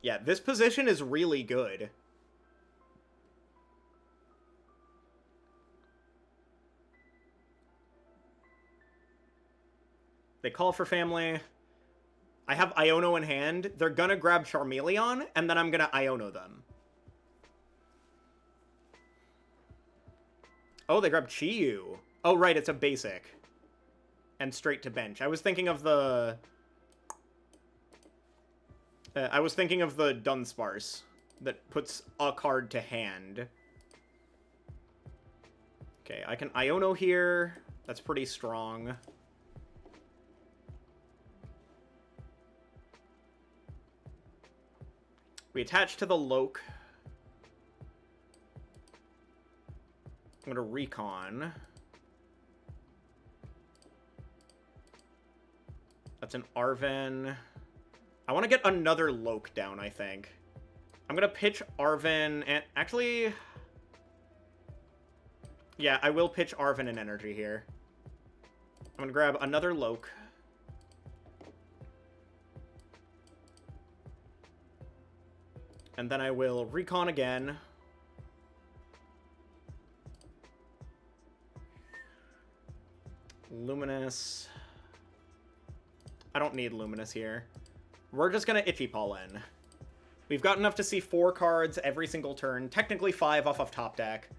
Yeah, this position is really good. They call for family. I have Iono in hand. They're gonna grab Charmeleon, and then I'm gonna Iono them. Oh, they grabbed Chi-Yu. Oh, right, it's a basic. And straight to bench. I was thinking of the... Dunsparce that puts a card to hand. Okay, I can Iono here. That's pretty strong. We attach to the Loke. I'm going to Recon. That's an Arven. I want to get another Loke down, I think. I'm going to pitch Arven and... Actually... Yeah, I will pitch Arven and Energy here. I'm going to grab another Loke. And then I will Recon again. Luminous. I don't need Luminous here. We're just going to Itchy Paw in. We've got enough to see 4 cards every single turn. Technically 5 off of top deck.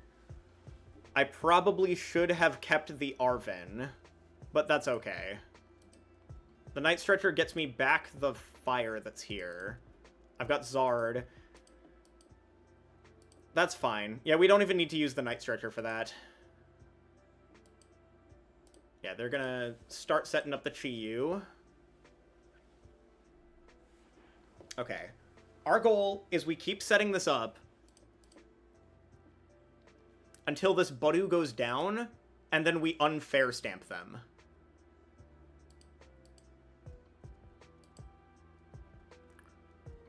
I probably should have kept the Arven, but that's okay. The Night Stretcher gets me back the fire that's here. I've got Zard. That's fine. Yeah, we don't even need to use the Night Stretcher for that. Yeah, they're gonna start setting up the Chi-Yu. Okay. Our goal is we keep setting this up until this Budu goes down, and then we unfair stamp them.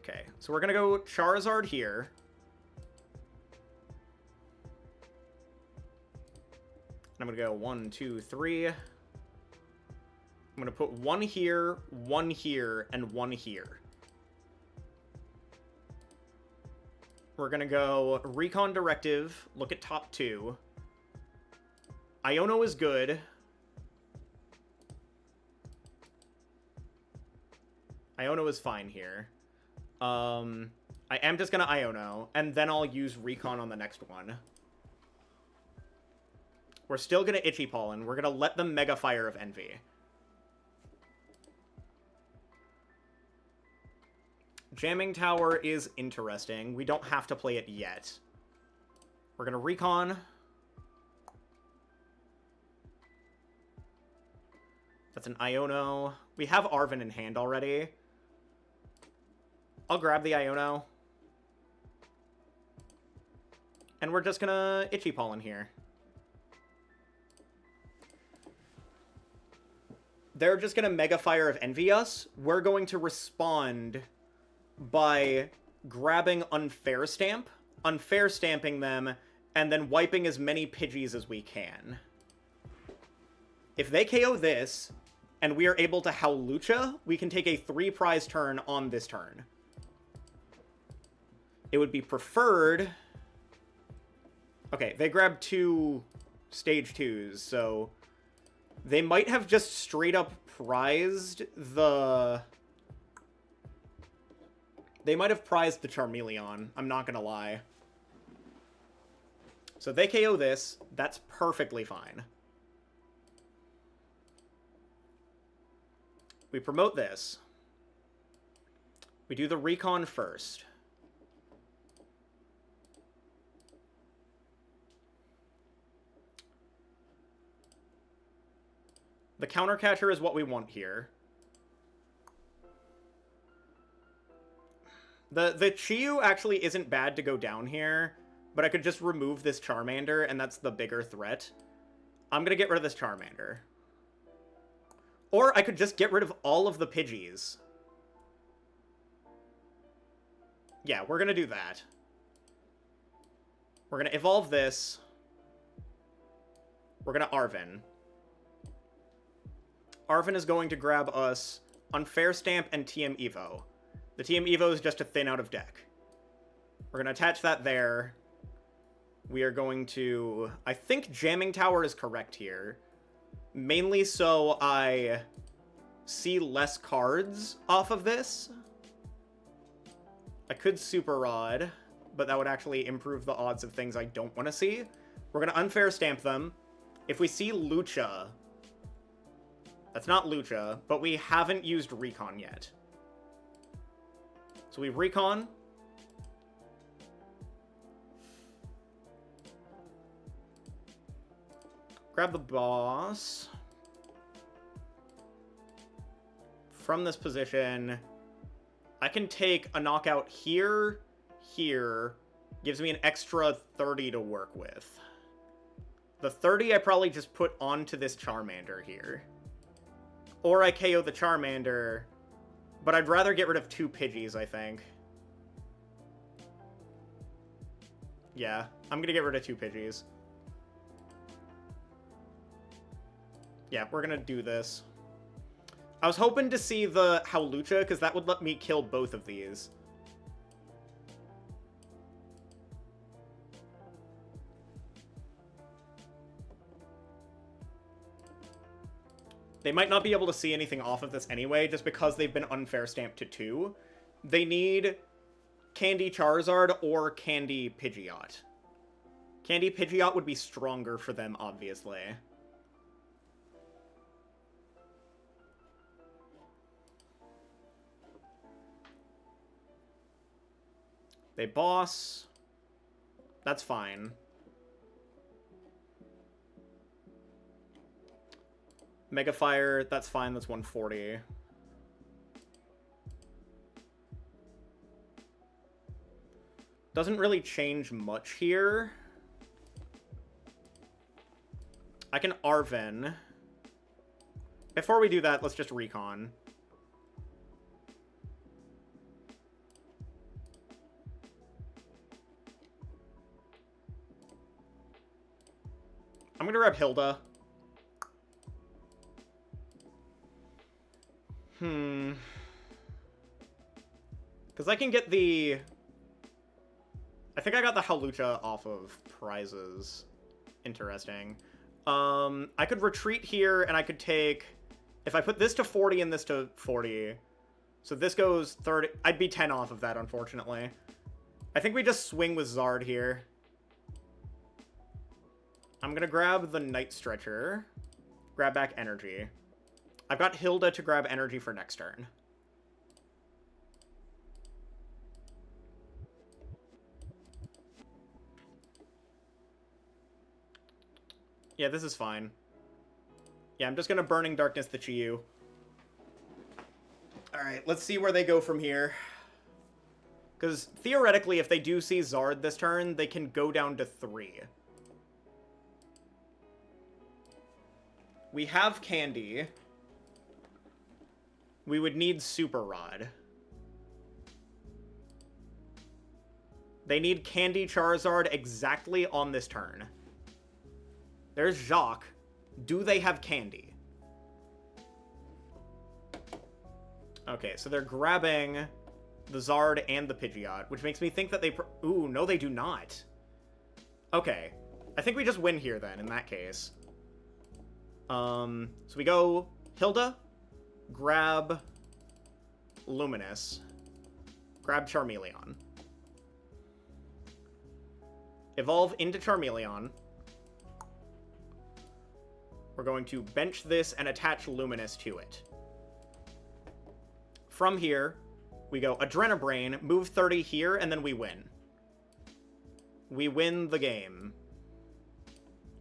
Okay, so we're gonna go Charizard here. I'm gonna go 1, 2, 3. I'm gonna put 1 here, 1 here, and 1 here. We're gonna go Recon Directive, look at top 2. Iono is good. Iono is fine here. I am just gonna Iono, and then I'll use Recon on the next one. We're still gonna Itchy Pollen. We're gonna let them Mega Fire of Envy. Jamming Tower is interesting. We don't have to play it yet. We're gonna Recon. That's an Iono. We have Arven in hand already. I'll grab the Iono. And we're just gonna Itchy Pollen here. They're just gonna Mega Fire of Envy us. We're going to respond by grabbing Unfair Stamp, Unfair Stamping them, and then wiping as many Pidgeys as we can. If they KO this, and we are able to Howlucha, we can take a 3-prize turn on this turn. It would be preferred... Okay, they grabbed 2 stage 2s, so... They might have just straight up prized the... They might have prized the Charmeleon, I'm not gonna lie. So they KO this, that's perfectly fine. We promote this. We do the Recon first. The Counter Catcher is what we want here. The Chi-Yu actually isn't bad to go down here, but I could just remove this Charmander, and that's the bigger threat. I'm gonna get rid of this Charmander. Or I could just get rid of all of the Pidgeys. Yeah, we're gonna do that. We're gonna evolve this. We're gonna Arven. Arven is going to grab us Unfair Stamp and TM Evo. The TM Evo is just a thin out of deck. We're going to attach that there. We are going to... I think Jamming Tower is correct here. Mainly so I see less cards off of this. I could Super Rod, but that would actually improve the odds of things I don't want to see. We're going to unfair stamp them. If we see Lucha, that's not Lucha, but we haven't used Recon yet. So we Recon. Grab the boss. From this position, I can take a knockout here, here. Gives me an extra 30 to work with. The 30 I probably just put onto this Charmander here. Or I KO the Charmander, but I'd rather get rid of 2 Pidgeys, I think. Yeah, I'm gonna get rid of 2 Pidgeys. Yeah, we're gonna do this. I was hoping to see the Howlucha, because that would let me kill both of these. They might not be able to see anything off of this anyway, just because they've been unfair stamped to 2. They need Candy Charizard or Candy Pidgeot. Candy Pidgeot would be stronger for them, obviously. They boss. That's fine. Mega Fire, that's fine, that's 140. Doesn't really change much here. I can Arven. Before we do that, let's just Recon. I'm gonna grab Hilda. Because I can get the... I think I got the Howlucha off of prizes. Interesting. I could retreat here, and I could take... If I put this to 40 and this to 40... So this goes 30... I'd be 10 off of that, unfortunately. I think we just swing with Zard here. I'm gonna grab the Night Stretcher. Grab back energy. I've got Hilda to grab energy for next turn. Yeah, this is fine. Yeah, I'm just gonna Burning Darkness the Chi-Yu. Alright, let's see where they go from here. Because, theoretically, if they do see Zard this turn, they can go down to 3. We have Candy. We would need Super Rod. They need Candy Charizard exactly on this turn. There's Jacques. Do they have Candy? Okay, so they're grabbing the Zard and the Pidgeot, which makes me think that they... Ooh, no, they do not. Okay. I think we just win here, then, in that case. So we go Hilda, grab Luminous, grab Charmeleon. Evolve into Charmeleon. We're going to bench this and attach Luminous to it. From here, we go Adrenabrain, move 30 here, and then we win. We win the game.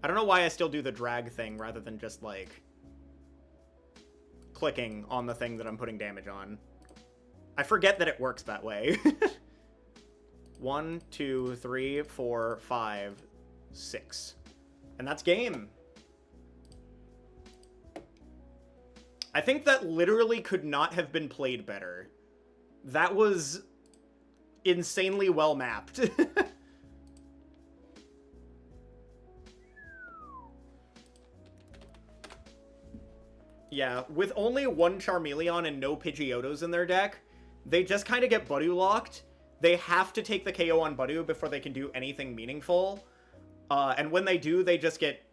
I don't know why I still do the drag thing rather than just, like, clicking on the thing that I'm putting damage on. I forget that it works that way. 1, 2, 3, 4, 5, 6. And that's game. I think that literally could not have been played better. That was insanely well mapped. Yeah, with only one Charmeleon and no Pidgeotos in their deck, they just kind of get Budew locked. They have to take the KO on Budew before they can do anything meaningful. And when they do, they just get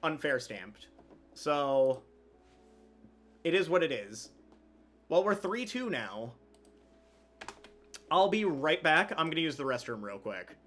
unfair stamped. So... It is what it is. Well, we're 3-2 now. I'll be right back. I'm going to use the restroom real quick.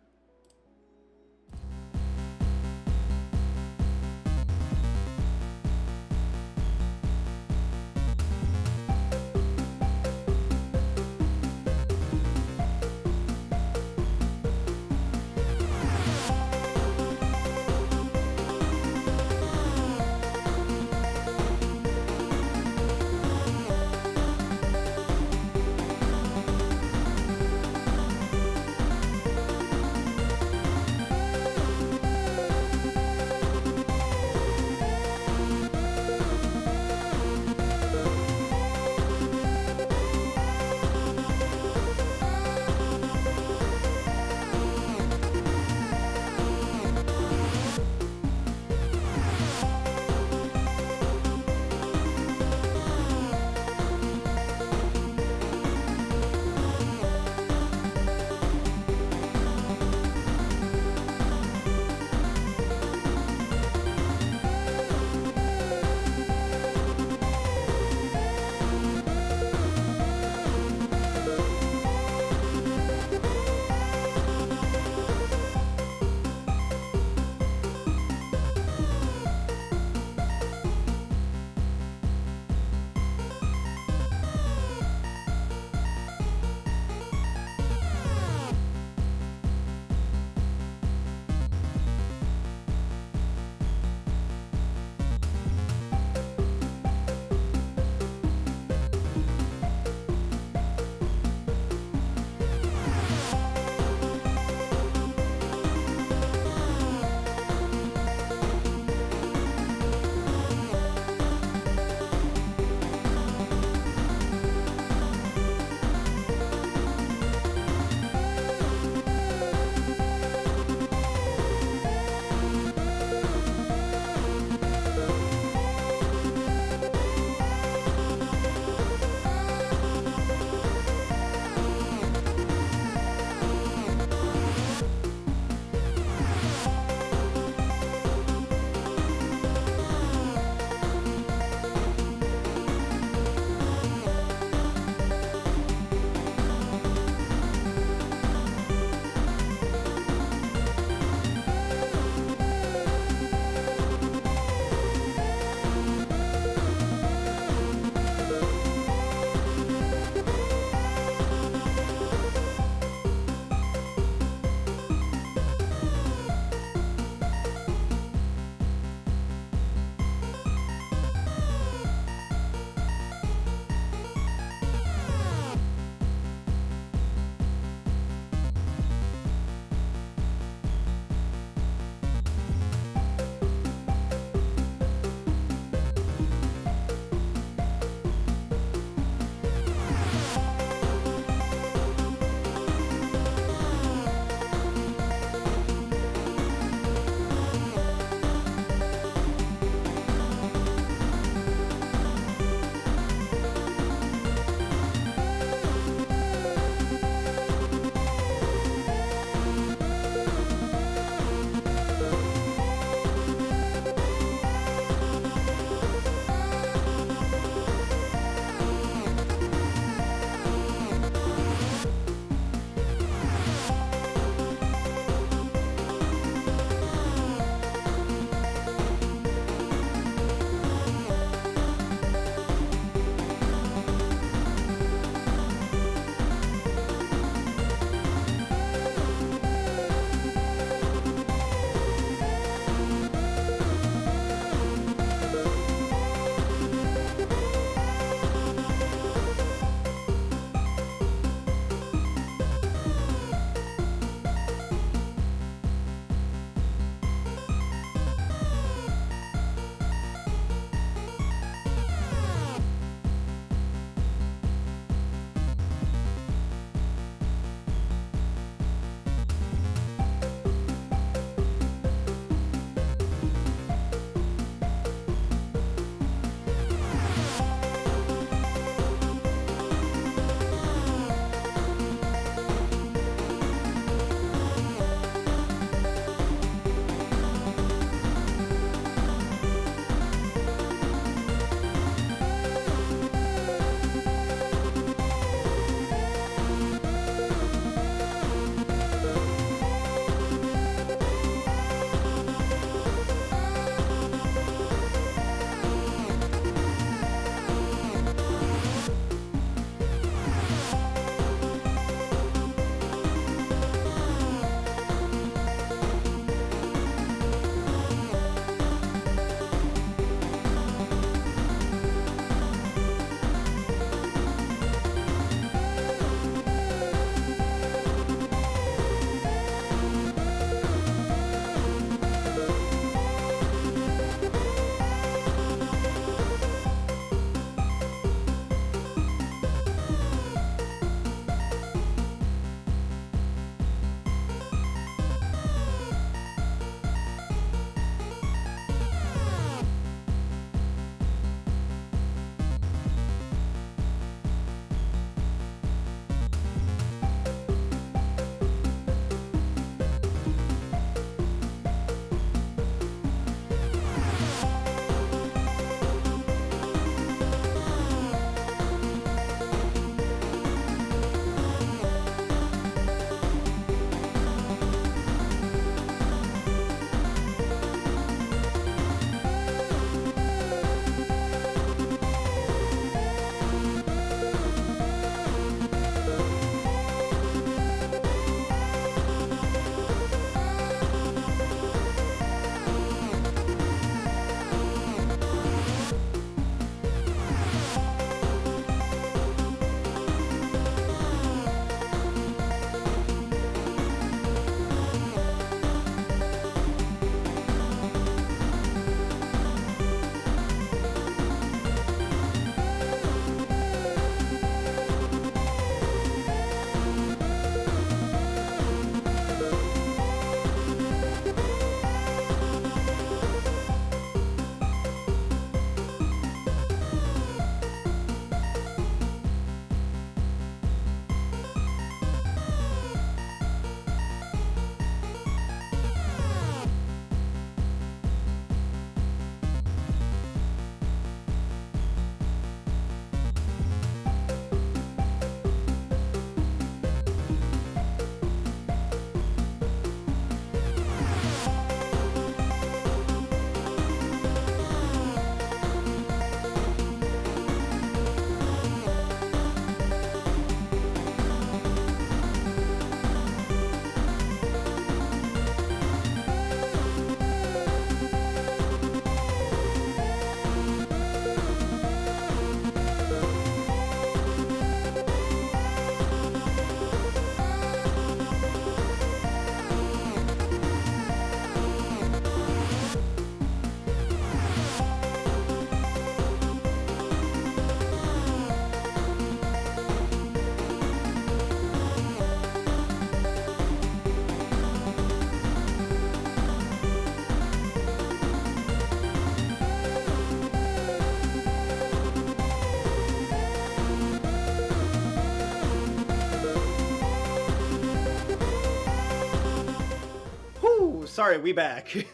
sorry, we back.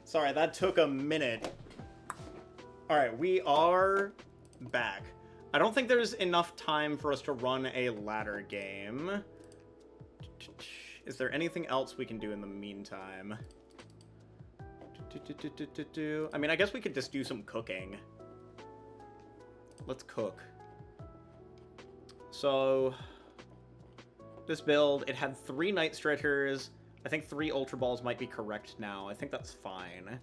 Sorry, that took a minute. Alright, we are back. I don't think there's enough time for us to run a ladder game. Is there anything else we can do in the meantime? I mean, I guess we could just do some cooking. Let's cook. So, this build, it had 3 Night Stretchers. I think 3 Ultra Balls might be correct now. I think that's fine.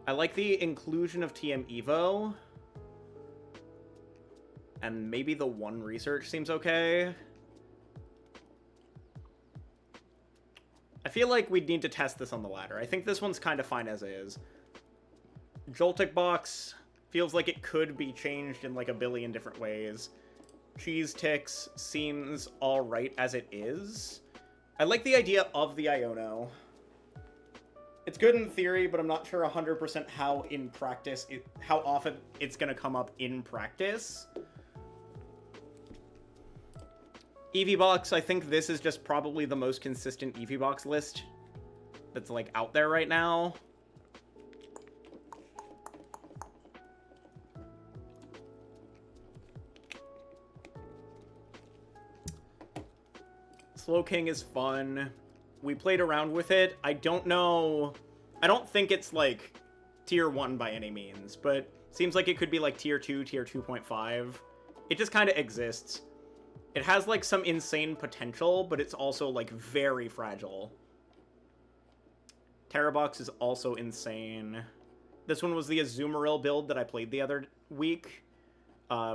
I like the inclusion of TM Evo. And maybe the 1 Research seems okay. I feel like we'd need to test this on the ladder. I think this one's kind of fine as is. Joltik Box feels like it could be changed in like a billion different ways. Cheese Ticks seems alright as it is. I like the idea of the Iono. It's good in theory, but I'm not sure 100% how in practice, how often it's going to come up in practice. Eevee Box, I think this is just probably the most consistent Eevee Box list that's, like, out there right now. Slowking is fun. We played around with it. I don't know. I don't think it's, like, tier 1 by any means, but seems like it could be, like, tier 2, tier 2.5. It just kind of exists. It has, like, some insane potential, but it's also, like, very fragile. Terrabox is also insane. This one was the Azumarill build that I played the other week.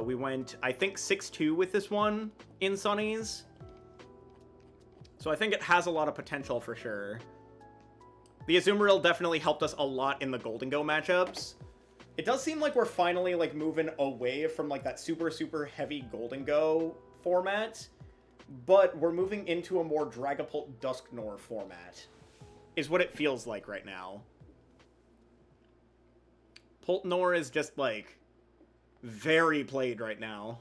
We went, I think, 6-2 with this one in Sunnies. So I think it has a lot of potential for sure. The Azumarill definitely helped us a lot in the Golden Go matchups. It does seem like we're finally, like, moving away from, like, that super, super heavy Golden Go format, but we're moving into a more Dragapult Dusknoir format, is what it feels like right now. Pultnoir is just, like, very played right now.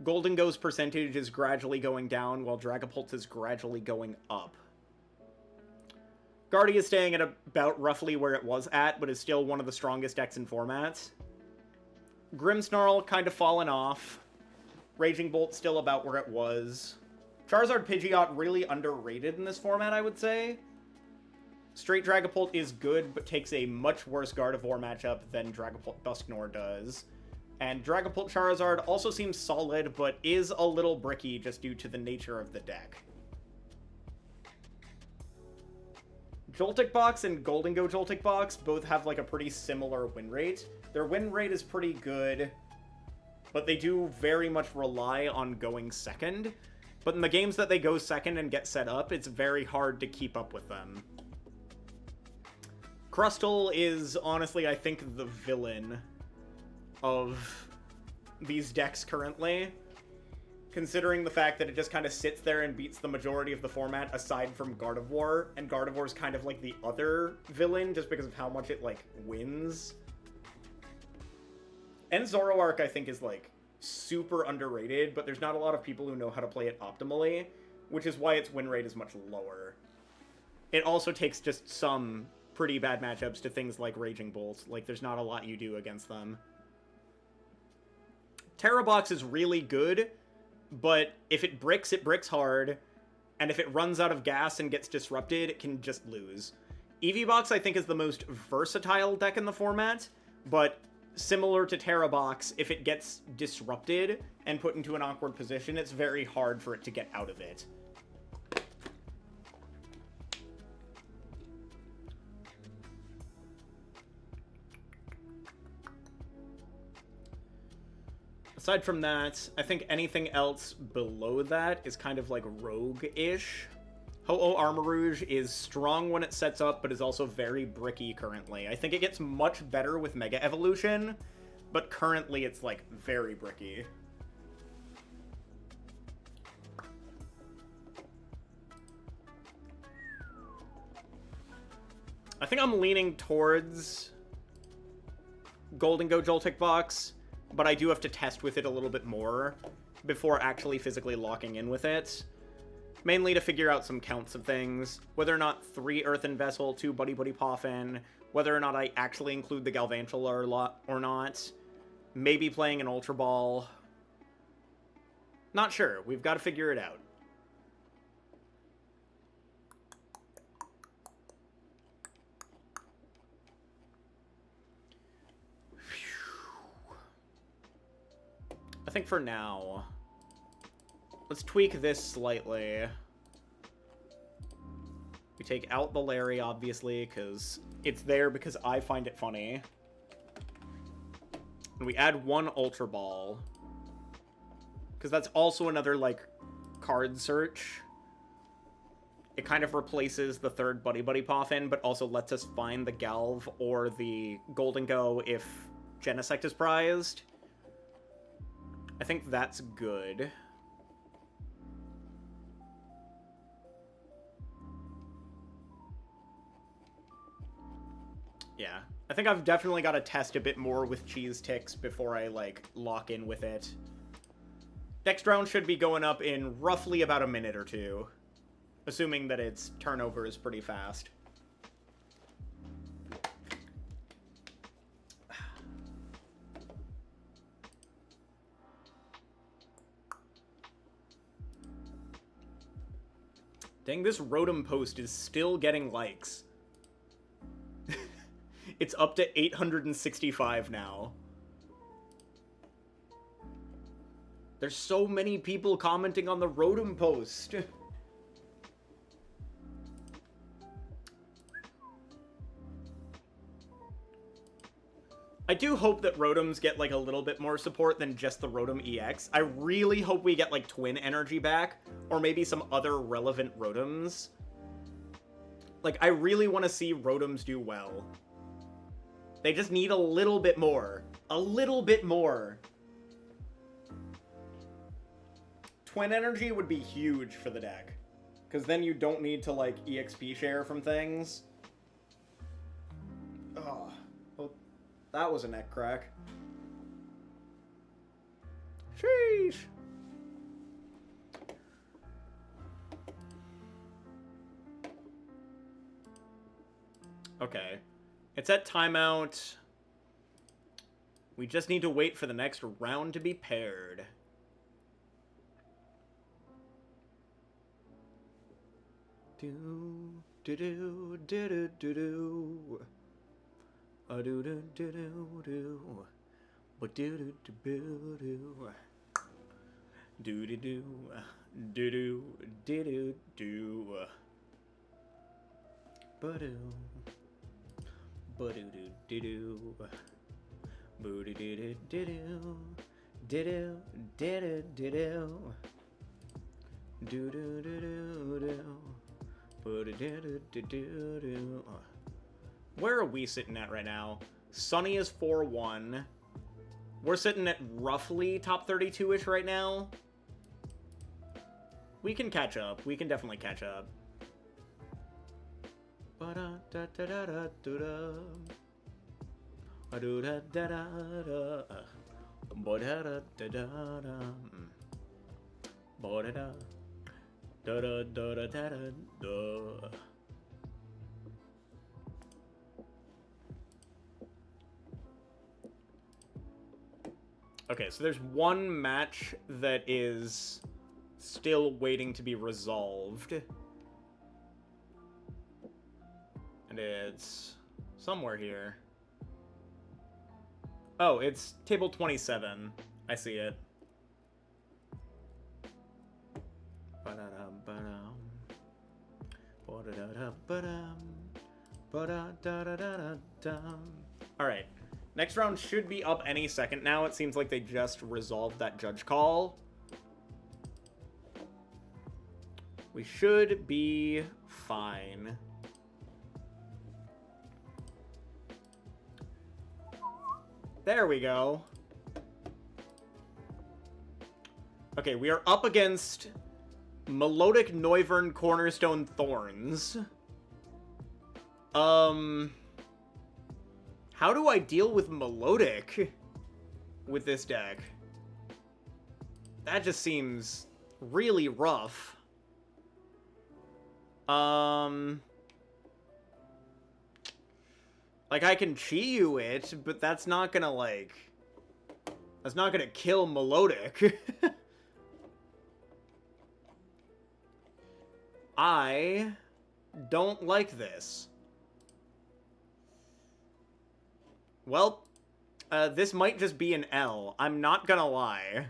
Golden Go's percentage is gradually going down, while Dragapult's is gradually going up. Guardy is staying at about roughly where it was at, but is still one of the strongest decks in format. Grimmsnarl kind of fallen off. Raging Bolt still about where it was. Charizard Pidgeot really underrated in this format, I would say. Straight Dragapult is good, but takes a much worse Gardevoir matchup than Dragapult Dusknoir does. And Dragapult Charizard also seems solid, but is a little bricky just due to the nature of the deck. Joltik Box and Golden Go Joltik Box both have like a pretty similar win rate. Their win rate is pretty good, but they do very much rely on going second. But in the games that they go second and get set up, it's very hard to keep up with them. Crustle is honestly, I think, the villain of these decks currently, considering the fact that it just kind of sits there and beats the majority of the format aside from Gardevoir, and Gardevoir's kind of like the other villain just because of how much it, like, wins. And Zoroark, I think, is, like, super underrated, but there's not a lot of people who know how to play it optimally, which is why its win rate is much lower. It also takes just some pretty bad matchups to things like Raging Bolt. Like, there's not a lot you do against them. Terrabox is really good, but if it bricks hard, and if it runs out of gas and gets disrupted, it can just lose. Eevee Box, I think, is the most versatile deck in the format, but similar to Terrabox, if it gets disrupted and put into an awkward position, it's very hard for it to get out of it. Aside from that, I think anything else below that is kind of like rogue-ish. Ho-Oh Armarouge is strong when it sets up, but is also very bricky currently. I think it gets much better with Mega Evolution, but currently it's, like, very bricky. I think I'm leaning towards Golden Go Joltik Box, but I do have to test with it a little bit more before actually physically locking in with it. Mainly to figure out some counts of things. Whether or not 3 Earthen Vessel, 2 Buddy Buddy Poffin. Whether or not I actually include the Galvantula or not. Maybe playing an Ultra Ball. Not sure. We've got to figure it out. I think for now, let's tweak this slightly. We take out the Larry, obviously, because it's there because I find it funny. And we add 1 Ultra Ball. Because that's also another, like, card search. It kind of replaces the 3rd Buddy Buddy Poffin, but also lets us find the Galv or the Golden Go if Genesect is prized. I think that's good. Yeah. I think I've definitely got to test a bit more with Cheese Ticks before I, like, lock in with it. Next round should be going up in roughly about a minute or 2. Assuming that its turnover is pretty fast. Dang, this Rotom post is still getting likes. It's up to 865 now. There's so many people commenting on the Rotom post. I do hope that Rotoms get, like, a little bit more support than just the Rotom EX. I really hope we get, like, Twin Energy back, or maybe some other relevant Rotoms. Like, I really want to see Rotoms do well. They just need a little bit more. A little bit more. Twin Energy would be huge for the deck. Because then you don't need to, like, EXP share from things. Oh. Well, that was a neck crack. Sheesh. Okay. It's at timeout. We just need to wait for the next round to be paired. Do do do do do do do. A do do do do do. But do do do do do. Do do do do do do do do. Ba do. Ba do do do do. Boo do do do do do. Do do do do do. Do do do do do. Where are we sitting at right now? Sunny is 4-1. We're sitting at roughly top 32-ish right now. We can catch up. We can definitely catch up. Da da da da da da. Okay, so there's one match that is still waiting to be resolved. And it's somewhere here. Oh, it's table 27. I see it. Alright. Next round should be up any second now. It seems like they just resolved that judge call. We should be fine. There we go. Okay, we are up against Melodic Noivern Cornerstone Thorns. How do I deal with Melodic with this deck? That just seems really rough. Like, I can Chi-Yu it, but that's not gonna, like... That's not gonna kill Melodic. I don't like this. Well, this might just be an L. I'm not gonna lie.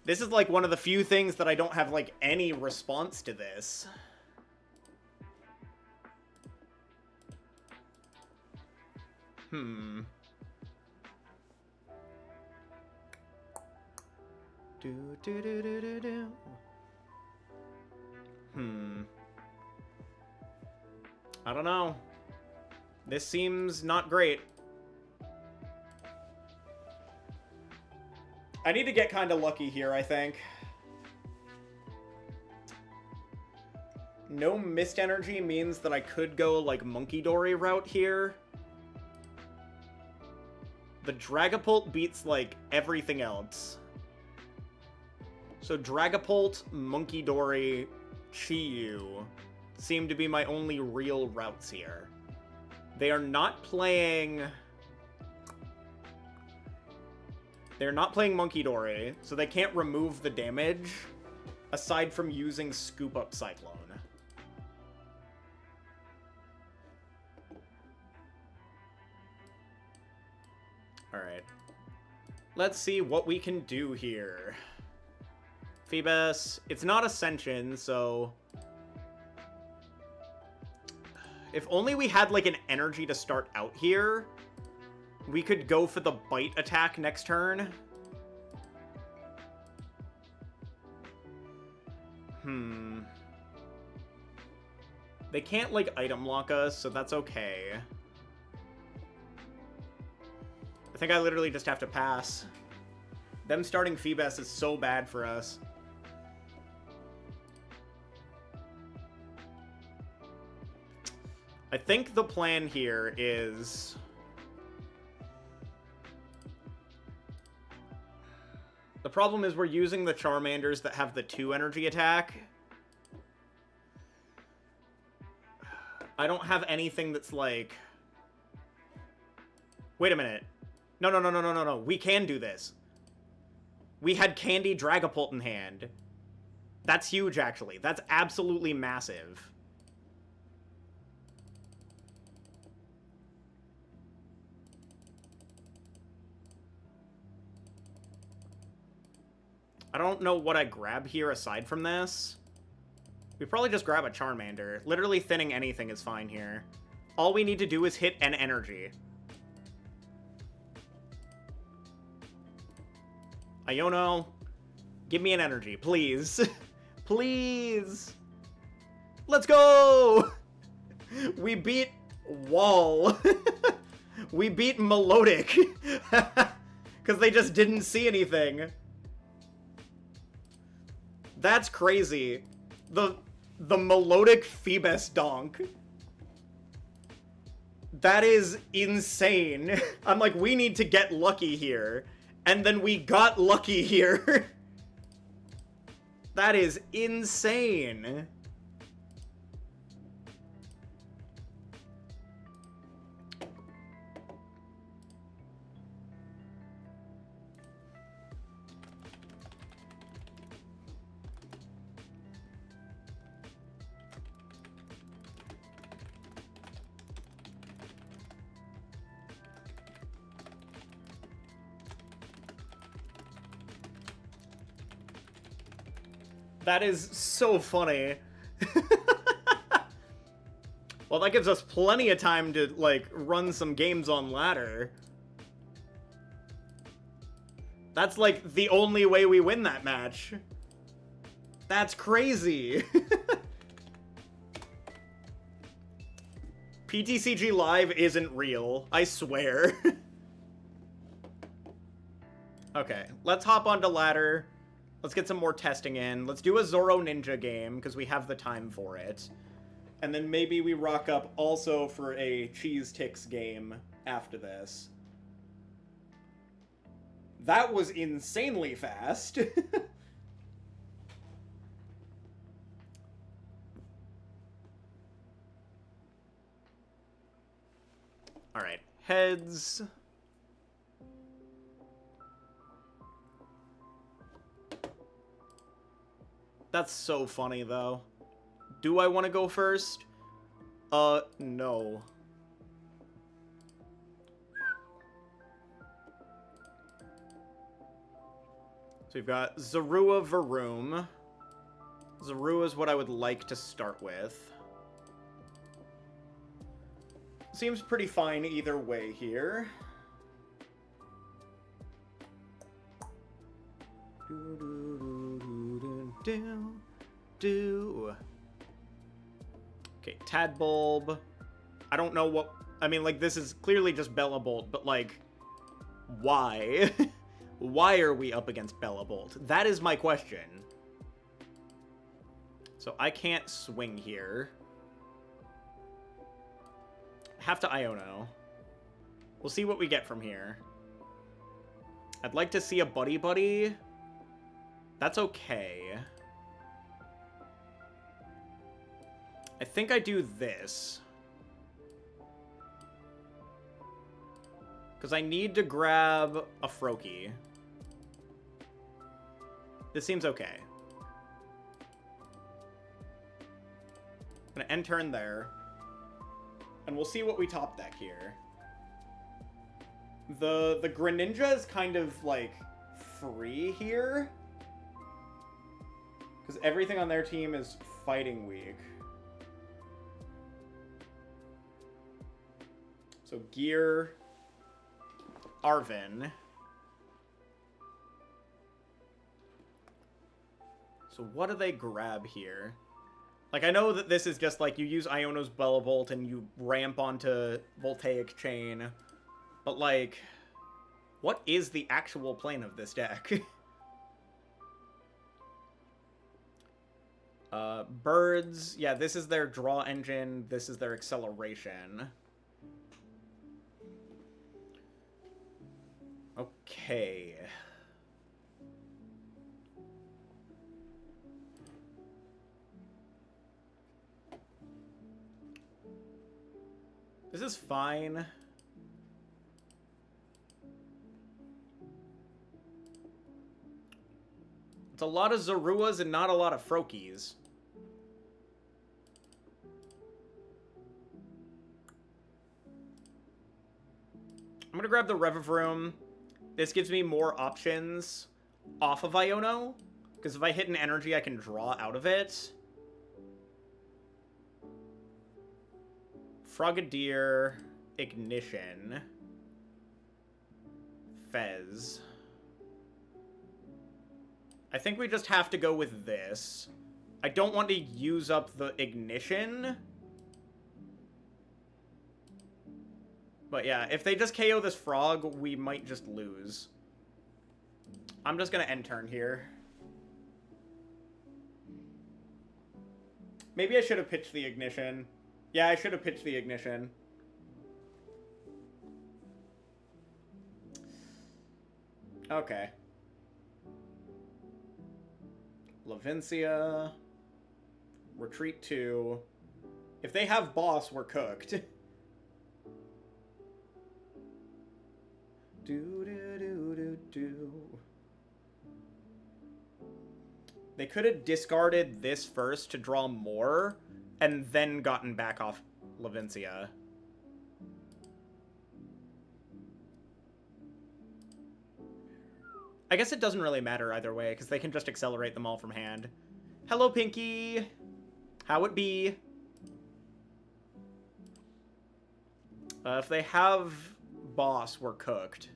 This is, like, one of the few things that I don't have, like, any response to this. Do do do do do do. I don't know. This seems not great. I need to get kind of lucky here, I think. No mist energy means that I could go, like, Monkey Dory route here. The Dragapult beats, like, everything else. So Dragapult, Monkey Dory, Chi-Yu seem to be my only real routes here. They are not playing... They're not playing Monkey Dory, so they can't remove the damage, aside from using Scoop Up Cyclone. Alright. Let's see what we can do here. Phoebus, it's not Ascension, so... If only we had, like, an energy to start out here, we could go for the Bite attack next turn. They can't, like, item lock us, so that's okay. I think I literally just have to pass. Them starting Phoebus is so bad for us. I think the plan here is... The problem is we're using the Charmanders that have the 2 energy attack. I don't have anything that's like... Wait a minute. No. We can do this. We had Candy Dragapult in hand. That's huge, actually. That's absolutely massive. I don't know what I grab here aside from this. We probably just grab a Charmander. Literally thinning anything is fine here. All we need to do is hit an energy. Iono, give me an energy, please. Please. Let's go! We beat Wall. We beat Melodic. Because they just didn't see anything. That's crazy. The Melodic Phoebus donk. That is insane. I'm like, we need to get lucky here. And then we got lucky here. That is insane. That is so funny. Well, that gives us plenty of time to, like, run some games on ladder. That's, like, the only way we win that match. That's crazy. PTCG Live isn't real, I swear. Okay, let's hop onto ladder. Let's get some more testing in. Let's do a Zoro Ninja game, because we have the time for it. And then maybe we rock up also for a Cheese Ticks game after this. That was insanely fast. Alright, heads. That's so funny, though. Do I want to go first? No. So we've got Zorua Varoom. Zorua is what I would like to start with. Seems pretty fine either way here. Okay, Tadbulb. I don't know what... I mean, like, this is clearly just Bellabolt, but, like, why? Why are we up against Bellabolt? That is my question. So I can't swing here. Have to Iono. We'll see what we get from here. I'd like to see a Buddy Buddy. That's okay. I think I do this. Because I need to grab a Froakie. This seems okay. I'm going to end turn there. And we'll see what we top deck here. The Greninja is kind of, like, free here. Because everything on their team is fighting weak. So Gear, Arven. So what do they grab here? Like, I know that this is just, like, you use Iono's Bellabolt and you ramp onto Voltaic Chain. But, like, what is the actual plane of this deck? Birds. Yeah, this is their draw engine. This is their acceleration. Okay. This is fine. It's a lot of Zoruas and not a lot of Froakies. I'm gonna grab the Revavroom. This gives me more options off of Iono, because if I hit an energy, I can draw out of it. Frogadier, Ignition, Fez. I think we just have to go with this. I don't want to use up the Ignition. But yeah, if they just KO this frog, we might just lose. I'm just gonna end turn here. Maybe I should have pitched the Ignition. Yeah, I should have pitched the Ignition. Okay. Lavincia. Retreat 2. If they have boss, we're cooked. They could have discarded this first to draw more, and then gotten back off Lavincia. I guess it doesn't really matter either way, because they can just accelerate them all from hand. Hello, Pinky! How it be? If they have boss, we're cooked.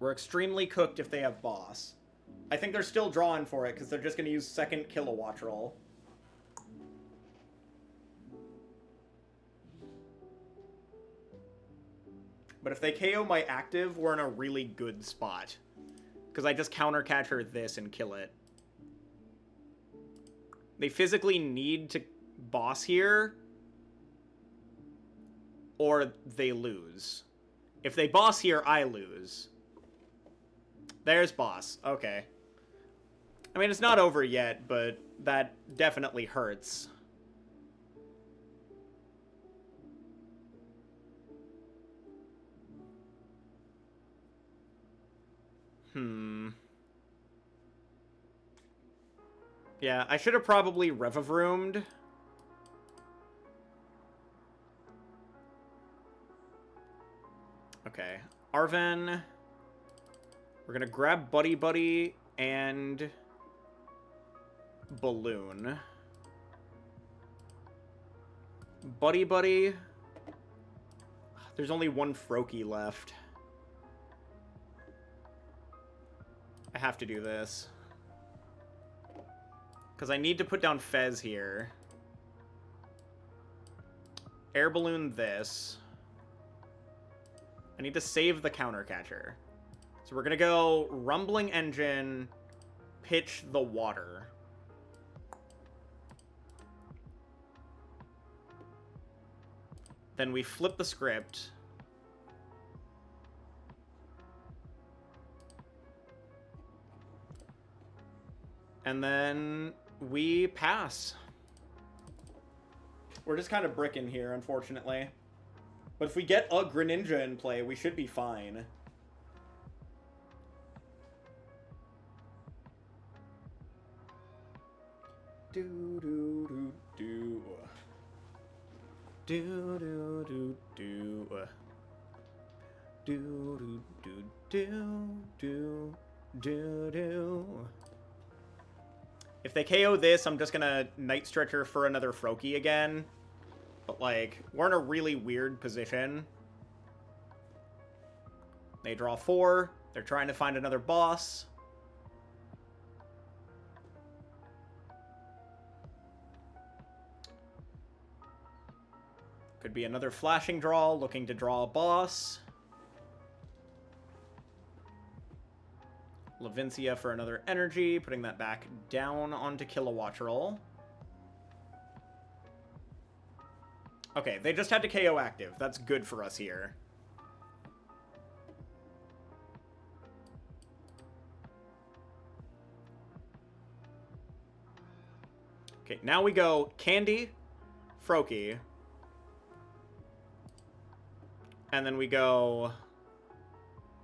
We're extremely cooked if they have boss. I think they're still drawing for it, because they're just going to use second Kilowatt roll. But if they KO my active, we're in a really good spot. Because I just counter catcher this and kill it. They physically need to boss here, or they lose. If they boss here, I lose. There's boss. Okay. I mean, it's not over yet, but that definitely hurts. Yeah, I should have probably Revavrumed. Okay. Arven. We're gonna grab Buddy Buddy and Balloon. Buddy Buddy. There's only one Froakie left. I have to do this. Because I need to put down Fez here. Air Balloon this. I need to save the Counter Catcher. So we're going to go Rumbling Engine, pitch the water. Then we flip the script. And then we pass. We're just kind of bricking here, unfortunately. But if we get a Greninja in play, we should be fine. Do do do do. Do do do do. Do do do do do do. If they KO this, I'm just gonna Night Stretcher for another Froakie again. But, like, we're in a really weird position. They draw 4. They're trying to find another boss. Could be another flashing draw, looking to draw a boss. Lavincia for another energy, putting that back down onto Kilowattrel. Okay, they just had to KO active. That's good for us here. Okay, now we go Candy, Froakie. And then we go...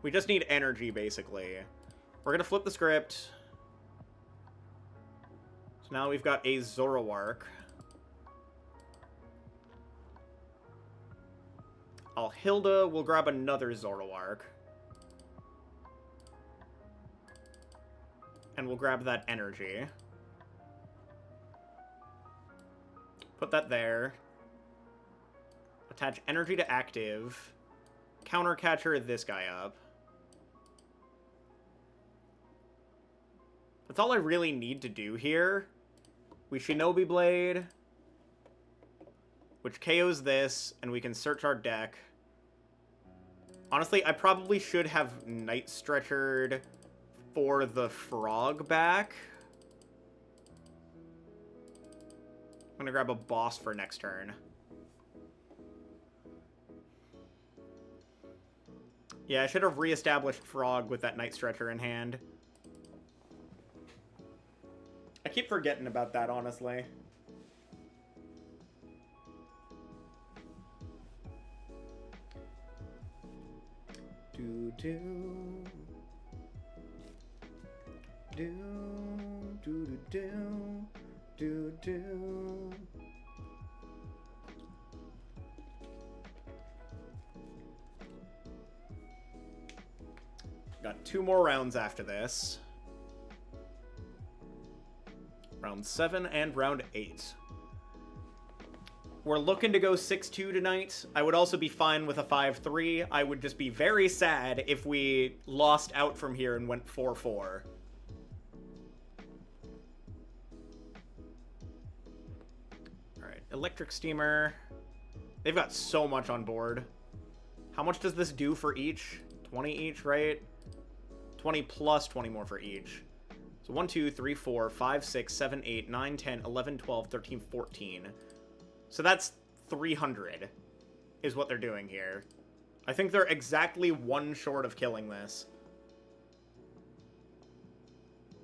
We just need energy, basically. We're going to flip the script. So now we've got a Zoroark. Alhilda will grab another Zoroark. And we'll grab that energy. Put that there. Attach energy to active. Counter Catcher this guy up. That's all I really need to do here. We Shinobi Blade, which KOs this, and we can search our deck. Honestly, I probably should have Night Stretchered for the frog back. I'm gonna grab a boss for next turn. Yeah, I should have reestablished frog with that Night Stretcher in hand. I keep forgetting about that, honestly. Do do do do do do do. Got 2 more rounds after this. Round 7 and round 8. We're looking to go 6-2 tonight. I would also be fine with a 5-3. I would just be very sad if we lost out from here and went 4-4. Alright, Electric Steamer. They've got so much on board. How much does this do for each? 20 each, right? 20 plus 20 more for each. So 1, 2, 3, 4, 5, 6, 7, 8, 9, 10, 11, 12, 13, 14. So that's 300 is what they're doing here. I think they're exactly 1 short of killing this.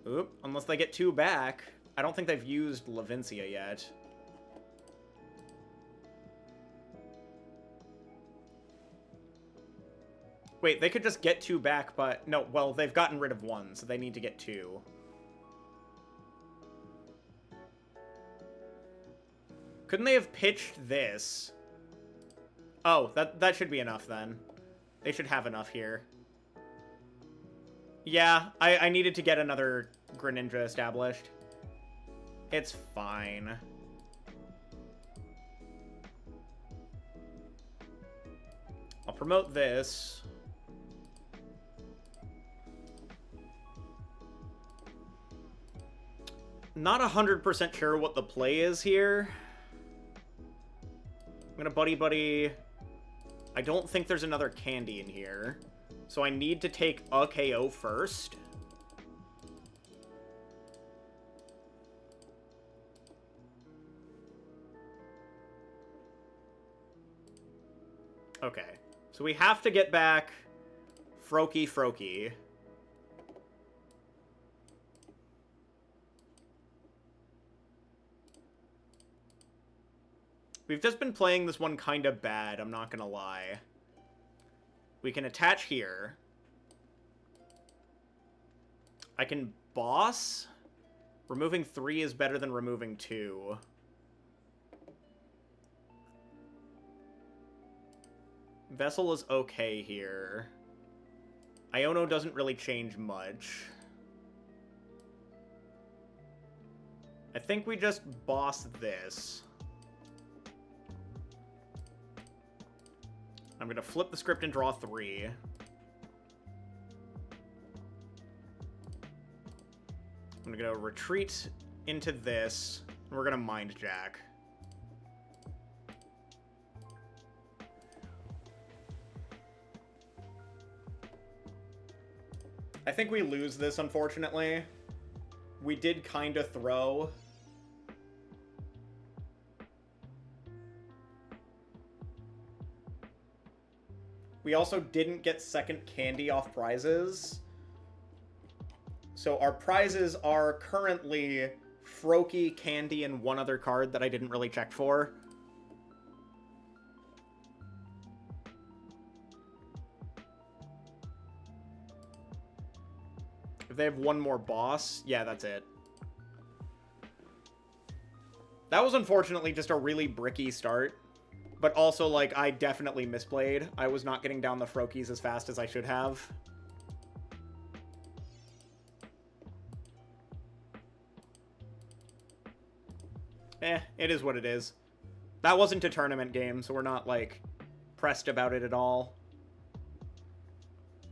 Oop, unless they get 2 back. I don't think they've used Lavincia yet. Wait, they could just get 2 back, but... No, well, they've gotten rid of 1, so they need to get 2. Couldn't they have pitched this? Oh, that should be enough, then. They should have enough here. Yeah, I needed to get another Greninja established. It's fine. I'll promote this. Not 100% sure what the play is here. I'm gonna buddy. I don't think there's another candy in here. So I need to take a KO first. Okay. So we have to get back Froakie. We've just been playing this one kind of bad, I'm not gonna lie. We can attach here. I can boss. Removing 3 is better than removing 2. Vessel is okay here. Iono doesn't really change much. I think we just boss this. I'm going to flip the script and draw 3. I'm going to go retreat into this, and we're going to Mind Jack. I think we lose this, unfortunately. We did kind of throw. We also didn't get second candy off prizes. So our prizes are currently Froakie, candy, and one other card that I didn't really check for. If they have one more boss, yeah, that's it. That was unfortunately just a really bricky start. But also, like, I definitely misplayed. I was not getting down the Froakies as fast as I should have. It is what it is. That wasn't a tournament game, so we're not, like, pressed about it at all.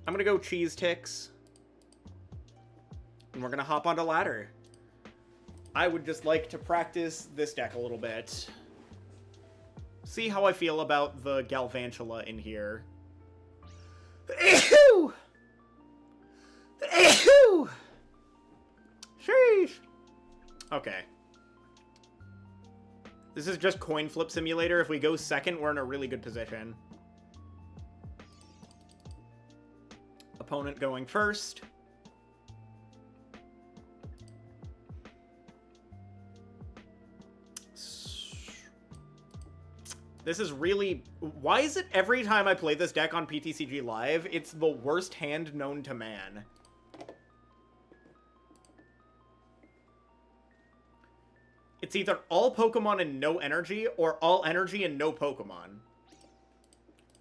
I'm gonna go Cheese Ticks. And we're gonna hop onto Ladder. I would just like to practice this deck a little bit. See how I feel about the Galvantula in here. Ew! Ew! Sheesh! Okay. This is just coin flip simulator. If we go second, we're in a really good position. Opponent going first. This is really... Why is it every time I play this deck on PTCG Live, it's the worst hand known to man? It's either all Pokemon and no energy, or all energy and no Pokemon.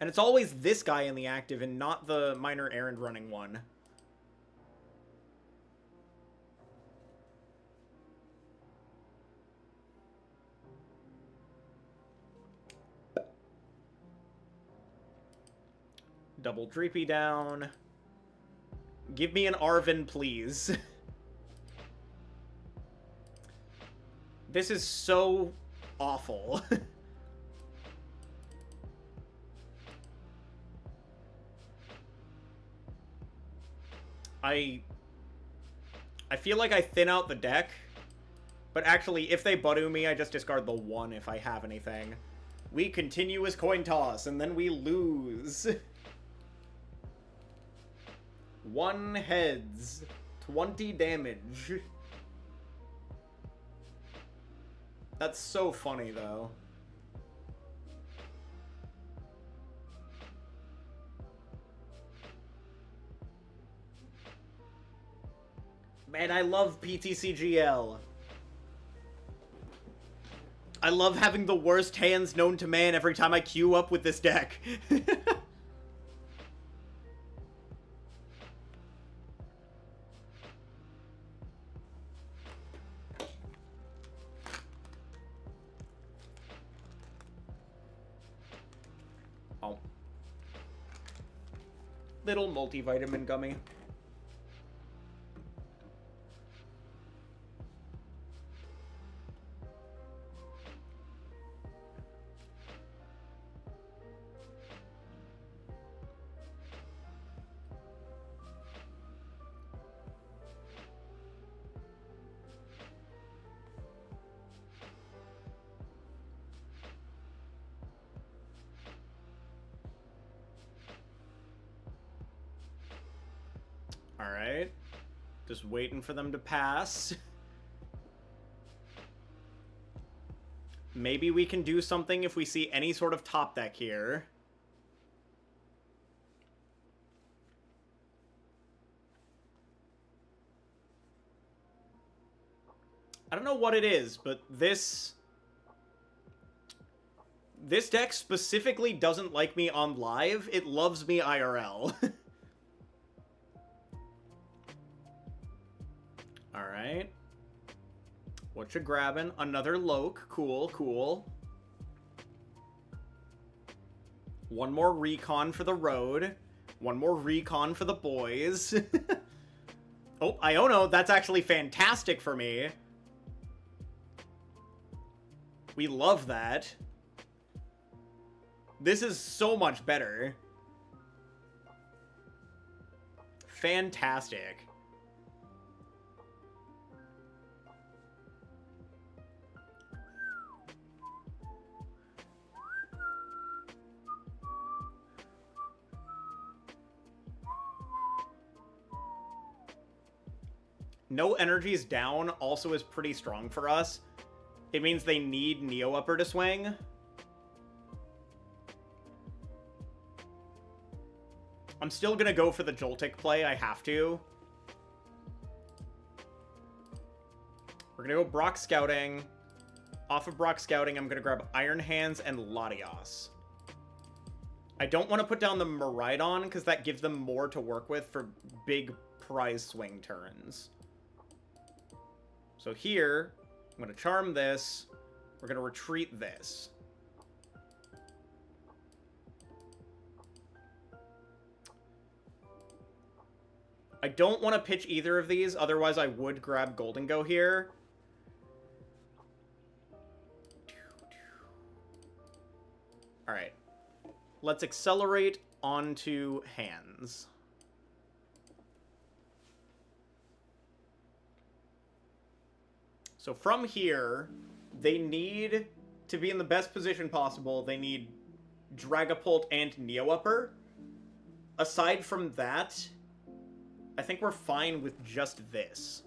And it's always this guy in the active and not the minor errand running one. Double Dreepy down. Give me an Arven, please. This is so awful. I feel like I thin out the deck, but actually, if they Budu me, I just discard the 1 if I have anything. We continue as coin toss, and then we lose. 1 heads. 20 damage. That's so funny, though. Man, I love PTCGL. I love having the worst hands known to man every time I queue up with this deck. Oh. Little multivitamin gummy. Alright. Just waiting for them to pass. Maybe we can do something if we see any sort of top deck here. I don't know what it is, but this deck specifically doesn't like me on live. It loves me IRL. Alright. What you grabbing? Another Loke. Cool, cool. One more recon for the road. One more recon for the boys. Oh, Iono, that's actually fantastic for me. We love that. This is so much better. Fantastic. No energies down also is pretty strong for us. It means they need Neo Upper to swing. I'm still gonna go for the Joltik play, I have to. We're gonna go Brock Scouting. Off of Brock Scouting, I'm gonna grab Iron Hands and Latios. I don't want to put down the Miraidon, because that gives them more to work with for big prize swing turns. So here, I'm going to charm this. We're going to retreat this. I don't want to pitch either of these, otherwise I would grab Golden Go here. Alright. Let's accelerate onto hands. So from here, they need to be in the best position possible. They need Dragapult and Neo Upper. Aside from that, I think we're fine with just this.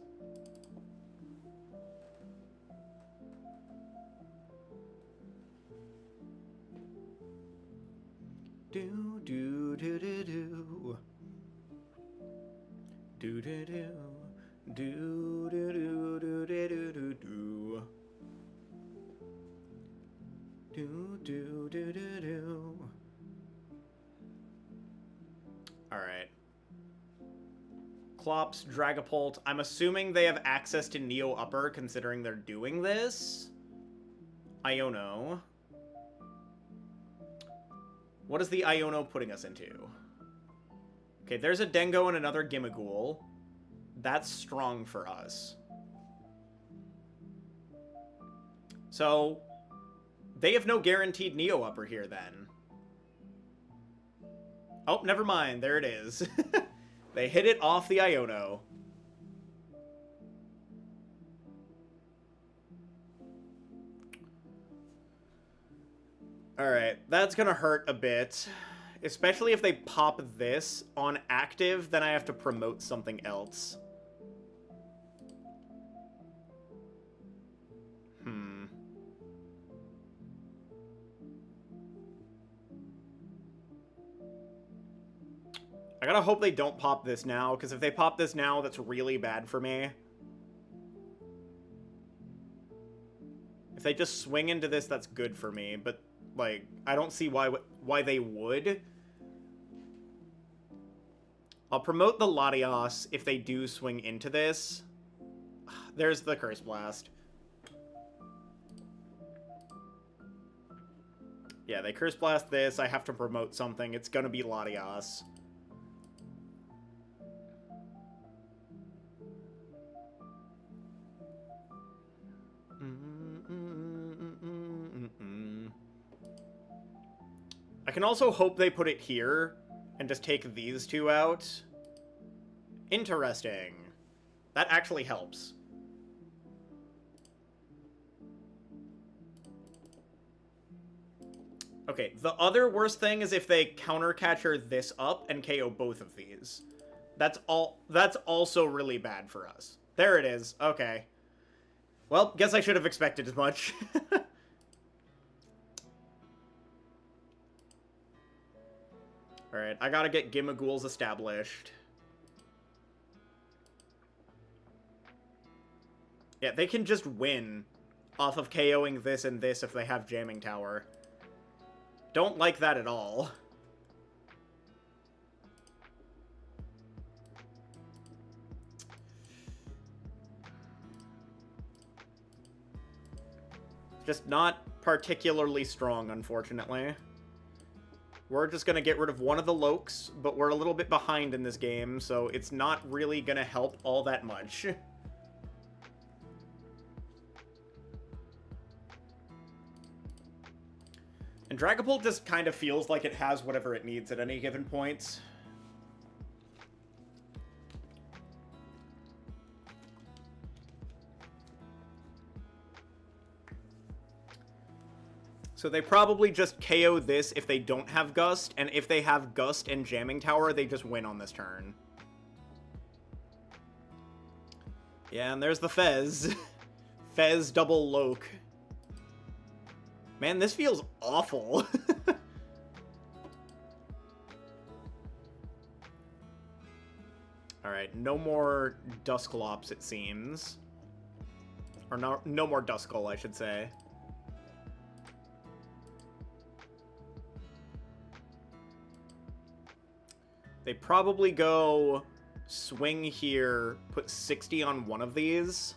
Do do do do do. Do do do. Do do do do do do do do. Do do do do do. Alright. Clops, Dragapult. I'm assuming they have access to Neo Upper considering they're doing this. Iono. What is the Iono putting us into? Okay, there's a Dengo and another Gimmighoul. That's strong for us. So, they have no guaranteed Neo Upper here, then. Oh, never mind. There it is. They hit it off the Iono. Alright, that's gonna hurt a bit. Especially if they pop this on active, then I have to promote something else. I gotta hope they don't pop this now, because if they pop this now, that's really bad for me. If they just swing into this, that's good for me, but, like, I don't see why they would. I'll promote the Latios if they do swing into this. There's the Curse Blast. Yeah, they Curse Blast this, I have to promote something, it's gonna be Latios. I can also hope they put it here and just take these two out. Interesting. That actually helps. Okay, the other worst thing is if they counter-catcher this up and KO both of these. That's also really bad for us. There it is. Okay. Well, guess I should have expected as much. Alright, I gotta get Gimagools established. Yeah, they can just win off of KOing this and this if they have Jamming Tower. Don't like that at all. Just not particularly strong, unfortunately. We're just gonna get rid of one of the Lokes, but we're a little bit behind in this game, so it's not really gonna help all that much. And Dragapult just kind of feels like it has whatever it needs at any given point. So they probably just KO this if they don't have Gust, and if they have Gust and Jamming Tower, they just win on this turn. Yeah, and there's the Fez. Fez double Loke. Man, this feels awful. Alright, no more Dusclops, it seems. Or no more Duskull, I should say. They probably go swing here, put 60 on one of these.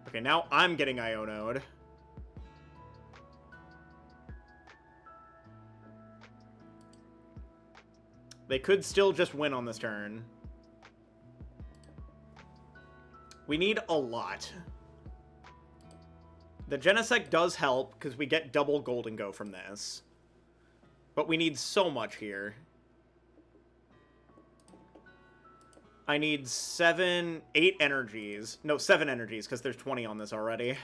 Okay, now I'm getting Iono'd. They could still just win on this turn. We need a lot. The Genesect does help, because we get double Golden Go from this. But we need so much here. I need 8 energies. No, 7 energies, because there's 20 on this already.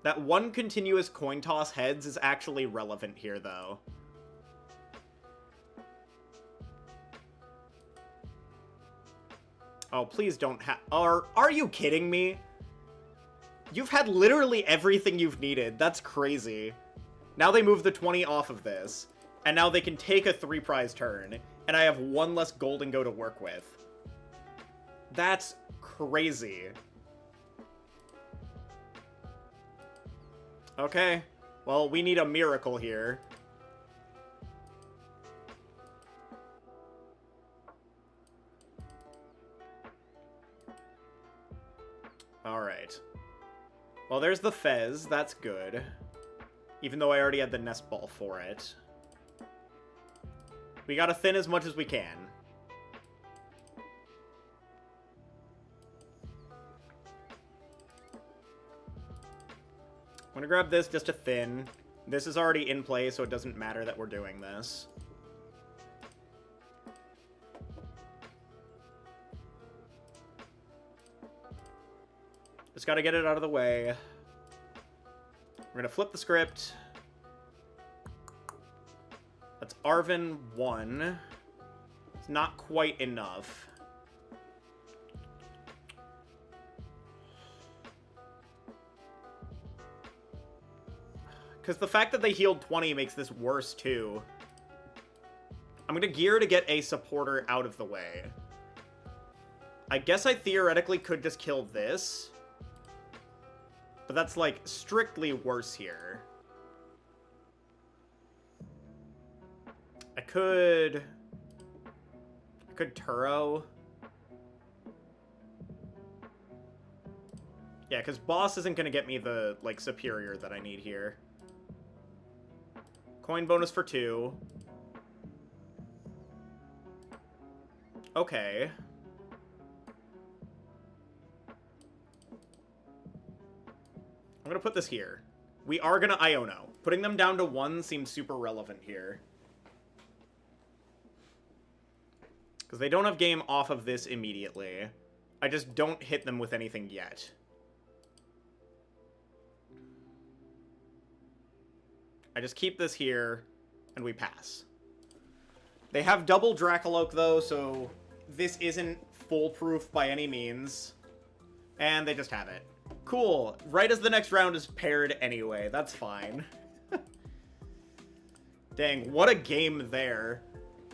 That one continuous coin toss heads is actually relevant here, though. Oh, please don't have... Are you kidding me? You've had literally everything you've needed. That's crazy. Now they move the 20 off of this. And now they can take a 3-prize turn. And I have 1 less Golden Go to work with. That's crazy. Okay. Well, we need a miracle here. Alright. Well, there's the Fez. That's good. Even though I already had the Nest Ball for it. We gotta thin as much as we can. I'm gonna grab this just to thin. This is already in play, so it doesn't matter that we're doing this. Just gotta get it out of the way. We're gonna flip the script. That's Arvin 1. It's not quite enough. Because the fact that they healed 20 makes this worse, too. I'm going to gear to get a supporter out of the way. I guess I theoretically could just kill this. But that's, like, strictly worse here. I could Turo. Yeah, because boss isn't going to get me the, like, superior that I need here. Coin bonus for 2. Okay. I'm gonna put this here. We are gonna Iono. Putting them down to 1 seems super relevant here. Because they don't have game off of this immediately. I just don't hit them with anything yet. I just keep this here, and we pass. They have double Dracoloak, though, so this isn't foolproof by any means. And they just have it. Cool. Right as the next round is paired anyway. That's fine. Dang, what a game there.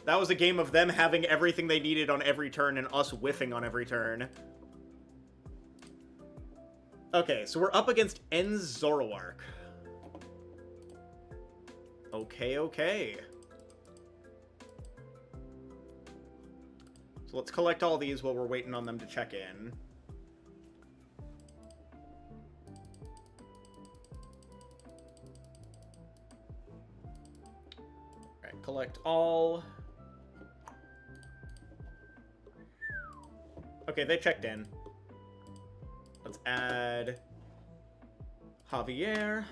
That was a game of them having everything they needed on every turn and us whiffing on every turn. Okay, so we're up against En's Zoroark. Okay, okay. So let's collect all these while we're waiting on them to check in. Alright, collect all. Okay, they checked in. Let's add Javier.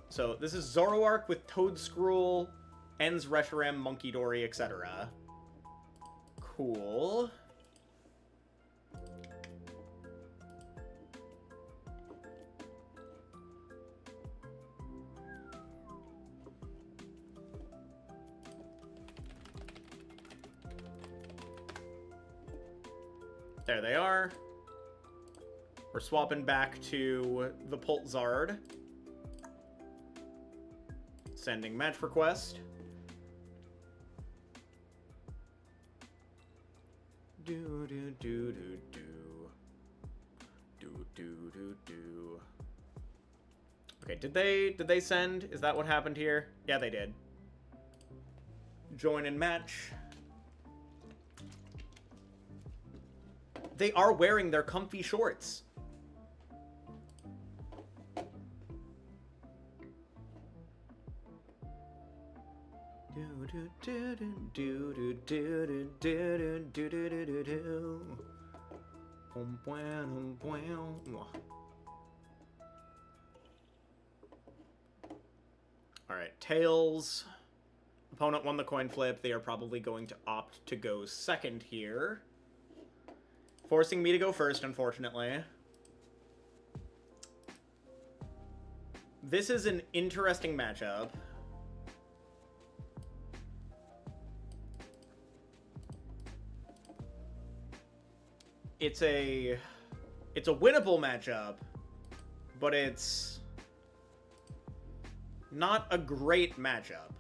So this is Zoroark with Toedscruel, En's Reshiram, Monkey-Dory, etc. Cool. There they are. We're swapping back to the PultZard. Sending match request. Do do do do do. Do do do do. Okay, did they send? Is that what happened here? Yeah, they did. Join in match. They are wearing their comfy shorts. Alright, Tails. Opponent won the coin flip. They are probably going to opt to go second here. Forcing me to go first, unfortunately. This is an interesting matchup. It's a winnable matchup, but it's not a great matchup.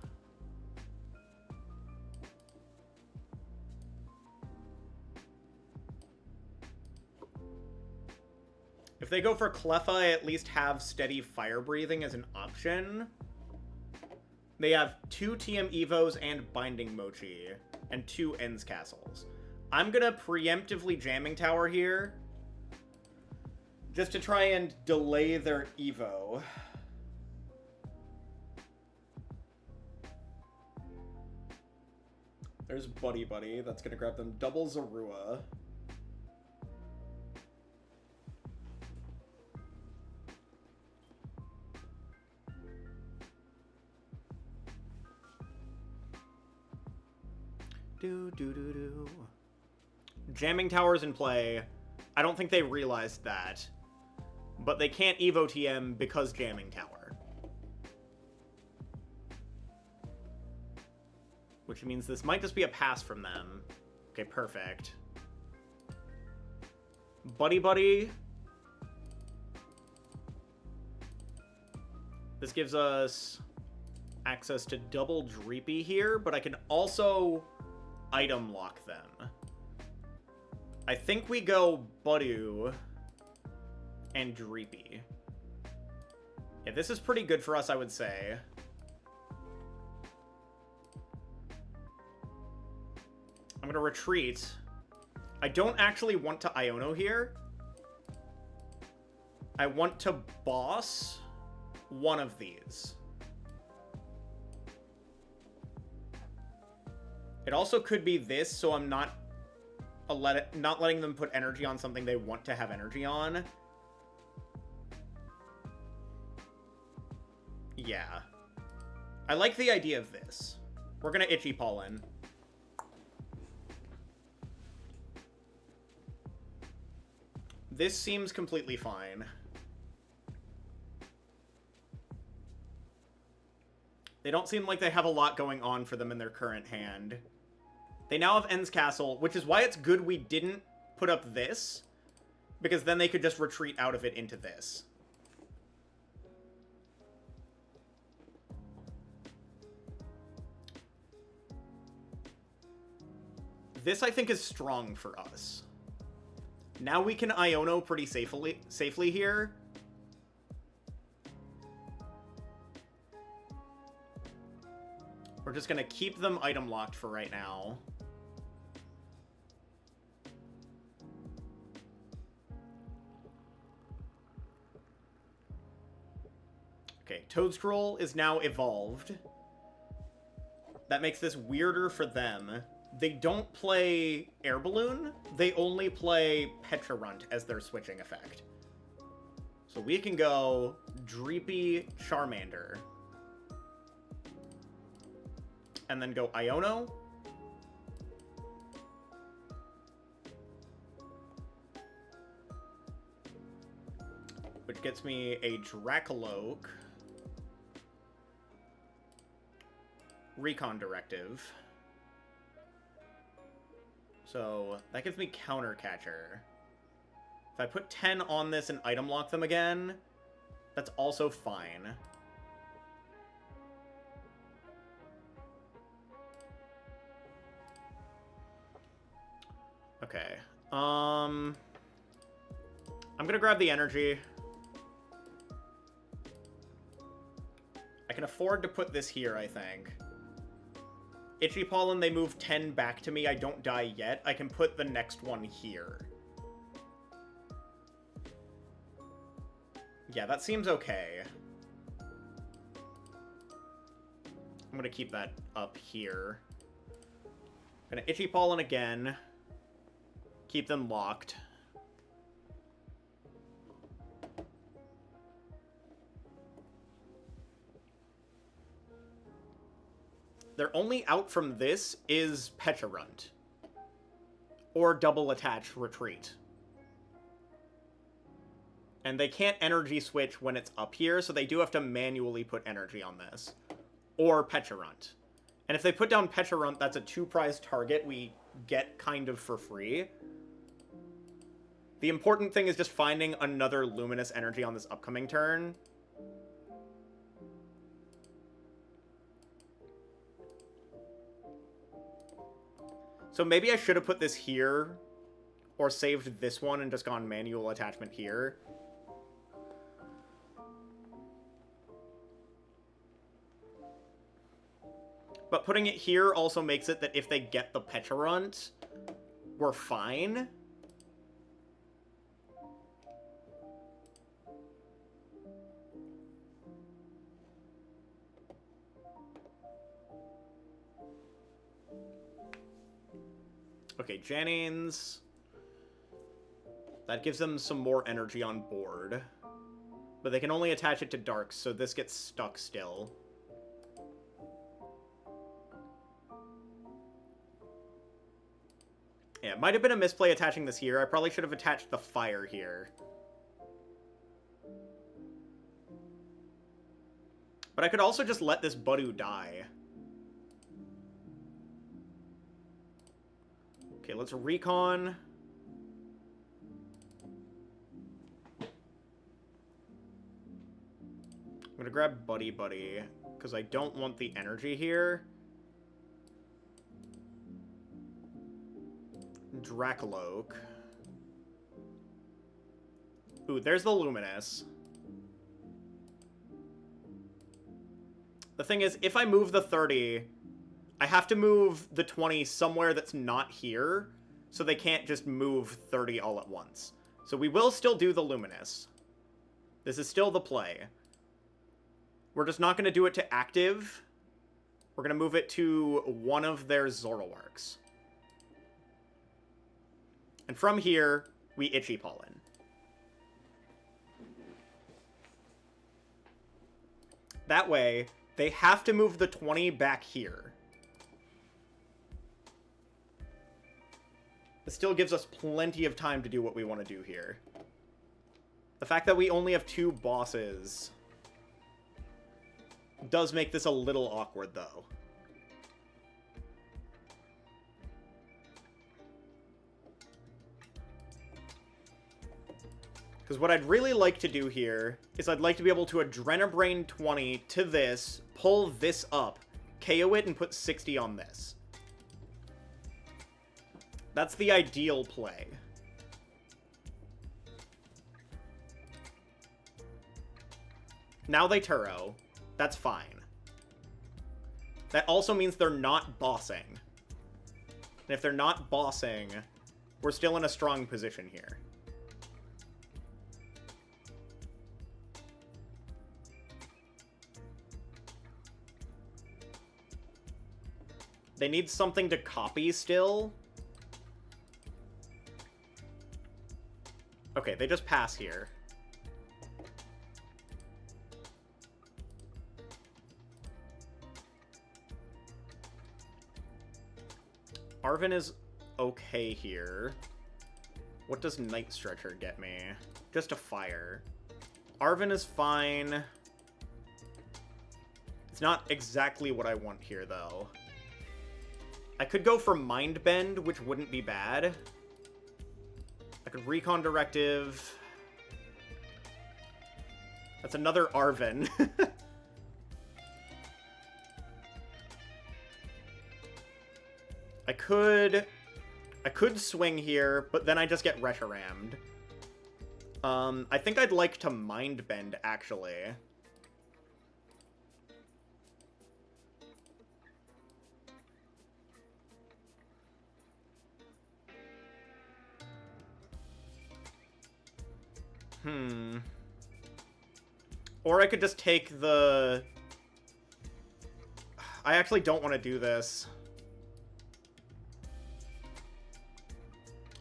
If they go for Cleffa, I at least have steady fire breathing as an option. They have 2 TM Evos and Binding Mochi, and 2 Ends Castles. I'm gonna preemptively Jamming Tower here, just to try and delay their Evo. There's Buddy Buddy, that's gonna grab them double Zorua. Do. Jamming Tower's in play. I don't think they realized that. But they can't Evo TM because Jamming Tower. which means this might just be a pass from them. Okay, perfect. Buddy Buddy. This gives us access to double Dreepy here, but I can also item lock them. I think we go Budu and Dreepy. Yeah, this is pretty good for us, I would say. I'm gonna retreat. I don't actually want to Iono here. I want to boss one of these. It also could be this, so I'm not letting them put energy on something they want to have energy on. Yeah. I like the idea of this. We're gonna Itchy Pollen. This seems completely fine. They don't seem like they have a lot going on for them in their current hand. They now have End's Castle, which is why it's good we didn't put up this, because then they could just retreat out of it into this. This, I think, is strong for us. Now we can Iono pretty safely here. We're just going to keep them item locked for right now. Okay, Toadscroll is now evolved. That makes this weirder for them. They don't play Air Balloon. They only play Petrarunt as their switching effect. So we can go Dreepy Charmander. And then go Iono. Which gets me a Dracoloak. Recon Directive. So that gives me Counter Catcher. If I put 10 on this and item lock them again, that's also fine. Okay. I'm gonna grab the energy. I can afford to put this here, I think. Itchy Pollen, they move 10 back to me. I don't die yet. I can put the next one here. Yeah, that seems okay. I'm gonna keep that up here. Gonna Itchy Pollen again. Keep them locked. Their only out from this is Petrarunt. Or Double Attach Retreat. And they can't energy switch when it's up here, so they do have to manually put energy on this. Or Petrarunt. And if they put down Petrarunt, that's a 2-prize target we get kind of for free. The important thing is just finding another Luminous energy on this upcoming turn. So maybe I should have put this here, or saved this one and just gone manual attachment here. But putting it here also makes it that if they get the Petrarunt, we're fine. Okay, Jennings. That gives them some more energy on board. But they can only attach it to Darks, so this gets stuck still. Yeah, it might have been a misplay attaching this here. I probably should have attached the Fire here. But I could also just let this Budu die. Okay, let's recon. I'm gonna grab Buddy Buddy, because I don't want the energy here. Dracoloak. Ooh, there's the Luminous. The thing is, if I move the 30, I have to move the 20 somewhere that's not here, so they can't just move 30 all at once. So we will still do the Luminous. This is still the play. We're just not going to do it to active. We're going to move it to one of their Zoroarks. And from here, we Itchy Pollen. That way, they have to move the 20 back here. It still gives us plenty of time to do what we want to do here. The fact that we only have 2 bosses does make this a little awkward, though. Because what I'd really like to do here is I'd like to be able to Adrenabrain 20 to this, pull this up, KO it, and put 60 on this. That's the ideal play. Now they Turo. That's fine. That also means they're not bossing. And if they're not bossing, we're still in a strong position here. They need something to copy still. Okay, they just pass here. Arven is okay here. What does Night Stretcher get me? Just a fire. Arven is fine. It's not exactly what I want here, though. I could go for Mind Bend, which wouldn't be bad. I could Recon Directive. That's another Arven. I could swing here, but then I just get Reshirammed. I think I'd like to Mind Bend, actually. Or I could just take the... I actually don't want to do this.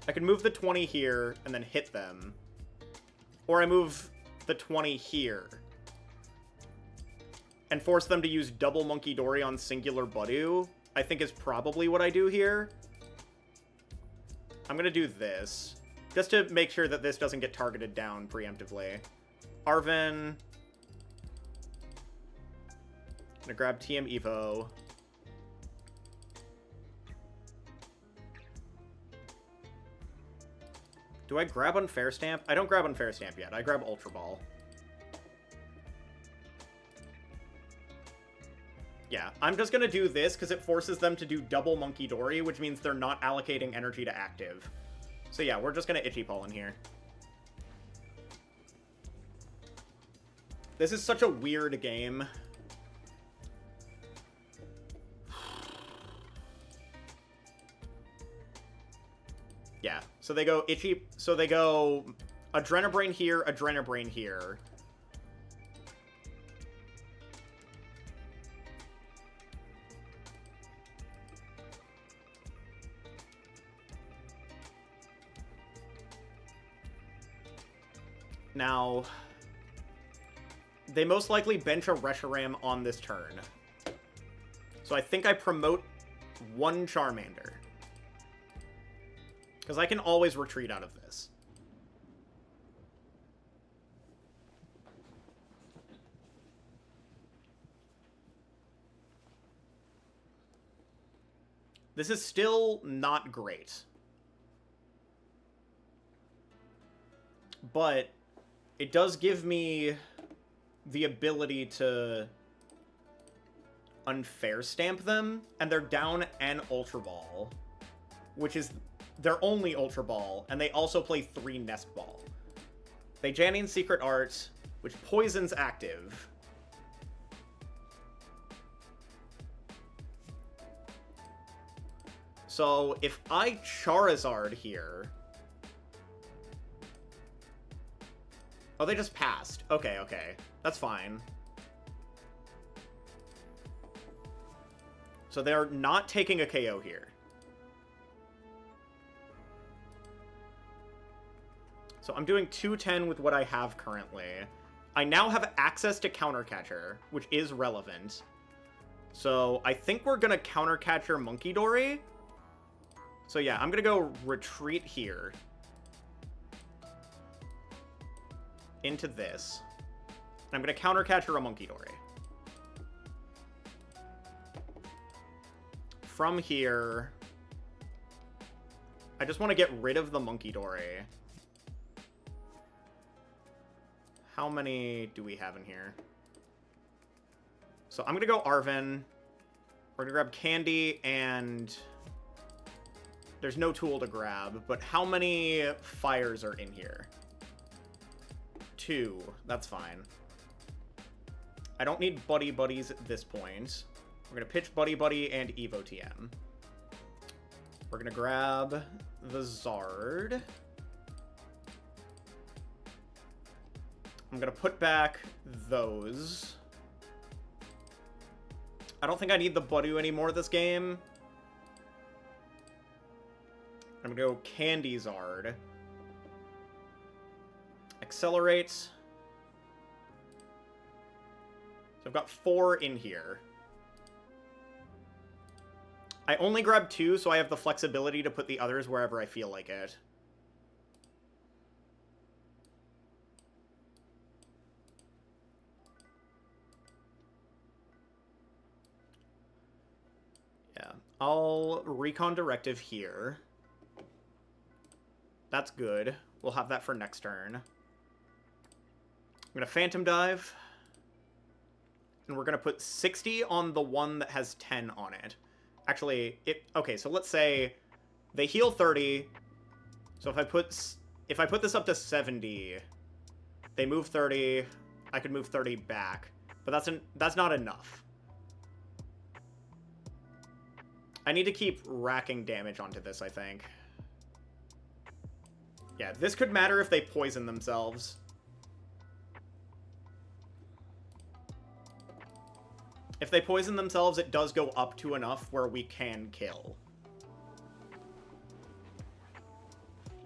I could move the 20 here and then hit them. Or I move the 20 here and force them to use double Monkey Dory on singular Budu, I think is probably what I do here. I'm going to do this, just to make sure that this doesn't get targeted down preemptively. Arven. I'm going to grab TM Evo. Do I grab Unfair Stamp? I don't grab Unfair Stamp yet. I grab Ultra Ball. Yeah, I'm just going to do this because it forces them to do double Monkey Dory, which means they're not allocating energy to active. So yeah, we're just going to Itchy Pollen here. This is such a weird game. Yeah, so they go Itchy, so they go Adrenabrain here, Adrenabrain here. Now, they most likely bench a Reshiram on this turn. So I think I promote one Charmander. Because I can always retreat out of this. This is still not great. But it does give me the ability to unfair stamp them, and they're down an Ultra Ball, which is their only Ultra Ball, and they also play 3 Nest Ball. They Janine's Secret Art, which poisons active. So if I Charizard here... Oh, they just passed. Okay, okay. That's fine. So they're not taking a KO here. So I'm doing 210 with what I have currently. I now have access to Counter Catcher, which is relevant. So I think we're going to Counter Catcher Monkey Dory. So yeah, I'm going to go Retreat here. Into this. And I'm going to Counter Catcher a Monkey Dory. From here, I just want to get rid of the Monkey Dory. How many do we have in here? So I'm going to go Arven. We're going to grab Candy, and there's no tool to grab, but how many fires are in here? 2. That's fine. I don't need Buddy Buddies at this point. We're going to pitch Buddy Buddy and Evo TM. We're going to grab the Zard. I'm going to put back those. I don't think I need the Budu anymore this game. I'm going to go Candy Zard. Accelerate. So I've got 4 in here. I only grabbed 2, so I have the flexibility to put the others wherever I feel like it. Yeah, I'll Recon Directive here. That's good. We'll have that for next turn. I'm going to Phantom Dive. And we're going to put 60 on the one that has 10 on it. Actually, okay, so let's say they heal 30. So if I put this up to 70, they move 30. I could move 30 back, but that's not enough. I need to keep racking damage onto this, I think. Yeah, this could matter if they poison themselves. If they poison themselves, it does go up to enough where we can kill.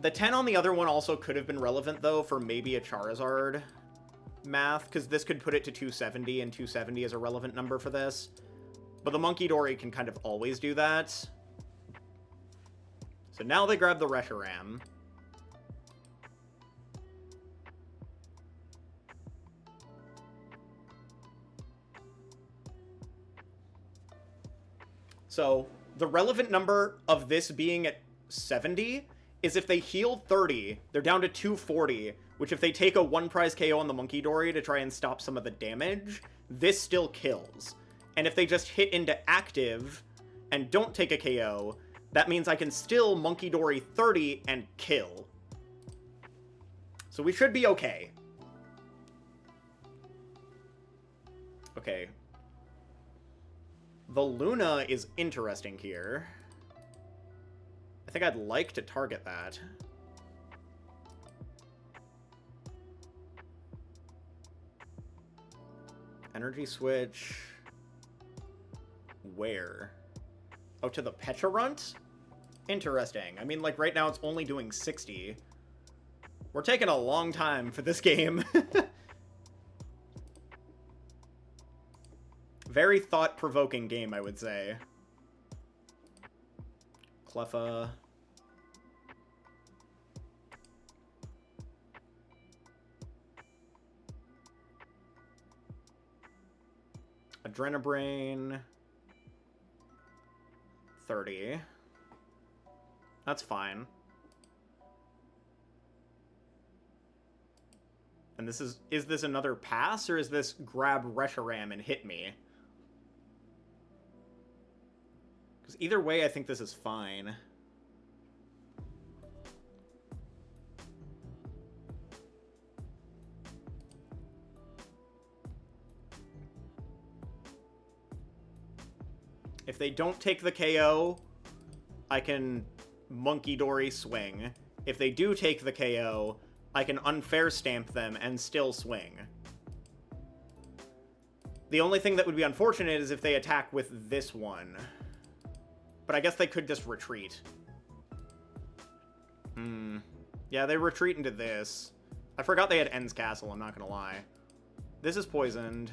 The 10 on the other one also could have been relevant, though, for maybe a Charizard math, because this could put it to 270, and 270 is a relevant number for this. But the Monkey Dory can kind of always do that. So now they grab the Reshiram. So the relevant number of this being at 70 is if they heal 30, they're down to 240, which if they take a 1 prize KO on the Monkey Dory to try and stop some of the damage, this still kills. And if they just hit into active and don't take a KO, that means I can still Monkey Dory 30 and kill. So we should be okay. Okay. The Luna is interesting here. I think I'd like to target that. Energy switch. Where? Oh, to the Pecharunt? Interesting. I mean, like, right now it's only doing 60. We're taking a long time for this game. Very thought-provoking game, I would say. Cleffa. Adrenabrain. 30. That's fine. And this is this another pass, or is this grab Reshiram and hit me? Because either way, I think this is fine. If they don't take the KO, I can Monkey Dory swing. If they do take the KO, I can unfair stamp them and still swing. The only thing that would be unfortunate is if they attack with this one. But I guess they could just retreat. Yeah, they retreat into this. I forgot they had End's Castle, I'm not gonna lie. This is poisoned.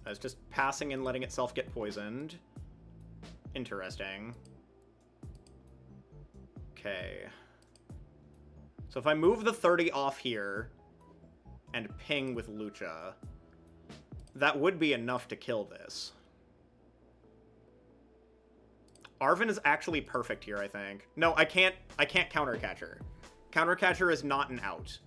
It's just passing and letting itself get poisoned. Interesting. Okay. So if I move the 30 off here and ping with Lucha, that would be enough to kill this. Arven is actually perfect here, I think. No, I can't Countercatcher. Countercatcher is not an out.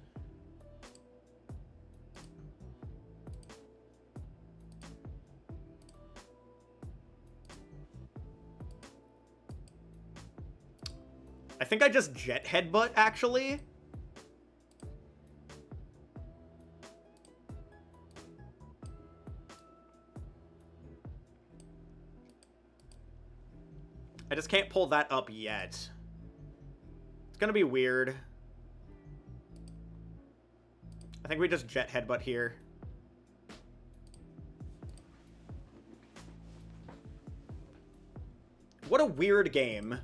I think I just Jet Headbutt, actually. I just can't pull that up yet. It's gonna be weird. I think we just Jet Headbutt here. What a weird game.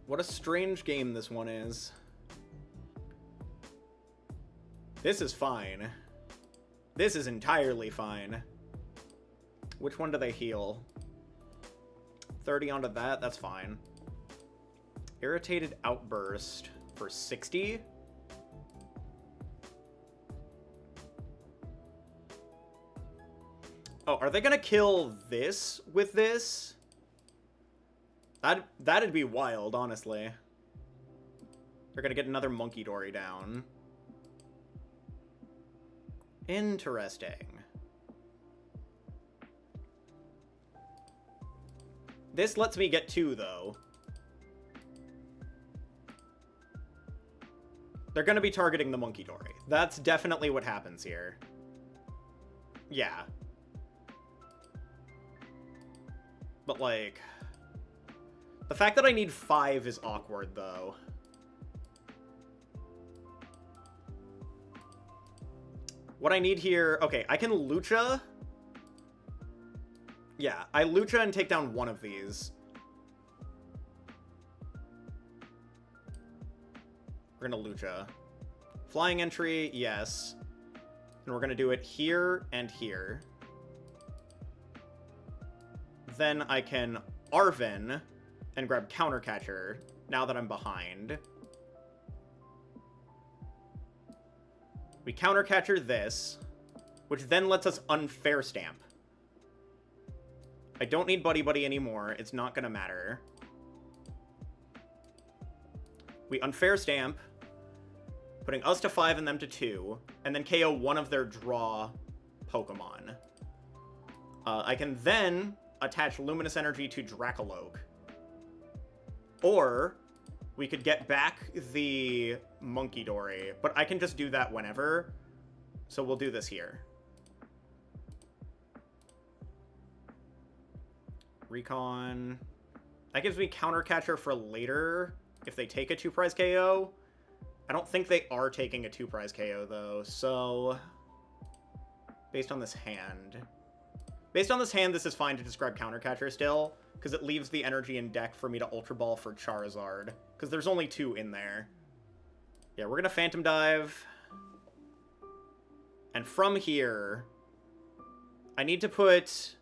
What a strange game this one is. This is fine. This is entirely fine. Which one do they heal? 30 onto that? That's fine. Irritated Outburst for 60? Oh, are they gonna kill this with this? That'd be wild, honestly. They're gonna get another Monkey Dory down. Interesting. This lets me get 2, though. They're gonna be targeting the Monkey Dory. That's definitely what happens here. Yeah. But, like... the fact that I need 5 is awkward, though. What I need here... okay, I can Lucha. Yeah, I Lucha and take down one of these. We're gonna Lucha. Flying entry, yes. And we're gonna do it here and here. Then I can Arven and grab Countercatcher now that I'm behind. We Countercatcher this, which then lets us Unfair Stamp. I don't need Buddy Buddy anymore. It's not gonna matter. We Unfair Stamp, putting us to 5 and them to 2, and then KO one of their draw Pokemon. I can then attach Luminous Energy to Dracoloak. Or we could get back the Monkey Dory, but I can just do that whenever. So we'll do this here. Recon. That gives me Countercatcher for later if they take a 2-prize KO. I don't think they are taking a 2-prize KO, though, so... based on this hand... based on this hand, this is fine to describe Countercatcher still, because it leaves the energy in deck for me to Ultra Ball for Charizard, because there's only 2 in there. Yeah, we're gonna Phantom Dive. And from here, I need to put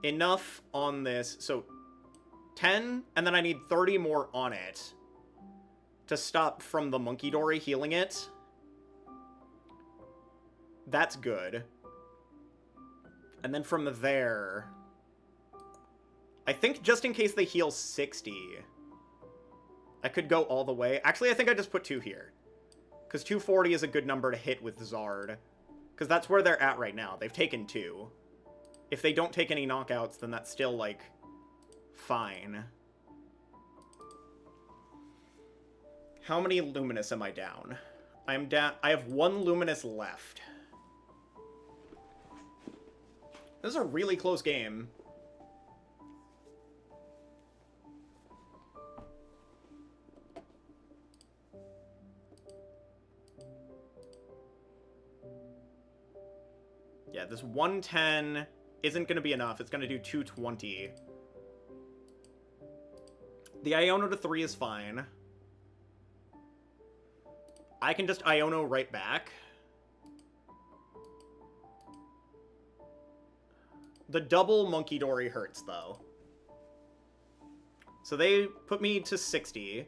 enough on this. So 10, and then I need 30 more on it to stop from the Monkey Dory healing it. That's good. And then from there, I think just in case they heal 60, I could go all the way. Actually, I think I just put 2 here. Because 240 is a good number to hit with Zard. Because that's where they're at right now. They've taken 2. If they don't take any knockouts, then that's still, like, fine. How many Luminous am I down? I'm down. I have 1 Luminous left. This is a really close game. Yeah, this 110 isn't going to be enough. It's going to do 220. The Iono to 3 is fine. I can just Iono right back. The double Monkey Dory hurts, though. So they put me to 60.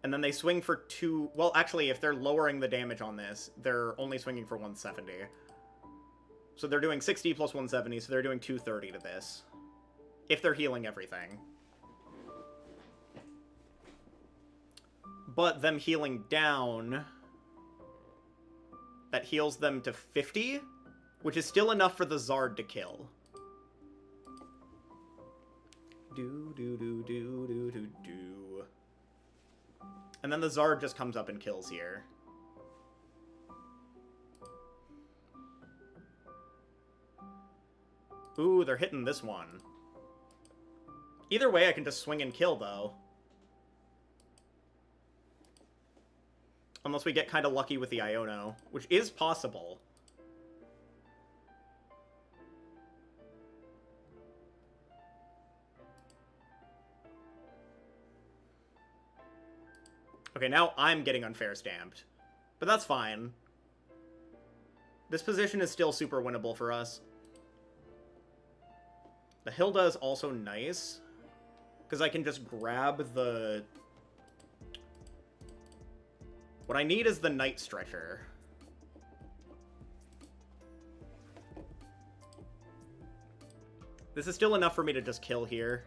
And then they swing for 2... Well, actually, if they're lowering the damage on this, they're only swinging for 170. So they're doing 60 plus 170, so they're doing 230 to this. If they're healing everything. But them healing down... That heals them to 50, which is still enough for the Zard to kill. Do. And then the Zard just comes up and kills here. Ooh, they're hitting this one. Either way, I can just swing and kill, though. Unless we get kind of lucky with the Iono, which is possible. Okay, now I'm getting unfair stamped. But that's fine. This position is still super winnable for us. The Hilda is also nice, because I can just grab the... What I need is the Night Stretcher. This is still enough for me to just kill here.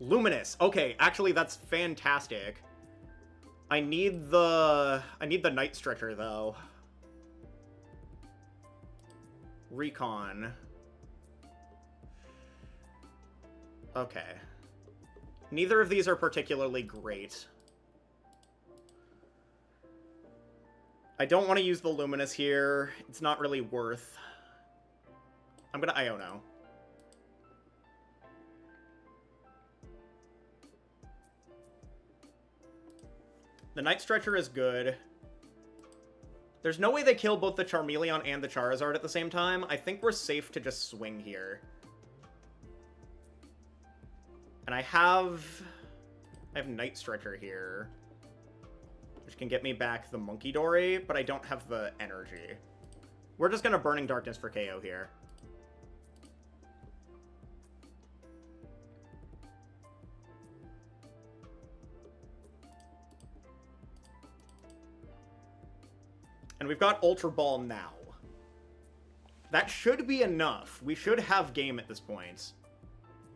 Luminous! Okay, actually that's fantastic. I need the Night Stretcher, though. Recon. Okay. Neither of these are particularly great. I don't want to use the Luminous here. It's not really worth. I'm gonna Iono. The Night Stretcher is good. There's no way they kill both the Charmeleon and the Charizard at the same time. I think we're safe to just swing here. And I have Night Stretcher here, which can get me back the Monkey Dory, but I don't have the energy. We're just gonna Burning Darkness for KO here. And we've got Ultra Ball now. That should be enough. We should have game at this point.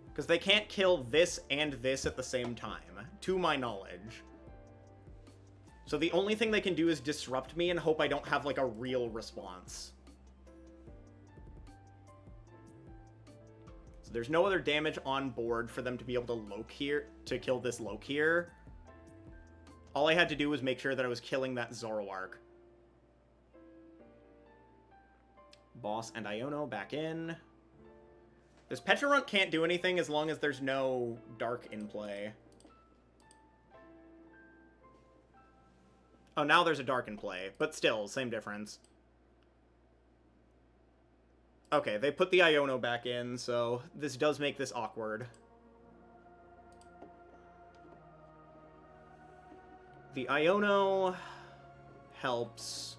Because they can't kill this and this at the same time, to my knowledge. So the only thing they can do is disrupt me and hope I don't have, like, a real response. So there's no other damage on board for them to be able to Loke-here, to kill this Loke-here. All I had to do was make sure that I was killing that Zoroark. Boss and Iono back in. This Pecharunt can't do anything as long as there's no Dark in play. Oh, now there's a Dark in play, but still, same difference. Okay, they put the Iono back in, so this does make this awkward. The Iono helps.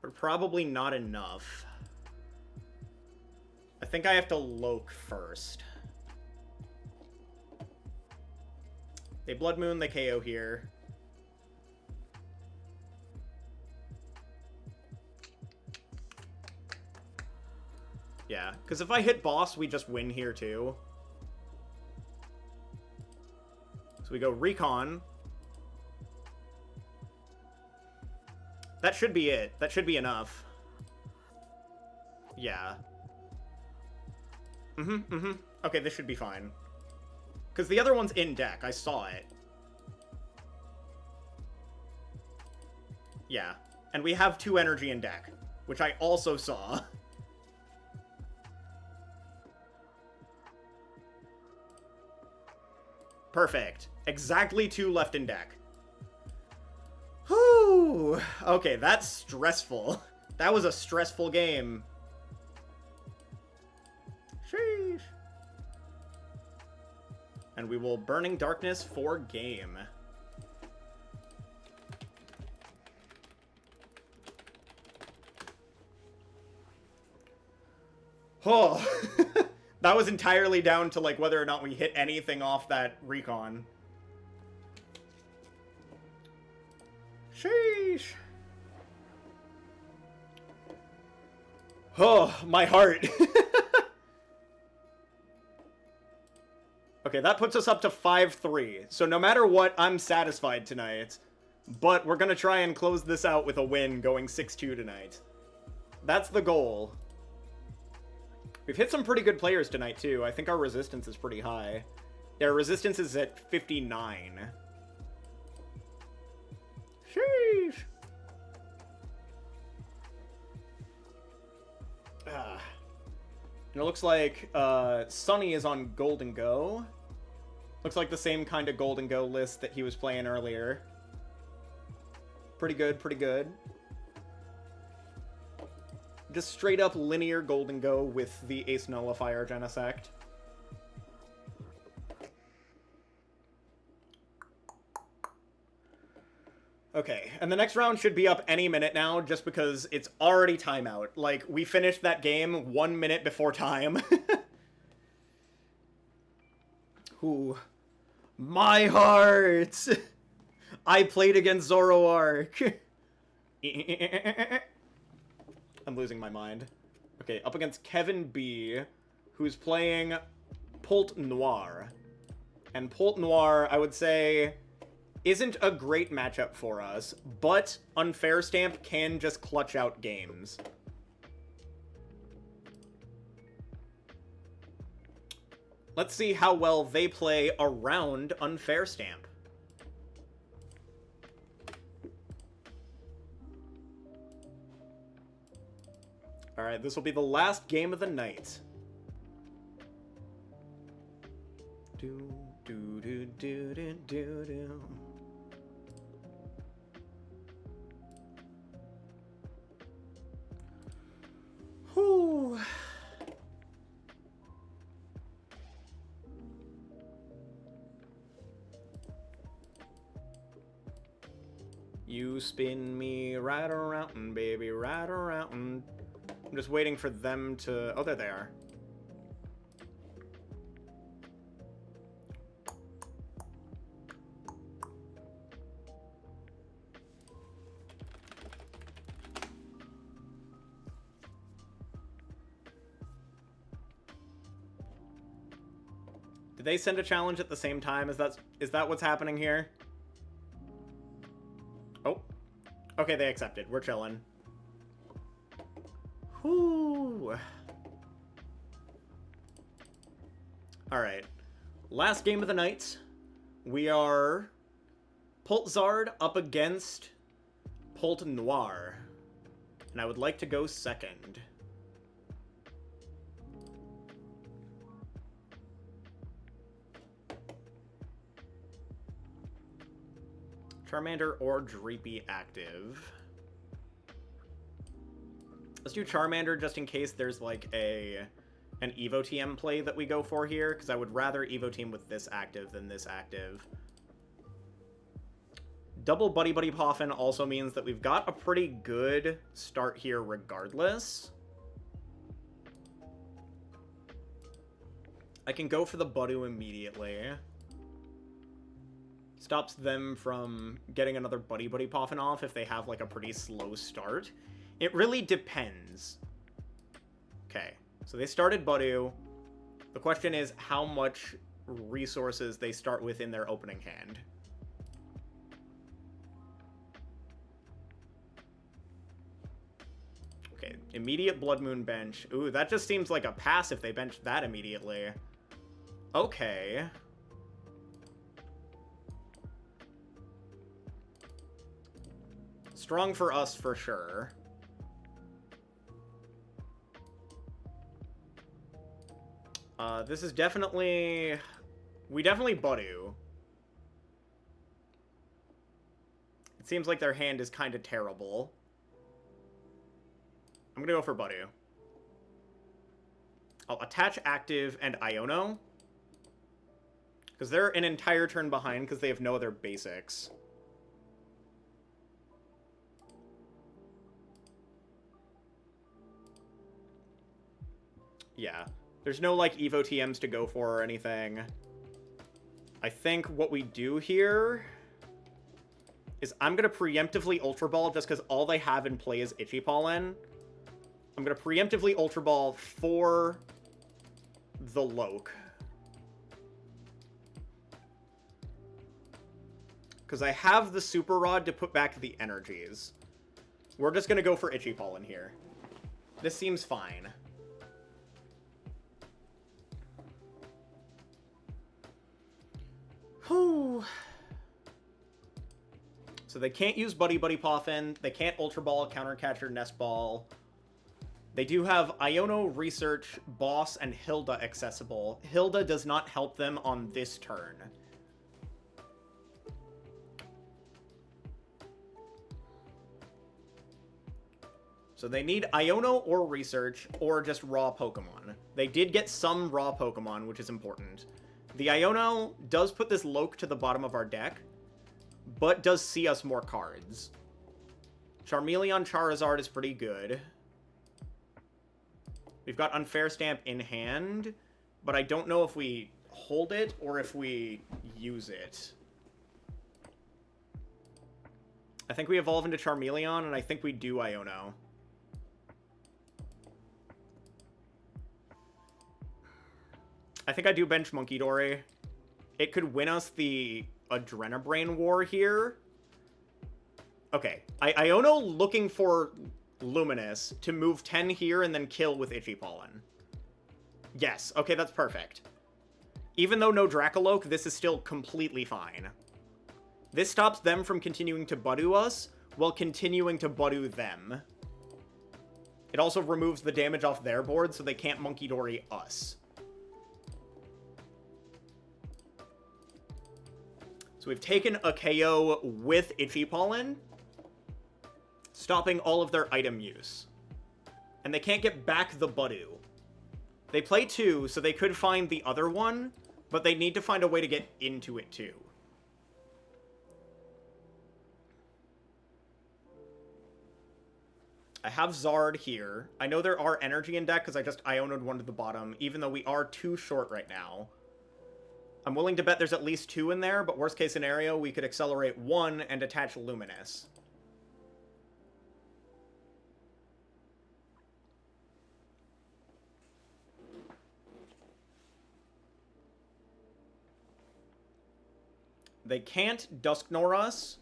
but probably not enough. I think I have to Loke first. They Blood Moon, they KO here. Yeah, because if I hit boss, we just win here too. So we go Recon. That should be it. That should be enough. Yeah. Okay, this should be fine. Because the other one's in deck. I saw it. Yeah. And we have 2 energy in deck, which I also saw. Perfect. Exactly 2 left in deck. Whew. Okay, that's stressful. That was a stressful game. Sheesh. And we will Burning Darkness for game. Oh. That was entirely down to, like, whether or not we hit anything off that Recon. Sheesh. Oh, my heart. Okay, that puts us up to 5-3. So no matter what, I'm satisfied tonight. But we're gonna try and close this out with a win going 6-2 tonight. That's the goal. We've hit some pretty good players tonight, too. I think our resistance is pretty high. Yeah, our resistance is at 59. Sheesh. And it looks like Sunny is on Golden Go. Looks like the same kind of Golden Go list that he was playing earlier. Pretty good, pretty good. Just straight up linear Golden Go with the Ace Nullifier Genesect. Okay, and the next round should be up any minute now, just because it's already timeout. Like, we finished that game 1 minute before time. Ooh. My heart! I played against Zoroark! I'm losing my mind. Okay, up against Kevin B, who's playing Pult Noir. And Pult Noir, I would say, isn't a great matchup for us, but Unfair Stamp can just clutch out games. Let's see how well they play around Unfair Stamp. Alright, this will be the last game of the night. Do, do, do, do, do, do, do. Whew. You spin me right around, baby, right around. I'm just waiting for them to... Oh, there they are. Did they send a challenge at the same time? Is that what's happening here? Oh. Okay, they accepted. We're chilling. Whoo. Alright. Last game of the night. We are PultZard up against Pult Noir. And I would like to go second. Charmander or Dreepy active. Let's do Charmander just in case there's like an Evo TM play that we go for here, because I would rather Evo team with this active than this active. Double Buddy Buddy Poffin also means that we've got a pretty good start here regardless. I can go for the Budu immediately. Stops them from getting another Buddy Buddy Poffin off if they have, like, a pretty slow start. It really depends. Okay, so they started Budu. The question is how much resources they start with in their opening hand. Okay, immediate Blood Moon bench. Ooh, that just seems like a pass if they bench that immediately. Okay. Strong for us for sure. This is definitely... We definitely Budu. It seems like their hand is kind of terrible. I'm gonna go for Budu. I'll attach Active and Iono. Because they're an entire turn behind because they have no other basics. Yeah. There's no, like, Evo TMs to go for or anything. I think what we do here is I'm going to preemptively Ultra Ball just because all they have in play is Itchy Pollen. I'm going to preemptively Ultra Ball for the Loke. Because I have the Super Rod to put back the energies. We're just going to go for Itchy Pollen here. This seems fine. Whew. So they can't use Buddy Buddy Poffin. They can't Ultra Ball, Counter Catcher, Nest Ball. They do have Iono, Research, Boss, and Hilda accessible. Hilda does not help them on this turn. So they need Iono or Research, or just raw Pokemon. They did get some raw Pokemon, which is important. The Iono does put this Loke to the bottom of our deck, but does see us more cards. Charmeleon Charizard is pretty good. We've got Unfair Stamp in hand, but I don't know if we hold it or if we use it. I think we evolve into Charmeleon, and I think we do Iono. I think I do bench Monkey Dory. It could win us the Adrenabrain War here. Okay, Iono looking for Luminous to move 10 here and then kill with Itchy Pollen. Yes, okay, that's perfect. Even though no Dracoloak, this is still completely fine. This stops them from continuing to Budu us, while continuing to Budu them. It also removes the damage off their board, so they can't Monkey Dory us. So we've taken a KO with Itchy Pollen, stopping all of their item use. And they can't get back the Budu. They play 2, so they could find the other one, but they need to find a way to get into it too. I have Zard here. I know there are energy in deck because I just Iono'd one to the bottom, even though we are 2 short right now. I'm willing to bet there's at least 2 in there, but worst case scenario, we could accelerate 1 and attach Luminous. They can't Dusknoir us,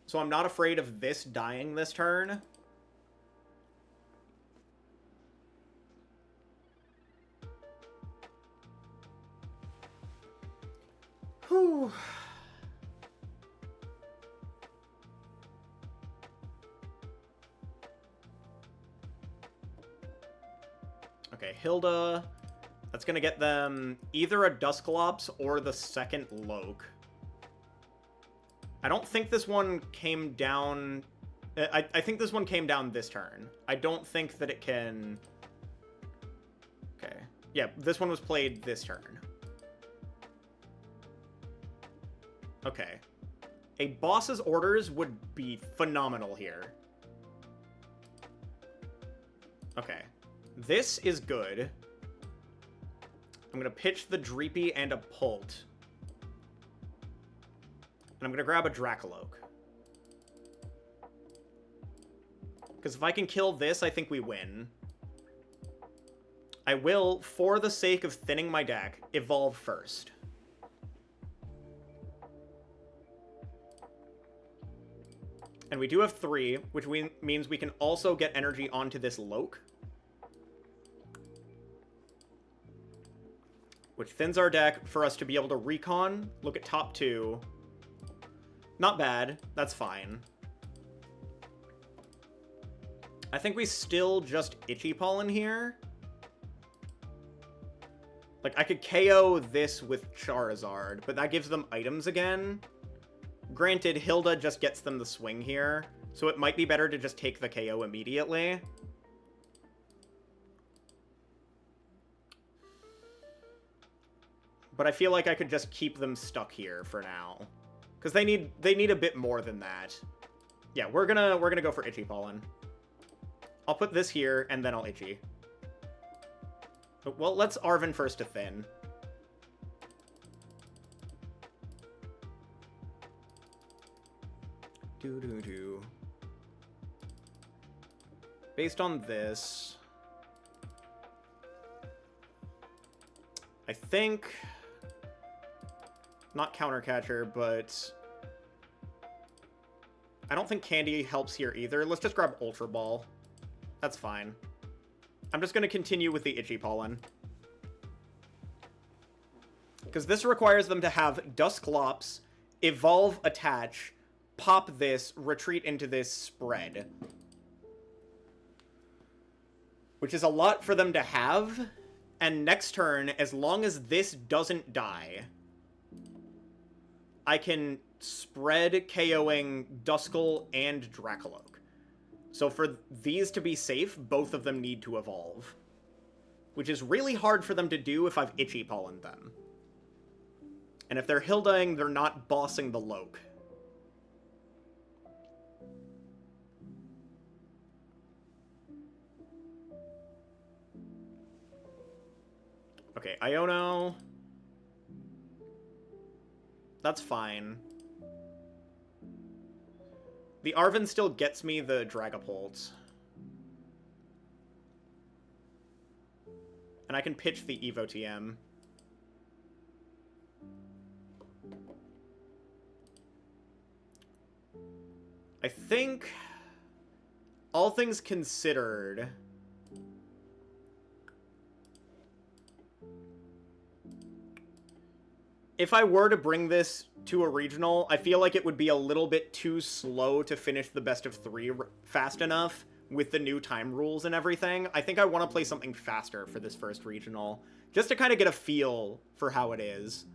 so I'm not afraid of this dying this turn. Whew. Okay, Hilda. That's gonna get them either a Dusclops or the second Loke. I don't think this one came down... I think this one came down this turn. I don't think that it can... Okay. Yeah, this one was played this turn. Okay. A boss's orders would be phenomenal here. Okay. This is good. I'm going to pitch the Dreepy and a Pult. And I'm going to grab a Dracoloak. Because if I can kill this, I think we win. I will, for the sake of thinning my deck, evolve first. And we do have 3, which means we can also get energy onto this Loak. Which thins our deck for us to be able to recon, look at top 2. Not bad. That's fine. I think we still just Itchy Pollen here. Like, I could KO this with Charizard, but that gives them items again. Granted, Hilda just gets them the swing here, so it might be better to just take the KO immediately. But I feel like I could just keep them stuck here for now. Because they need a bit more than that. Yeah, we're gonna go for Itchy Pollen. I'll put this here, and then I'll Itchy. Well, let's Arven first to thin. Doo-doo-doo. Based on this, I think, not Countercatcher, but I don't think Candy helps here either. Let's just grab Ultra Ball. That's fine. I'm just going to continue with the Itchy Pollen. Because this requires them to have Dusclops, evolve, attach, pop this, retreat into this, spread. Which is a lot for them to have. And next turn, as long as this doesn't die, I can spread KOing Duskull and Dracoloak. So for these to be safe, both of them need to evolve. Which is really hard for them to do if I've Itchy Pollened them. And if they're Hildaing, they're not bossing the Loak. Okay, Iono. That's fine. The Arven still gets me the Dragapult. And I can pitch the Evo TM. I think, all things considered, if I were to bring this to a regional, I feel like it would be a little bit too slow to finish the best of 3 fast enough with the new time rules and everything. I think I want to play something faster for this first regional, just to kind of get a feel for how it is.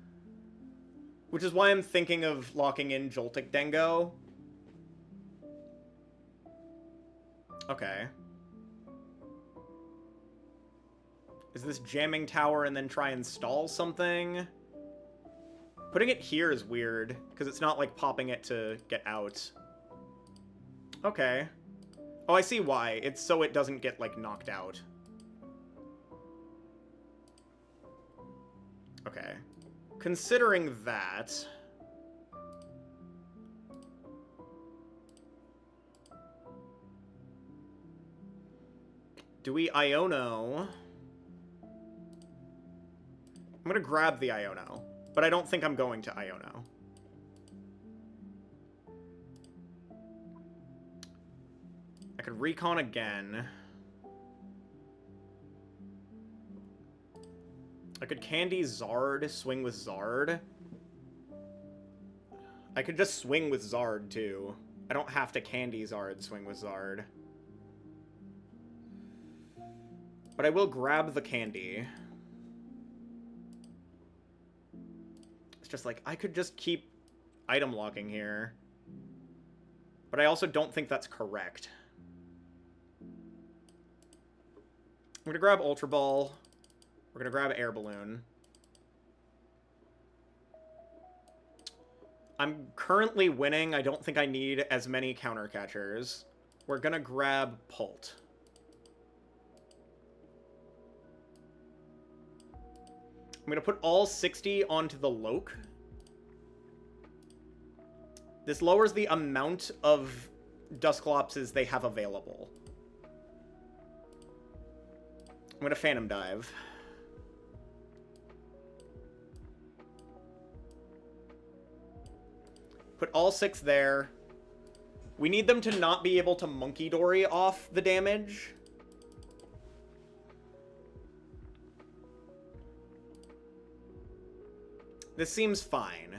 Which is why I'm thinking of locking in Joltik Dengo. Okay. Is this jamming tower and then try and stall something? Putting it here is weird, because it's not like popping it to get out. Okay. Oh, I see why. It's so it doesn't get, like, knocked out. Okay. Considering that, do we Iono? I'm gonna grab the Iono, but I don't think I'm going to Iono. I could recon again. I could Candy Zard, swing with Zard. I could just swing with Zard, too. I don't have to Candy Zard, swing with Zard. But I will grab the Candy. It's just like, I could just keep item locking here. But I also don't think that's correct. I'm gonna grab Ultra Ball. We're gonna grab Air Balloon. I'm currently winning. I don't think I need as many counter catchers. We're gonna grab Pult. I'm gonna put all 60 onto the Loke. This lowers the amount of Dusclopses they have available. I'm gonna Phantom Dive. Put all 6 there. We need them to not be able to Monkey Dory off the damage. This seems fine.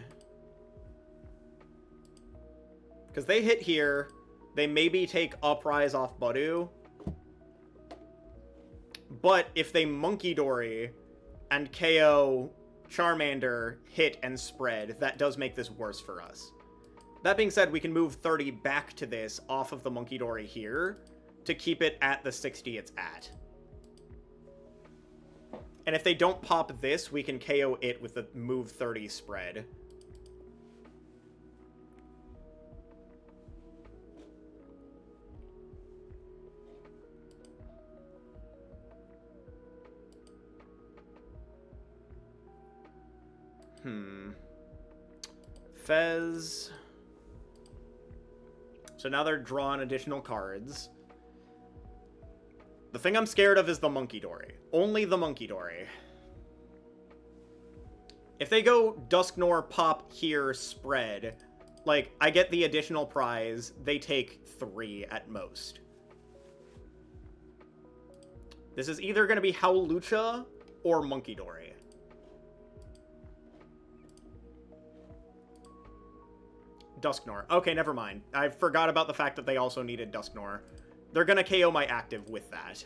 Because they hit here. They maybe take Uprise off Budu. But if they Monkey Dory and KO Charmander, hit, and spread, that does make this worse for us. That being said, we can move 30 back to this off of the Monkey Dory here to keep it at the 60 it's at. And if they don't pop this, we can KO it with the move 30 spread. Fez. So now they're drawing additional cards. The thing I'm scared of is the Monkey Dory. Only the Monkey Dory. If they go Dusknoir, pop here, spread, like, I get the additional prize. They take 3 at most. This is either going to be Howlucha or Monkey Dory. Dusknoir. Okay, never mind. I forgot about the fact that they also needed Dusknoir. They're gonna KO my active with that.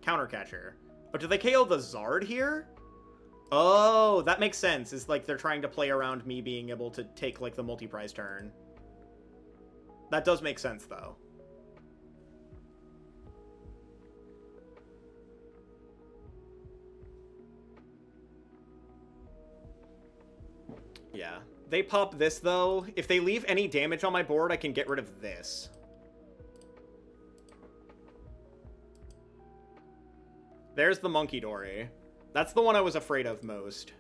Countercatcher. Oh, do they KO the Zard here? Oh, that makes sense. It's like they're trying to play around me being able to take, like, the multi-prize turn. That does make sense, though. Yeah. They pop this, though. If they leave any damage on my board, I can get rid of this. There's the Monkey Dory. That's the one I was afraid of most.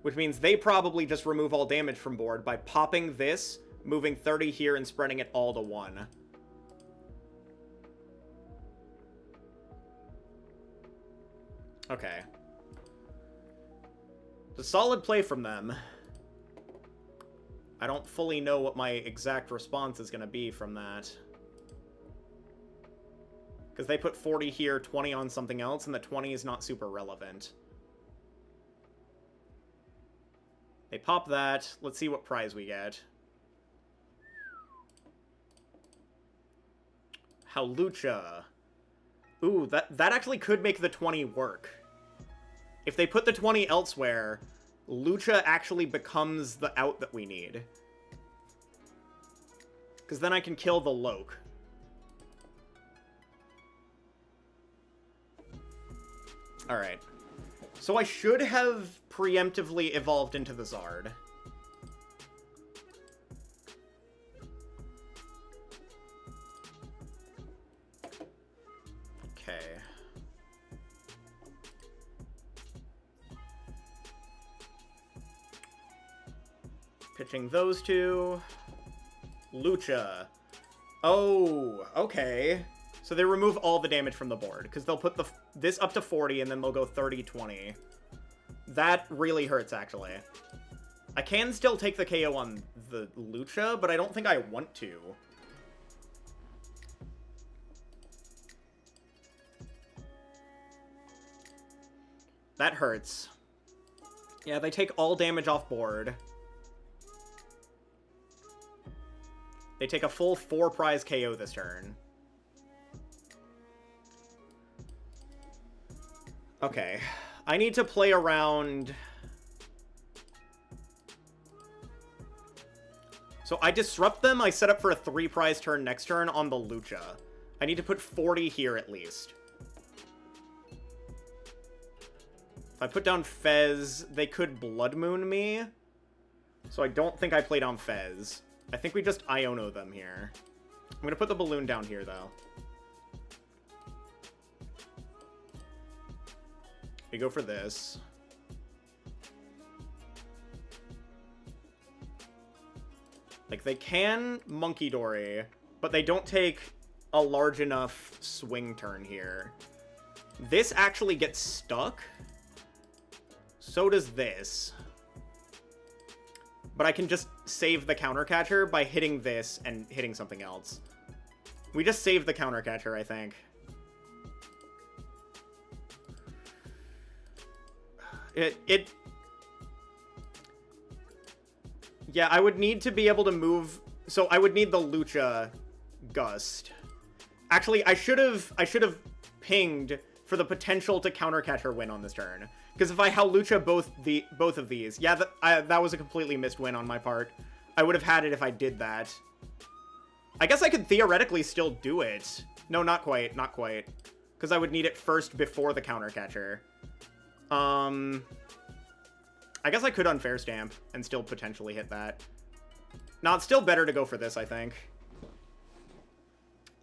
Which means they probably just remove all damage from board by popping this, moving 30 here, and spreading it all to 1. Okay. It's a solid play from them. I don't fully know what my exact response is going to be from that. Because they put 40 here, 20 on something else, and the 20 is not super relevant. They pop that. Let's see what prize we get. Howlucha. Ooh, that actually could make the 20 work. If they put the 20 elsewhere, Lucha actually becomes the out that we need. Because then I can kill the Loke. Alright. So I should have preemptively evolved into the Zard. Okay. Pitching those two. Lucha. Oh, okay. So they remove all the damage from the board, because they'll put this up to 40, and then they'll go 30, 20. That really hurts, actually. I can still take the KO on the Lucha, but I don't think I want to. That hurts. Yeah, they take all damage off board. They take a full 4 prize KO this turn. Okay. I need to play around. So I disrupt them. I set up for a 3 prize turn next turn on the Lucha. I need to put 40 here at least. If I put down Fez, they could Blood Moon me. So I don't think I play down Fez. I think we just Iono them here. I'm gonna put the balloon down here, though. We go for this. Like, they can Monkey Dory, but they don't take a large enough swing turn here. This actually gets stuck. So does this. But I can just save the counter catcher by hitting this and hitting something else. We just save the counter catcher, I think. Yeah, I would need to be able to move... So I would need the Lucha Gust. Actually, I should have pinged for the potential to counter catcher win on this turn. Because if I Howlucha both of these... Yeah, that was a completely missed win on my part. I would have had it if I did that. I guess I could theoretically still do it. No, not quite. Not quite. Because I would need it first before the counter catcher. I guess I could Unfair Stamp and still potentially hit that. No, it's still better to go for this, I think.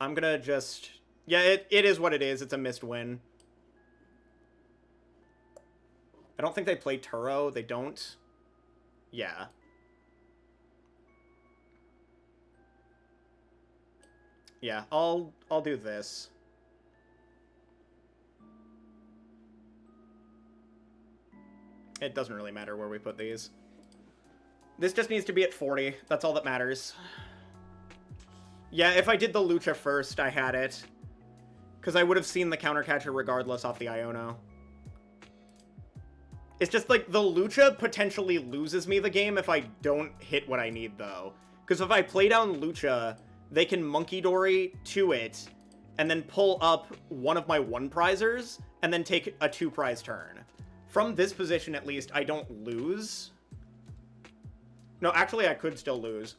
I'm gonna just... Yeah, it is what it is. It's a missed win. I don't think they play Turo. They don't. Yeah. Yeah, I'll do this. It doesn't really matter where we put these. This just needs to be at 40. That's all that matters. Yeah, if I did the Lucha first, I had it. Because I would have seen the counter catcher regardless off the Iono. It's just like the Lucha potentially loses me the game if I don't hit what I need, though. Because if I play down Lucha, they can Monkey Dory to it, and then pull up one of my 1-prizers, and then take a 2-prize turn. From this position, at least, I don't lose. No, actually, I could still lose.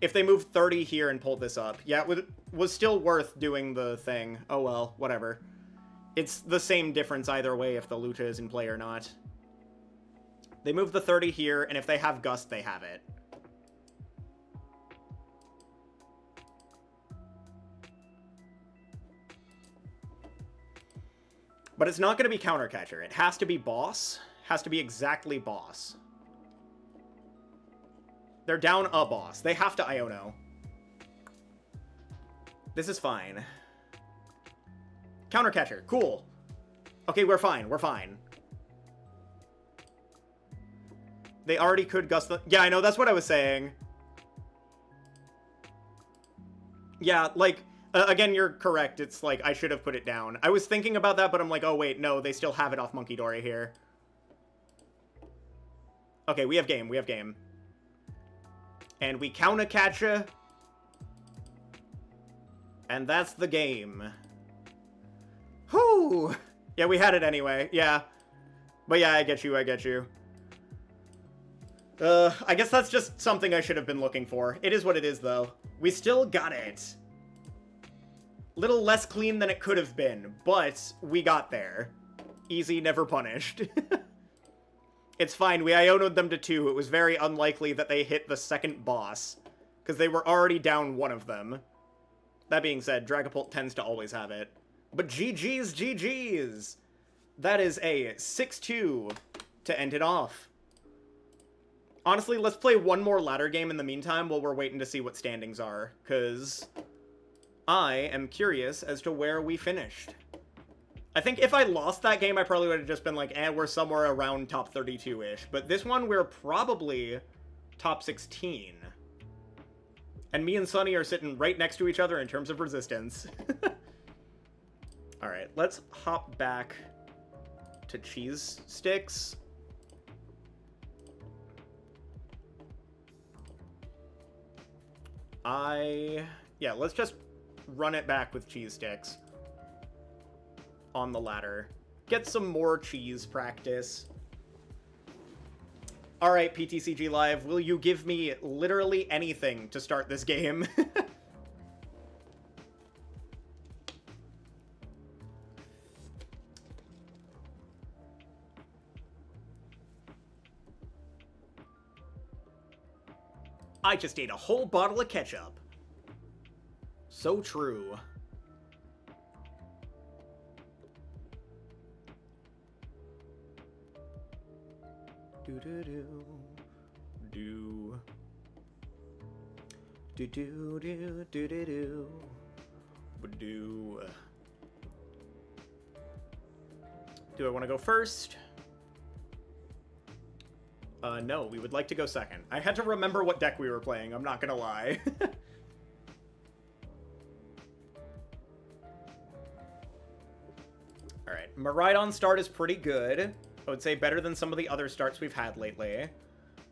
If they move 30 here and pull this up. Yeah, it was still worth doing the thing. Oh well, whatever. It's the same difference either way if the Lucha is in play or not. They move the 30 here, and if they have Gust, they have it. But it's not going to be counter catcher. It has to be boss. Has to be exactly boss. They're down a boss. They have to Iono. This is fine. Counter catcher. Cool. Okay, we're fine. We're fine. They already could Gust the... Yeah, I know. That's what I was saying. Yeah, like... again, you're correct. It's like, I should have put it down. I was thinking about that, but I'm like, oh wait, no, they still have it off Monkey Dory here. Okay, we have game. We have game. And we counter catcher. And that's the game. Whew! Yeah, we had it anyway. Yeah. But yeah, I get you. I get you. I guess that's just something I should have been looking for. It is what it is, though. We still got it. Little less clean than it could have been, but we got there. Easy, never punished. It's fine, we Iono'd them to 2. It was very unlikely that they hit the second boss, because they were already down one of them. That being said, Dragapult tends to always have it. But GG's, GG's! That is a 6-2 to end it off. Honestly, let's play one more ladder game in the meantime while we're waiting to see what standings are, because I am curious as to where we finished. I think if I lost that game, I probably would have just been like, we're somewhere around top 32-ish. But this one, we're probably top 16. And me and Sunny are sitting right next to each other in terms of resistance. Alright, let's hop back to Cheese Sticks. Yeah, let's just run it back with Cheese Sticks on the ladder. Get some more cheese practice. Alright, PTCG Live, will you give me literally anything to start this game? I just ate a whole bottle of ketchup. So true. Do-do-do. Do. Do-do-do-do-do-do. Do. Do I want to go first? No, we would like to go second. I had to remember what deck we were playing, I'm not gonna lie. Alright, Miraidon start is pretty good. I would say better than some of the other starts we've had lately.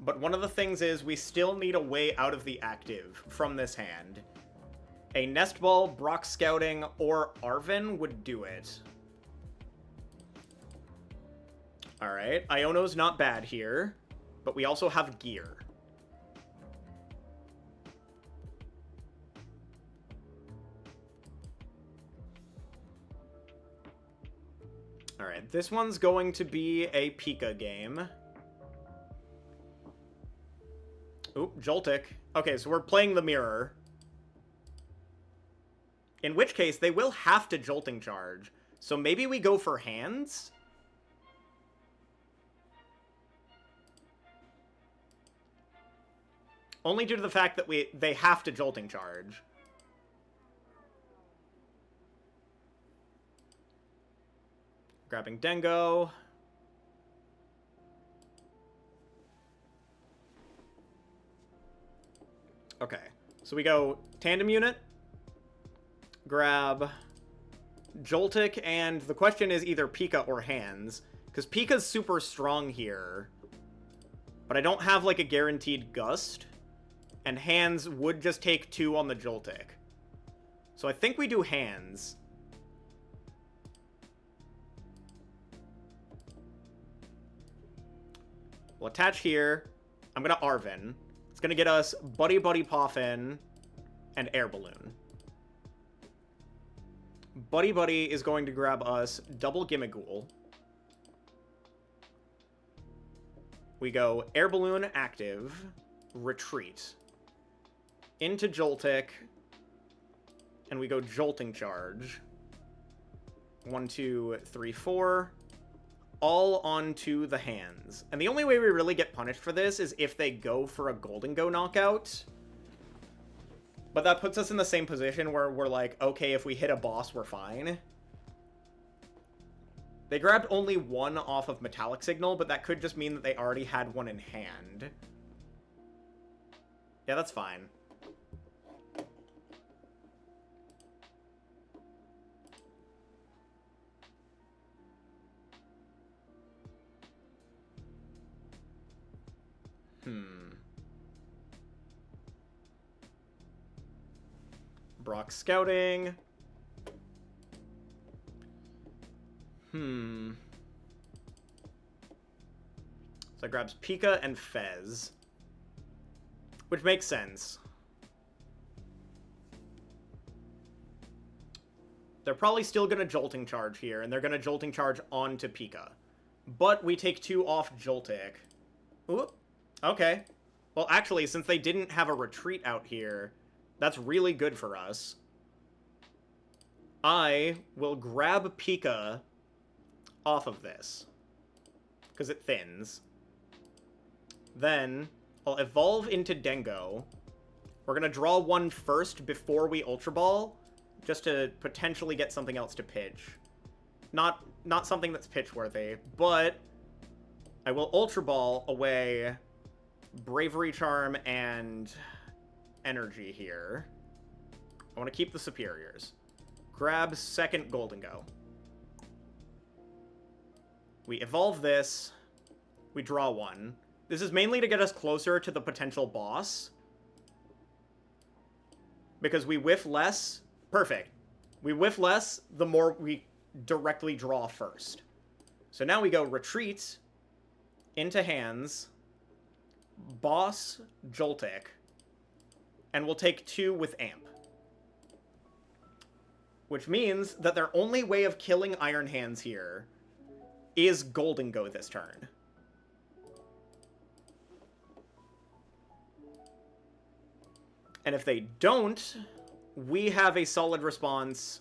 But one of the things is we still need a way out of the active from this hand. A Nest Ball, Brock Scouting, or Arven would do it. Alright, Iono's not bad here, but we also have gear. Alright, this one's going to be a Pika game. Oop, Joltik. Okay, so we're playing the mirror. In which case, they will have to Jolting Charge. So maybe we go for hands? Only due to the fact that they have to Jolting Charge. Grabbing Dengo. Okay, so we go Tandem Unit, grab Joltik, and the question is either Pika or Hands, because Pika's super strong here, but I don't have, like, a guaranteed Gust, and Hands would just take 2 on the Joltik. So I think we do Hands. We'll attach here. I'm gonna Arven. It's gonna get us Buddy Buddy Poffin and Air Balloon. Buddy Buddy is going to grab us double Gimmighoul. We go Air Balloon active, retreat, into Joltik, and we go Jolting Charge. 1, 2, 3, 4. All onto the hands. And the only way we really get punished for this is if they go for a Golden Go knockout. But that puts us in the same position where we're like, okay, if we hit a boss, we're fine. They grabbed only 1 off of Metallic Signal, but that could just mean that they already had 1 in hand. Yeah, that's fine. Brock Scouting. So it grabs Pika and Fez. Which makes sense. They're probably still going to Jolting Charge here, and they're going to Jolting Charge onto Pika. But we take 2 off Joltik. Oop. Okay. Well, actually, since they didn't have a retreat out here, that's really good for us. I will grab Pika off of this, because it thins. Then, I'll evolve into Dengo. We're going to draw 1 first before we Ultra Ball, just to potentially get something else to pitch. Not something that's pitch-worthy, but I will Ultra Ball away Bravery Charm and Energy here. I want to keep the Superiors. Grab second Golden Go. We evolve this. We draw 1. This is mainly to get us closer to the potential boss. Because we whiff less. Perfect. We whiff less, the more we directly draw first. So now we go Retreat, into Hands, Boss, Joltik, and we'll take 2 with Amp. Which means that their only way of killing Iron Hands here is Golden Go this turn. And if they don't, we have a solid response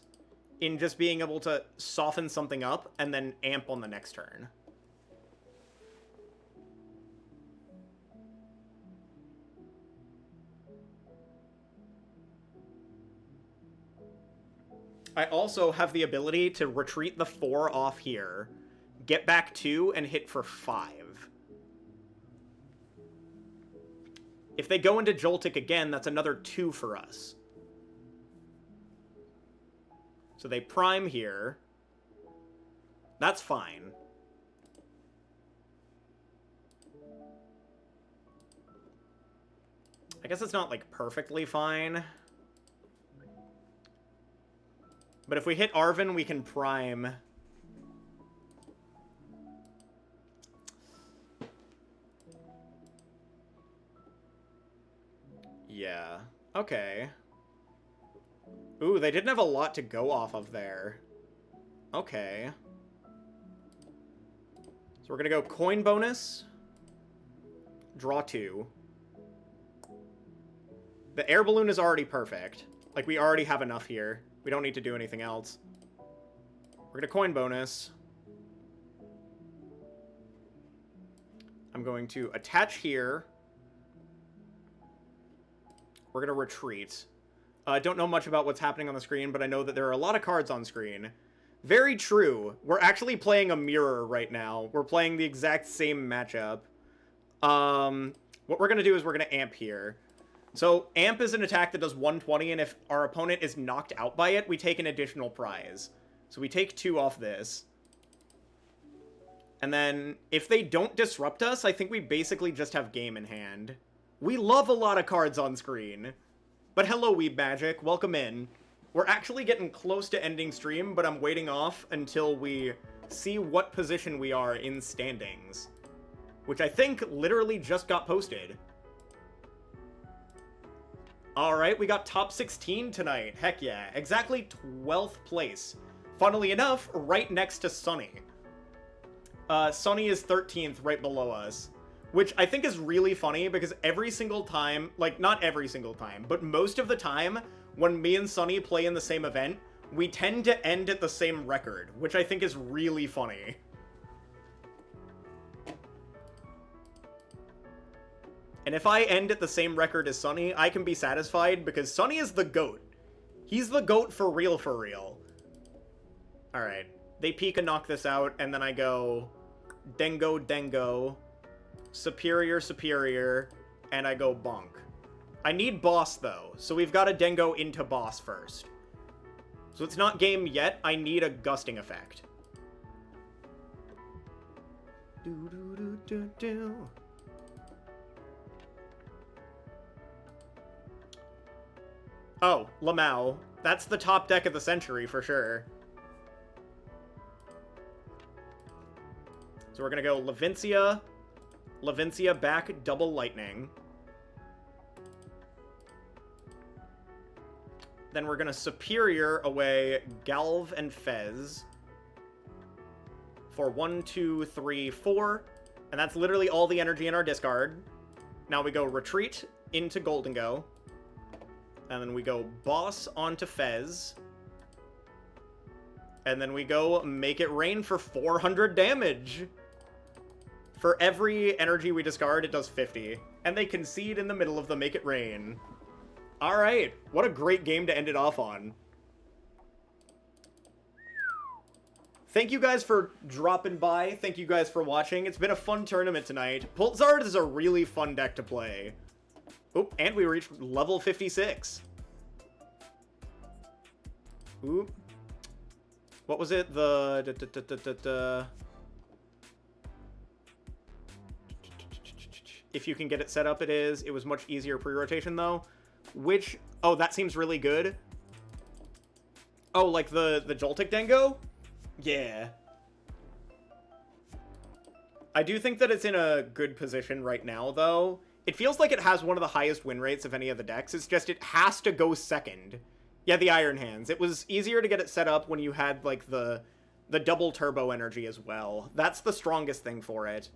in just being able to soften something up and then amp on the next turn. I also have the ability to retreat the 4 off here, get back 2, and hit for 5. If they go into Joltik again, that's another 2 for us. So they prime here. That's fine. I guess it's not, like, perfectly fine. But if we hit Arven, we can prime. Yeah. Okay. Ooh, they didn't have a lot to go off of there. Okay. So we're gonna go coin bonus. Draw 2. The air balloon is already perfect. Like, we already have enough here. We don't need to do anything else. We're gonna coin bonus. I'm going to attach here. We're gonna retreat. I don't know much about what's happening on the screen, but I know that there are a lot of cards on screen. Very true. We're actually playing a mirror right now. We're playing the exact same matchup. What we're gonna do is we're gonna amp here. So, amp is an attack that does 120, and if our opponent is knocked out by it, we take an additional prize. So we take 2 off this. And then, if they don't disrupt us, I think we basically just have game in hand. We love a lot of cards on screen. But hello, Weeb Magic. Welcome in. We're actually getting close to ending stream, but I'm waiting off until we see what position we are in standings. Which I think literally just got posted. Alright, we got top 16 tonight. Heck yeah. Exactly 12th place. Funnily enough, right next to Sunny. Sunny is 13th right below us. Which I think is really funny because every single time, like, not every single time, but most of the time, when me and Sunny play in the same event, we tend to end at the same record, which I think is really funny. And if I end at the same record as Sunny, I can be satisfied because Sunny is the GOAT. He's the GOAT for real, for real. Alright. They peek and knock this out, and then I go Dengo, Dengo, Superior, Superior, and I go Bonk. I need Boss, though, so we've got to Dengo into Boss first. So it's not game yet, I need a Gusting effect. Do, do, do, do, do. Oh, Lamau. That's the top deck of the century, for sure. So we're gonna go Levincia, Levincia back, double lightning. Then we're gonna Superior away Galv and Fez. For 1, 2, 3, 4. And that's literally all the energy in our discard. Now we go Retreat into Golden Go. And then we go Boss onto Fez. And then we go Make It Rain for 400 damage. For every energy we discard, it does 50. And they concede in the middle of the Make It Rain. Alright, what a great game to end it off on. Thank you guys for dropping by. Thank you guys for watching. It's been a fun tournament tonight. PultZard is a really fun deck to play. Oop, and we reached level 56. Oop. What was it? If you can get it set up, it is. It was much easier pre-rotation, though. Which... Oh, that seems really good. Oh, like the Joltik Dengo? Yeah. I do think that it's in a good position right now, though. It feels like it has one of the highest win rates of any of the decks. It's just it has to go second. Yeah, the Iron Hands. It was easier to get it set up when you had, like, the double turbo energy as well. That's the strongest thing for it.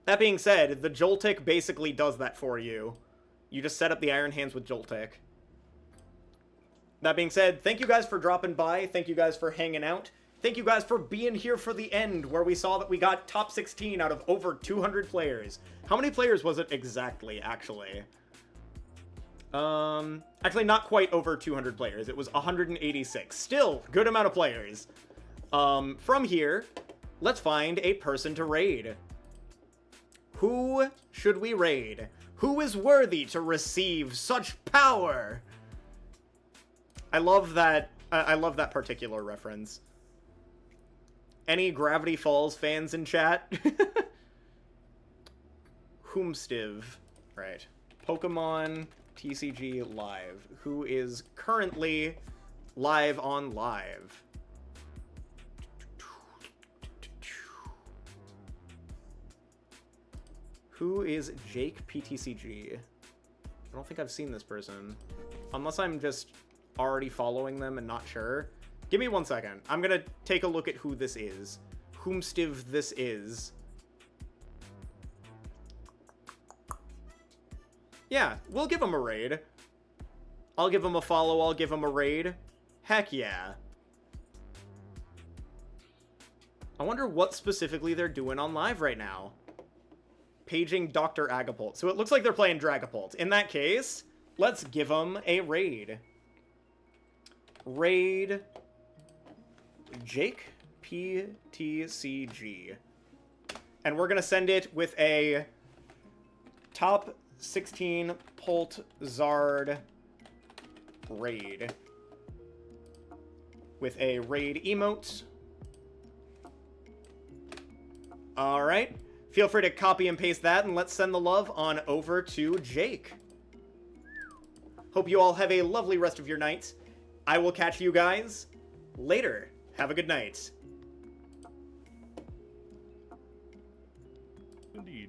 That being said, the Joltik basically does that for you. You just set up the Iron Hands with Joltik. That being said, thank you guys for dropping by. Thank you guys for hanging out. Thank you guys for being here for the end, where we saw that we got top 16 out of over 200 players. How many players was it exactly, actually? Actually, not quite over 200 players. It was 186. Still, good amount of players. From here, let's find a person to raid. Who should we raid? Who is worthy to receive such power? I love that. I love that particular reference. Any Gravity Falls fans in chat? Whomstiv. Right. Pokemon TCG Live. Who is currently live on Live? Who is Jake PTCG? I don't think I've seen this person. Unless I'm just already following them and not sure. Give me 1 second. I'm gonna take a look at who this is. Whomstiv this is. Yeah, we'll give him a raid. I'll give him a follow, I'll give him a raid. Heck yeah. I wonder what specifically they're doing on live right now. Paging Dr. Agapult. So it looks like they're playing Dragapult. In that case, let's give them a raid. Raid Jake PTCG. And we're going to send it with a top 16 PultZard raid. With a raid emote. Alright. Feel free to copy and paste that, and let's send the love on over to Jake. Hope you all have a lovely rest of your night. I will catch you guys later. Have a good night. Indeed.